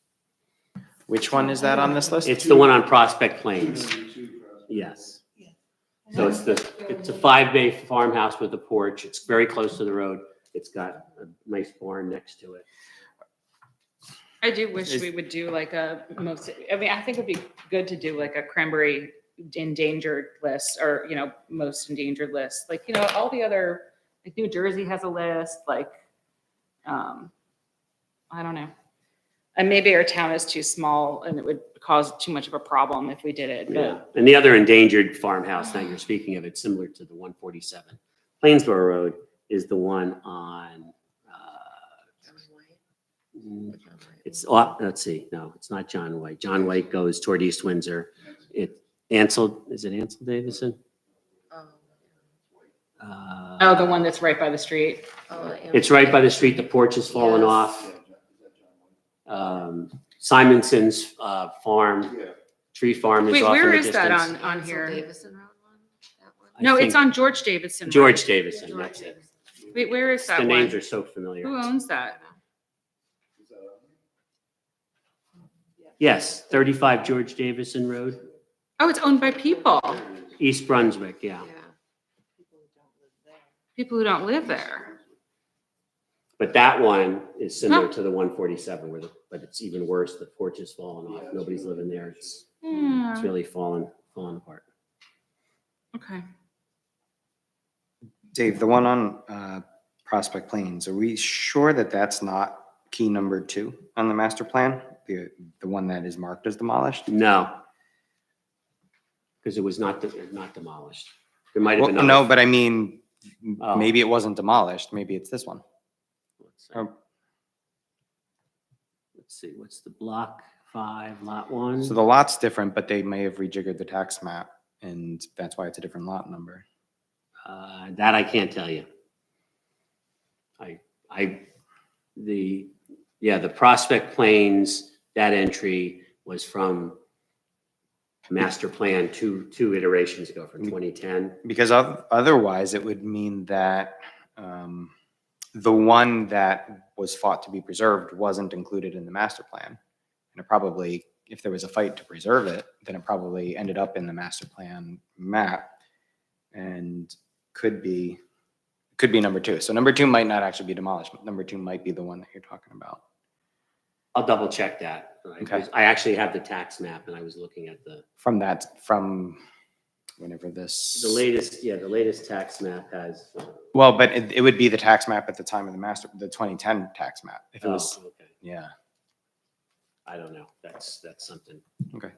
Which one is that on this list? It's the one on Prospect Plains. Yes. So it's a 5-bay farmhouse with a porch. It's very close to the road. It's got a nice barn next to it. I do wish we would do like I think it'd be good to do like a Cranberry endangered list or, you know, most endangered list. Like, you know, all the other, like New Jersey has a list, like, I don't know. And maybe our town is too small and it would cause too much of a problem if we did it, Yeah. but And the other endangered farmhouse that you're speaking of, it's similar to the 147 Plainsboro Road, is the one on, let's see, no, it's not John White. John White goes toward East Windsor. Is it Ansel Davison? oh, the one that's right by the street. It's right by the street. The porch has fallen off. Simonson's farm, tree farm is Wait, off in where the is that distance. on here? Davison Road one? That one? I No, it's think on George Davidson. Road. George Davison, that's it. Wait, where is that The names one? are so familiar. Who owns that? Yes, 35 George Davison Road, Oh, it's owned by people. East Brunswick, yeah. People who don't live there. But that one is similar to the 147 but it's even worse. The porch has fallen off. Nobody's living there. It's Yeah. really fallen apart. Okay. Dave, the one on Prospect Plains, are we sure that that's not key number 2 on the master plan? The one that is marked as demolished? No. Because it was not demolished. There might have Well, been. no, other- but I mean, Oh. maybe it wasn't demolished. Maybe it's this one. Let's see. Oh. Let's see, what's the block 5, lot 1? So the lot's different, but they may have rejiggered the tax map, and that's why it's a different lot number. That I can't tell you. The Prospect Plains, that entry was from master plan two iterations ago from 2010. Because otherwise, it would mean that the one that was fought to be preserved wasn't included in the master plan. And it probably, if there was a fight to preserve it, then it probably ended up in the master plan map and could be number 2. So number 2 might not actually be demolished. Number 2 might be the one that you're talking about. I'll double check that. Right? Okay. I actually have the tax map and I was looking at the From whenever this. the latest tax map has. Well, but it would be the tax map at the time of the 2010 tax map. If it was, Okay. yeah. I don't know. That's something. Okay.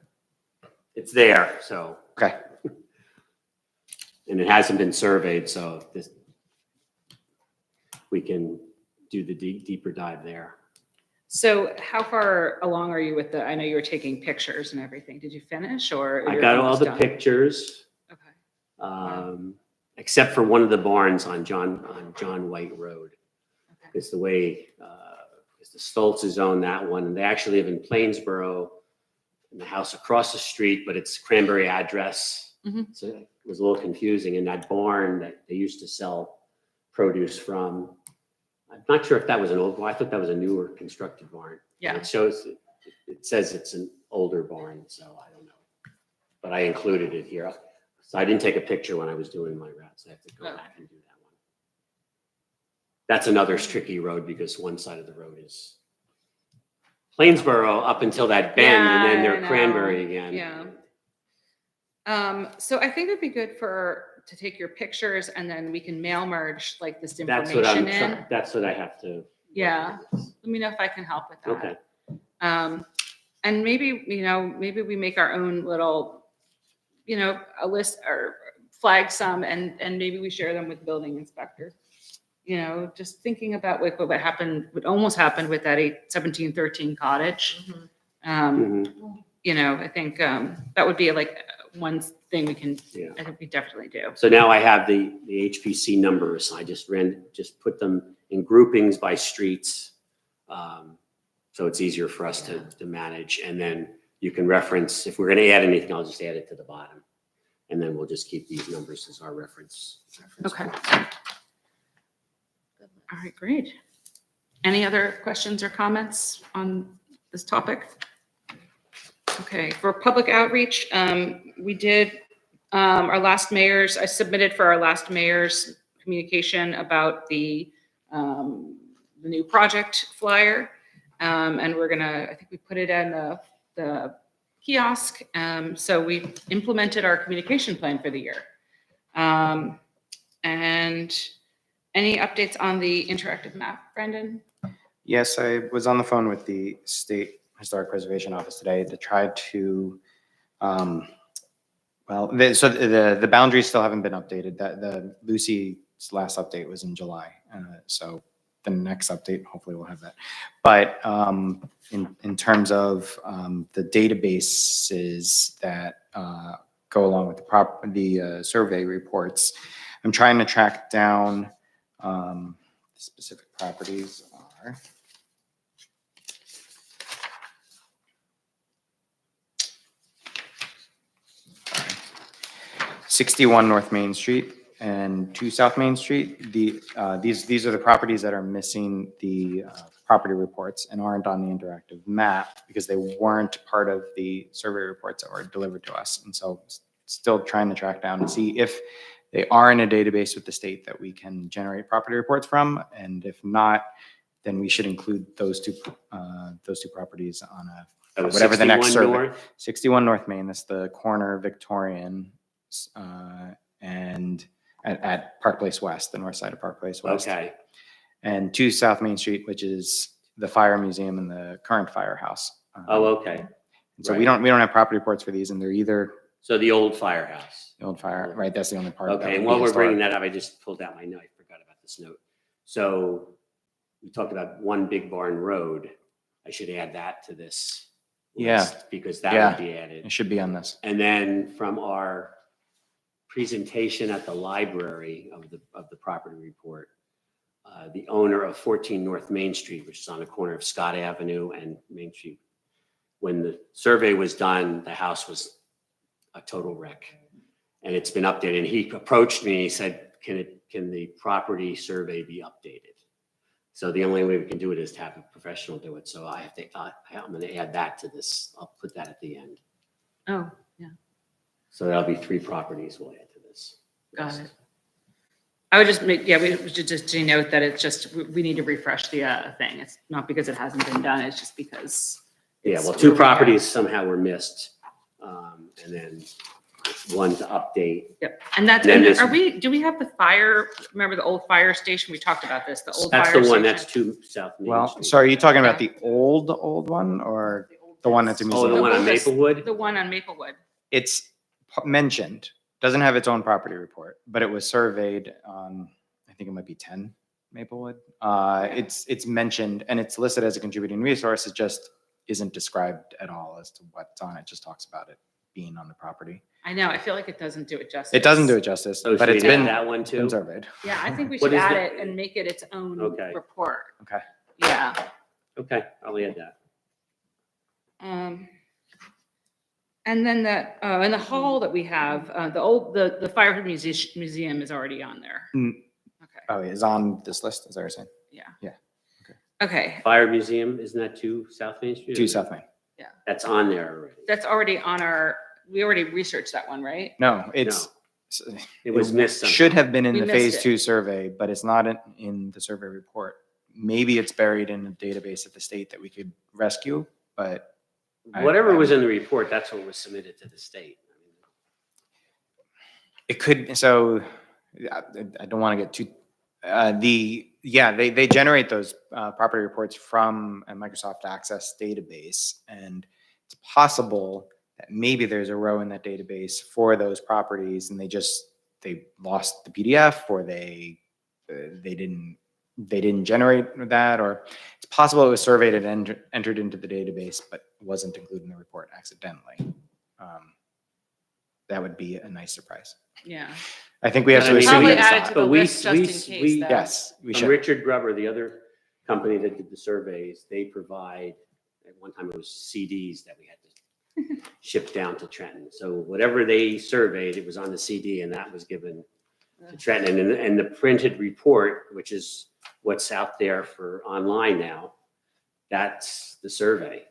it's there, so, Okay. and it hasn't been surveyed, so this, we can do the deeper dive there. So how far along are you with the, I know you were taking pictures and everything. Did you finish or? I you're got all almost the done? pictures, Okay. except for one of the barns on John White Road. Okay. It's the way, because the Stoltzes own that one, and they actually live in Plainsboro, in the house across the street, but it's Cranberry address. Mhm. So it was a little confusing, and that barn that they used to sell produce from, I'm not sure if that was an old barn, I thought that was a newer constructed barn. Yeah. It shows, it says it's an older barn, so I don't know. But I included it here. So I didn't take a picture when I was doing my routes. I have to go Oh. back and do that one. That's another tricky road because one side of the road is Plainsboro up until that bend, and then Yeah, I they're know. Cranberry again. Yeah. So I think it'd be good to take your pictures and then we can mail merge like this That's what I'm, information in. that's what I have to. Yeah. Let me know if I can help with that. Okay. And maybe, maybe we make our own little, a list or flag some and maybe we share them with the building inspector. Just thinking about what happened, what almost happened with that 1713 cottage. Mhm. I think that would be like one thing we can, Yeah. I think we definitely do. So now I have the HPC numbers. I just put them in groupings by streets. So it's easier for us to manage. And then you can reference, if we're going to add anything, I'll just add it to the bottom. And then we'll just keep these numbers as our reference. Okay. All right, great. Any other questions or comments on this topic? Okay, for public outreach, we did our last mayor's, I submitted for our last mayor's communication about the new project flyer. And we're gonna, I think we put it in the kiosk. So we implemented our communication plan for the year. And any updates on the interactive map, Brendan? Yes, I was on the phone with the State Historic Preservation Office today to try to, the boundaries still haven't been updated. The Lucy's last update was in July. So the next update, hopefully we'll have that. But in terms of the databases that go along with the survey reports, I'm trying to track down specific properties are. 61 North Main Street and 2 South Main Street. These are the properties that are missing the property reports and aren't on the interactive map because they weren't part of the survey reports that were delivered to us. And so still trying to track down and see if they are in a database with the state that we can generate property reports from. And if not, then we should include those two properties on whatever the next 61 survey. North? 61 North Main, that's the corner Victorian and at Park Place West, the north side of Park Place West. Okay, And 2 South Main Street, which is the fire museum and the current firehouse. oh, okay. So we don't have property reports for these, and they're either So the old firehouse. the old fire, right? That's the only part. that Okay, would and be while we're historic. bringing that up, I just pulled out my note. I forgot about this note. So we talked about One Big Barn Road. I should add that to this Yeah. list because that Yeah. would be added. It should be on this. And then from our presentation at the library of the property report, the owner of 14 North Main Street, which is on the corner of Scott Avenue and Main Street, when the survey was done, the house was a total wreck. And it's been updated. And he approached me and he said, can the property survey be updated? So the only way we can do it is to have a professional do it. So I'm going to add that to this. I'll put that at the end. Oh, yeah, So that'll be 3 properties we'll add to this. got it. I would just we should just denote that it's just, we need to refresh the thing. It's not because it hasn't been done, it's just because. Yeah, it's well, where 2 we are. properties somehow were missed. And then 1 to update. Yep, and that's, Then and this- do we have the fire, remember the old fire station? We talked about this, the old That's fire the station. one, that's 2 South Main Well, Street. sorry, are you talking about the old one or the one that's a Oh, museum? the one on oldest- Maplewood? The one on Maplewood. it's mentioned, doesn't have its own property report, but it was surveyed on, I think it might be 10 Maplewood. It's mentioned and it's listed as a contributing resource. It just isn't described at all as to what's on it. It just talks about it being on the property. I know, I feel like it doesn't do it justice. It doesn't do it justice, Oh, but should it's we add been that one too? surveyed. Yeah, I think we What should is add the- it and make it its own Okay. report. Okay. Yeah. Okay, I'll add that. And then in the hall that we have, the Fire Museum is already on there. Mm. Okay, Oh, it's on this list, is that what you're saying? yeah. Yeah, Okay, Fire Museum, isn't that 2 South Main Street? 2 South Main. That's on there already. that's already on we already researched that one, right? No, it's. It was missed somehow. Should have been in We the missed phase it. 2 survey, but it's not in the survey report. Maybe it's buried in a database at the state that we could rescue, but Whatever was in the report, that's what was submitted to the state. it could, so I don't want to get too, they generate those property reports from a Microsoft Access database. And it's possible that maybe there's a row in that database for those properties and they lost the PDF or they didn't generate that, or it's possible it was surveyed and entered into the database, but wasn't included in the report accidentally. That would be a nice surprise. Yeah. I think we have But to I mean, assume Probably it's add it not. to the But we- list just in we- case. we- though. Yes, we From should. Richard Grubber, the other company that did the surveys, they provide, at one time it was CDs that we had to ship down to Trenton. So whatever they surveyed, it was on the CD and that was given to Trenton. And the printed report, which is what's out there for online now, that's the survey.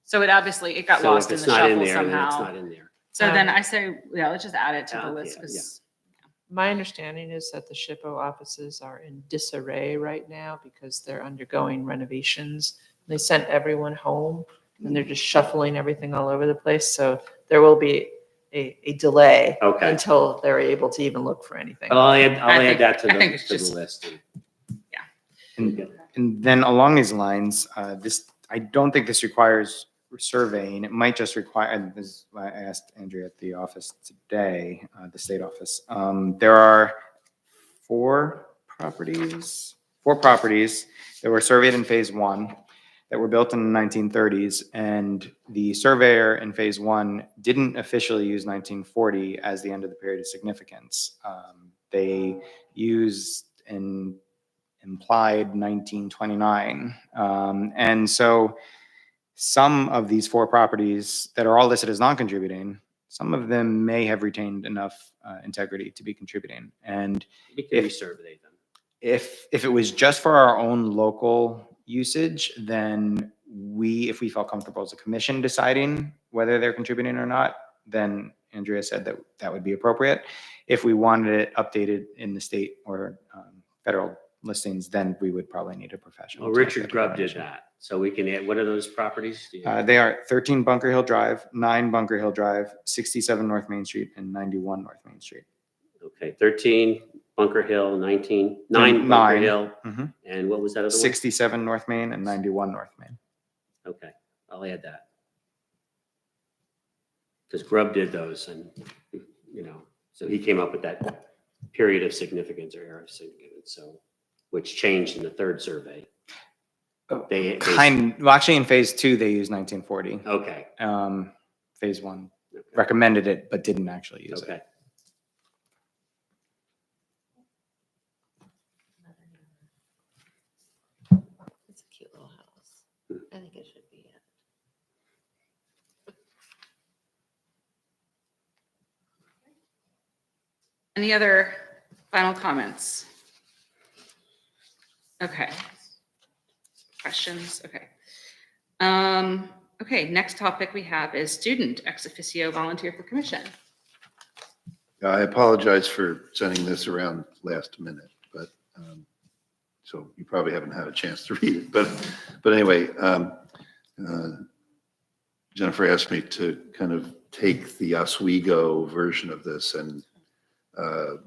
So it obviously, it got So lost if in it's the not in shuffle there, then it's somehow. not in there. So then I say, yeah, let's just add it to the Yeah, list yeah, because My understanding is that the SHPO offices are in disarray right now because they're undergoing renovations. They sent everyone home and they're just shuffling everything all over the place. So there will be a delay Okay. until they're able to even look for anything. I'll I add think- that to I think it's the just- list. And then along these lines, I don't think this requires surveying. It might just require, and this is why I asked Andrea at the office today, the state office. There are 4 properties that were surveyed in phase 1 that were built in the 1930s. And the surveyor in phase 1 didn't officially use 1940 as the end of the period of significance. They used an implied 1929. And so some of these 4 properties that are all listed as non-contributing, some of them may have retained enough integrity to be contributing. And We can resurvey them. if it was just for our own local usage, then if we felt comfortable as a commission deciding whether they're contributing or not, then Andrea said that would be appropriate. If we wanted it updated in the state or federal listings, then we would probably need a professional. Well, to make Richard that Grubb did determination. that. So we can add, what are those properties? Do you- They are 13 Bunker Hill Drive, 9 Bunker Hill Drive, 67 North Main Street, and 91 North Main Street. Okay, 13 Bunker Hill, 9 Bunker Nine. Hill, Mhm. and what was that other one? 67 North Main and 91 North Main. Okay, I'll add that. Because Grubb did those and, so he came up with that period of significance or era of significance, so, which changed in the 3rd survey. They- Well, actually, in phase 2, they used 1940. Okay, Phase 1 okay, recommended it, but didn't actually use it. okay. It's a cute little house. I think it should be it. any other final comments? Okay. Questions? Okay. Okay, next topic we have is student ex officio volunteer for commission. I apologize for sending this around last minute, but, so you probably haven't had a chance to read it, but anyway, Jennifer asked me to kind of take the Oswego version of this and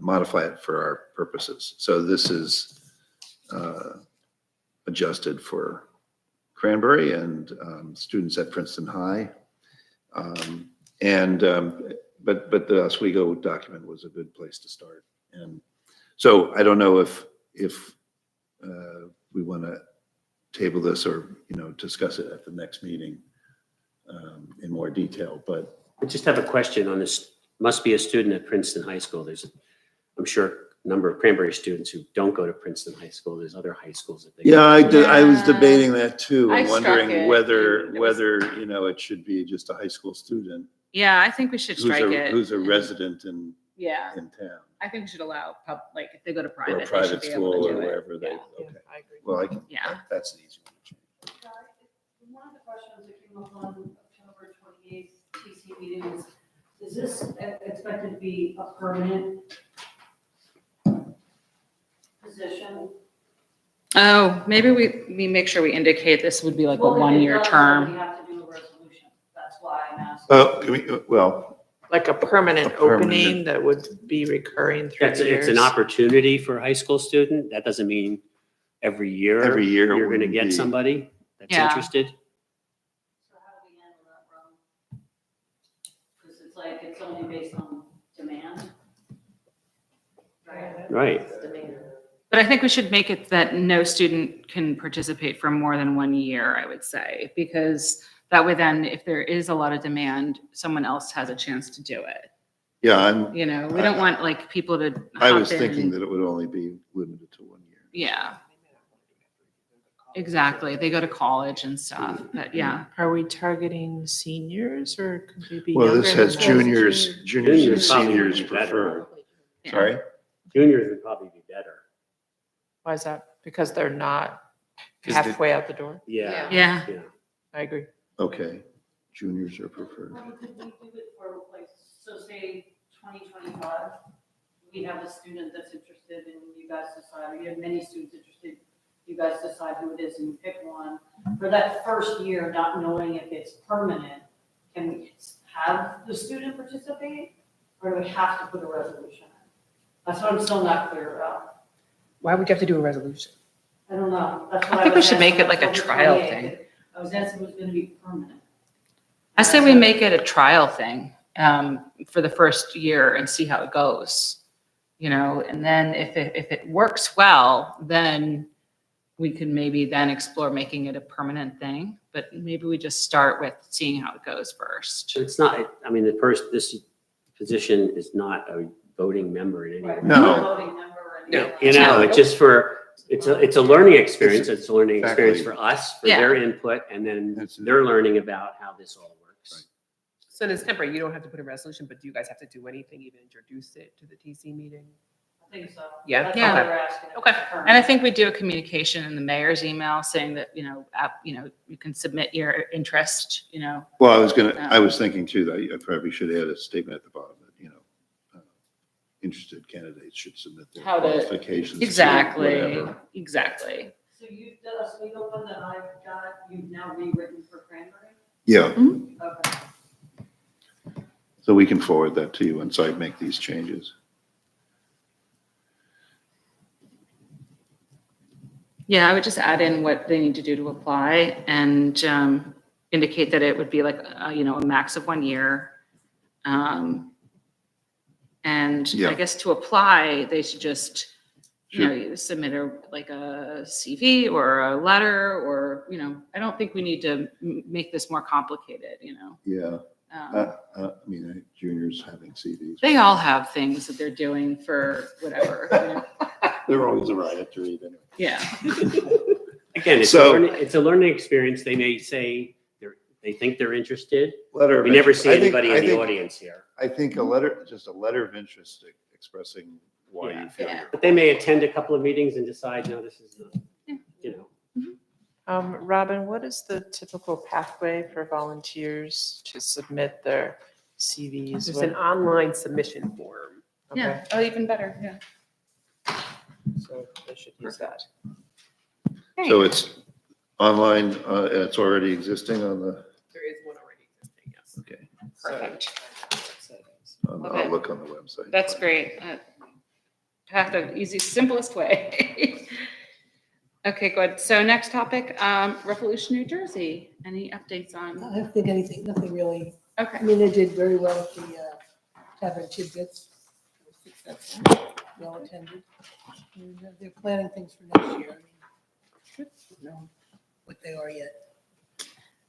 modify it for our purposes. So this is adjusted for Cranberry and students at Princeton High. And, but the Oswego document was a good place to start. And so I don't know if we want to table this or, discuss it at the next meeting in more detail, but I just have a question on this. Must be a student at Princeton High School. I'm sure, a number of Cranberry students who don't go to Princeton High School. There's other high schools that they. yeah, I was Yeah. debating that too, I and struck wondering it, whether, and it was- it should be just a high school student Yeah, I think we should strike it. who's a and- resident in Yeah, town, I think we should allow, like, if they go to or private, a they should private be able school to or do it. wherever they, Yeah. okay. I agree. Well, Yeah. that's an easy one to change. One of the questions that came up on October 28th TC meeting is this expected to be a permanent position? Oh, maybe we make sure we indicate this would be like a Well, if it one-year does, then term. We have to do a resolution. That's why I'm asking. Well, Like a permanent A permanent- opening that would be recurring through It's, the it's an years? opportunity for a high school student. That doesn't mean every year. Every year it You're going to wouldn't get be. somebody that's Yeah. interested. So how do we handle that, Ron? Because it's like, it's only based on demand. Right? Right. But I think we should make it that no student can participate for more than 1 year, I would say, because that way then, if there is a lot of demand, someone else has a chance to do it. yeah, We don't want like people to I was hop in. thinking that it would only be limited to 1 year. Yeah, exactly. They go to college and stuff, but yeah. Are we targeting seniors or could we be Well, younger this than has that? juniors and Juniors probably seniors would be better. preferred. Yeah. Sorry? Juniors would probably be better. Why is that? Because they're not 'Cause the- halfway out the door? Yeah. Yeah. Yeah. I agree. Okay, juniors are preferred. Well, could we do it for like, so say 2025, we have a student that's interested and you guys decide, or you have many students interested, you guys decide who it is and you pick one. For that first year, not knowing if it's permanent, can we have the student participate? Or do we have to put a resolution in? That's what I'm still not clear about. Why would you have to do a resolution? I don't know. That's I what think we was should make asking it like a October trial 28th. thing. I was asking if it was gonna be permanent. I say we make it a trial thing for the first year and see how it goes. And then if it works well, then we can maybe then explore making it a permanent thing. But maybe we just start with seeing how it goes first. So it's not, this position is not a voting member in any way. Right. No. Not a voting member or anything. It's just it's a learning experience. It's a learning experience Exactly. for us, for Yeah. their input, and then That's it. they're learning about how this all works. So in temporary, you don't have to put a resolution, but do you guys have to do anything, even introduce it to the TC meeting? I think so. Yeah? That's Yeah. all they were asking. Okay. And I think we do a communication in the mayor's email saying that, you can submit your interest, Well, I was thinking too, that I probably should add a statement at the bottom that, interested candidates should submit their How to- qualifications. to Exactly, whatever. exactly. So you've done a Oswego one that I've got, you've now rewritten for Cranberry? Yeah, Okay. so we can forward that to you once I make these changes. Yeah, I would just add in what they need to do to apply and indicate that it would be like, a max of 1 year. And Yeah. I guess to apply, they should just, you submit a CV or a letter or, I don't think we need to make this more complicated, Yeah, Um, juniors having CVs. They all have things that they're doing for whatever. They're always a riot to read anyway. Yeah. Again, So- it's a learning experience. They may say they think they're interested. Letter of We never interest. see I think- anybody I in the think- audience here. I think a letter, just a letter of interest expressing why Yeah. you feel Yeah. you're. But they may attend a couple of meetings and decide, no, this is, Robin, what is the typical pathway for volunteers to submit their CVs? There's an online submission form. Yeah. Oh, even better. Yeah. So they should use that. So it's online, and it's already existing on the, There is one already existing, yes. okay. Perfect. I'll Okay. look on the website. That's great. Path the easiest, simplest way. Okay, good. So next topic, Revolution, New Jersey. Any updates I on? don't think anything, nothing really I Okay. mean, they did very well at the Tavern Tidbits. It was successful, well attended. And they're planning things for next year. I mean, don't know what they are yet.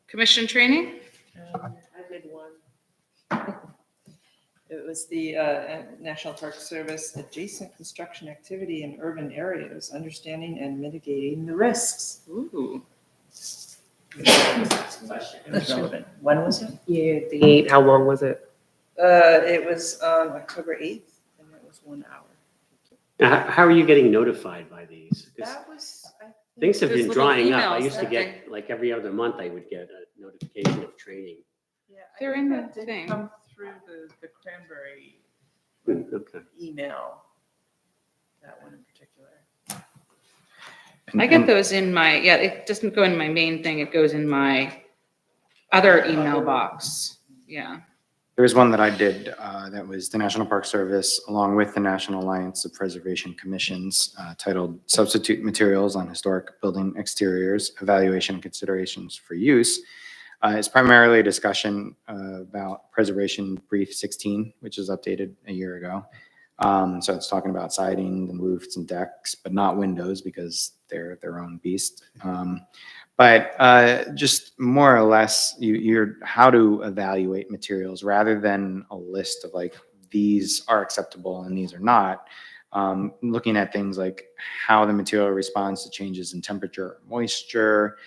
Commission training? I did one. It was the National Park Service adjacent construction activity in urban areas, understanding and mitigating the risks. Ooh. It was relevant. When was it? Yeah, the, how long was it? It was October 8th, and it was 1 hour. Now, how are you getting notified by these? 'Cause That was, I think. things have Those been little drying up. I emails used to that get, like every other month, I would get a notification of training. Yeah, I They're think in that the did thing. come through the Cranberry Okay. email, that one in particular. I get those in my, yeah, it doesn't go in my main thing. It goes in my other email box. Yeah. There was one that I did that was the National Park Service, along with the National Alliance of Preservation Commissions, titled Substitute Materials on Historic Building Exteriors, Evaluation and Considerations for Use. It's primarily a discussion about Preservation Brief 16, which was updated a year ago. So it's talking about siding and roofs and decks, but not windows because they're their own beast. But just more or less, you're how to evaluate materials rather than a list of like, these are acceptable and these are not. Looking at things like how the material responds to changes in temperature, or moisture.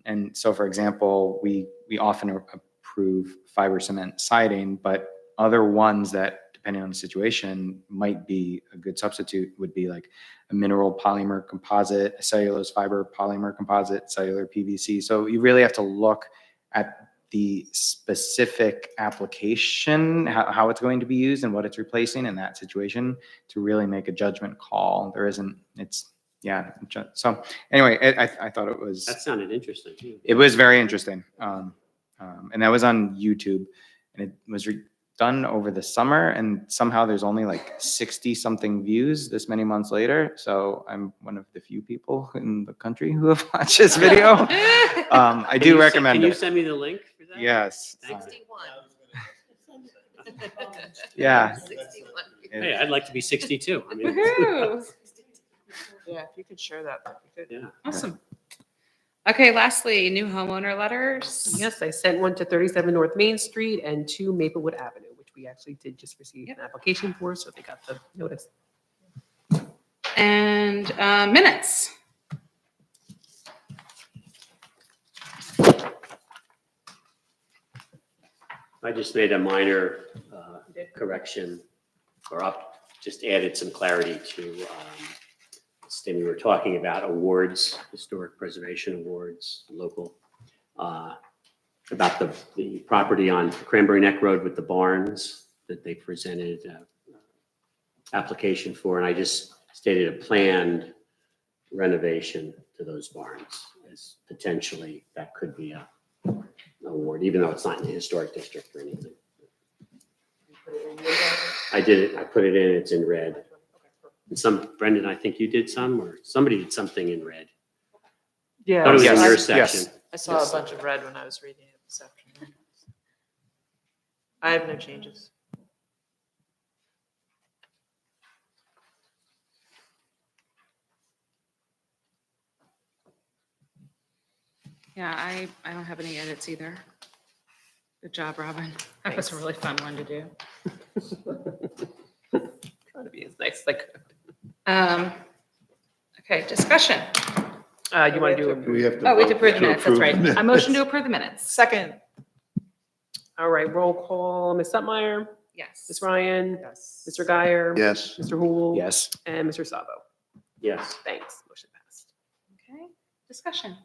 And so, for example, we often approve fiber cement siding, but other ones that, depending on the situation, might be a good substitute would be like a mineral polymer composite, a cellulose fiber polymer composite, cellular PVC. So you really have to look at the specific application, how it's going to be used and what it's replacing in that situation to really make a judgment call. There isn't, yeah. So anyway, I thought it was. That sounded interesting. Too. It was very interesting. And that was on YouTube, and it was done over the summer, and somehow there's only like 60 something views this many months later. So I'm one of the few people in the country who have watched this video. I do recommend Can you it. send me the link for that? Yes. Thanks. 61. Yeah. 61. Hey, I'd like to be 62. I mean, Woohoo. Yeah, if you could share that, that'd be good. yeah. Awesome. Okay, lastly, new homeowner letters. Yes, I sent one to 37 North Main Street and 2 Maplewood Avenue, which we actually did just receive an application for, so they got the notice. And minutes. I just made a minor correction just added some clarity to this thing we were talking about, awards, historic preservation awards, local, about the property on Cranberry Neck Road with the barns that they presented application for, and I just stated a planned renovation to those barns as potentially that could be a award, even though it's not in the historic district or anything. I did it, I put it in, it's in red. And Brendan, I think you did some, or somebody did something in red. Yeah. Thought it was in Yes, your yes. section. I saw Yes. a bunch of red when I was reading it this afternoon. I have no changes. Yeah, I don't have any edits either. Good job, Robin. That was a really fun one to do. Trying to be as nice as I could. Okay, discussion. You want to do Do we have to? Oh, we vote did approve the to minutes, that's approve right. the minutes? A motion to approve the minutes. Second. All right, roll call. Ms. Supmeyer, Yes. Ms. Ryan, Yes. Mr. Guyer. Yes. Mr. Hool. Yes. And Mr. Sabo. Yes. Thanks. Motion passed. Okay, discussion.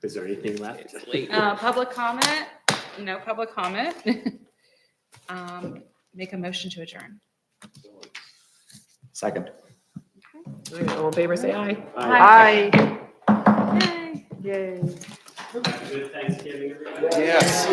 Is there anything left? It's late. Public comment? No public comment. Make a motion to adjourn. Second. All right, all in favor, say aye. Aye. Yay. Yay. Good Thanksgiving, everybody. Yes.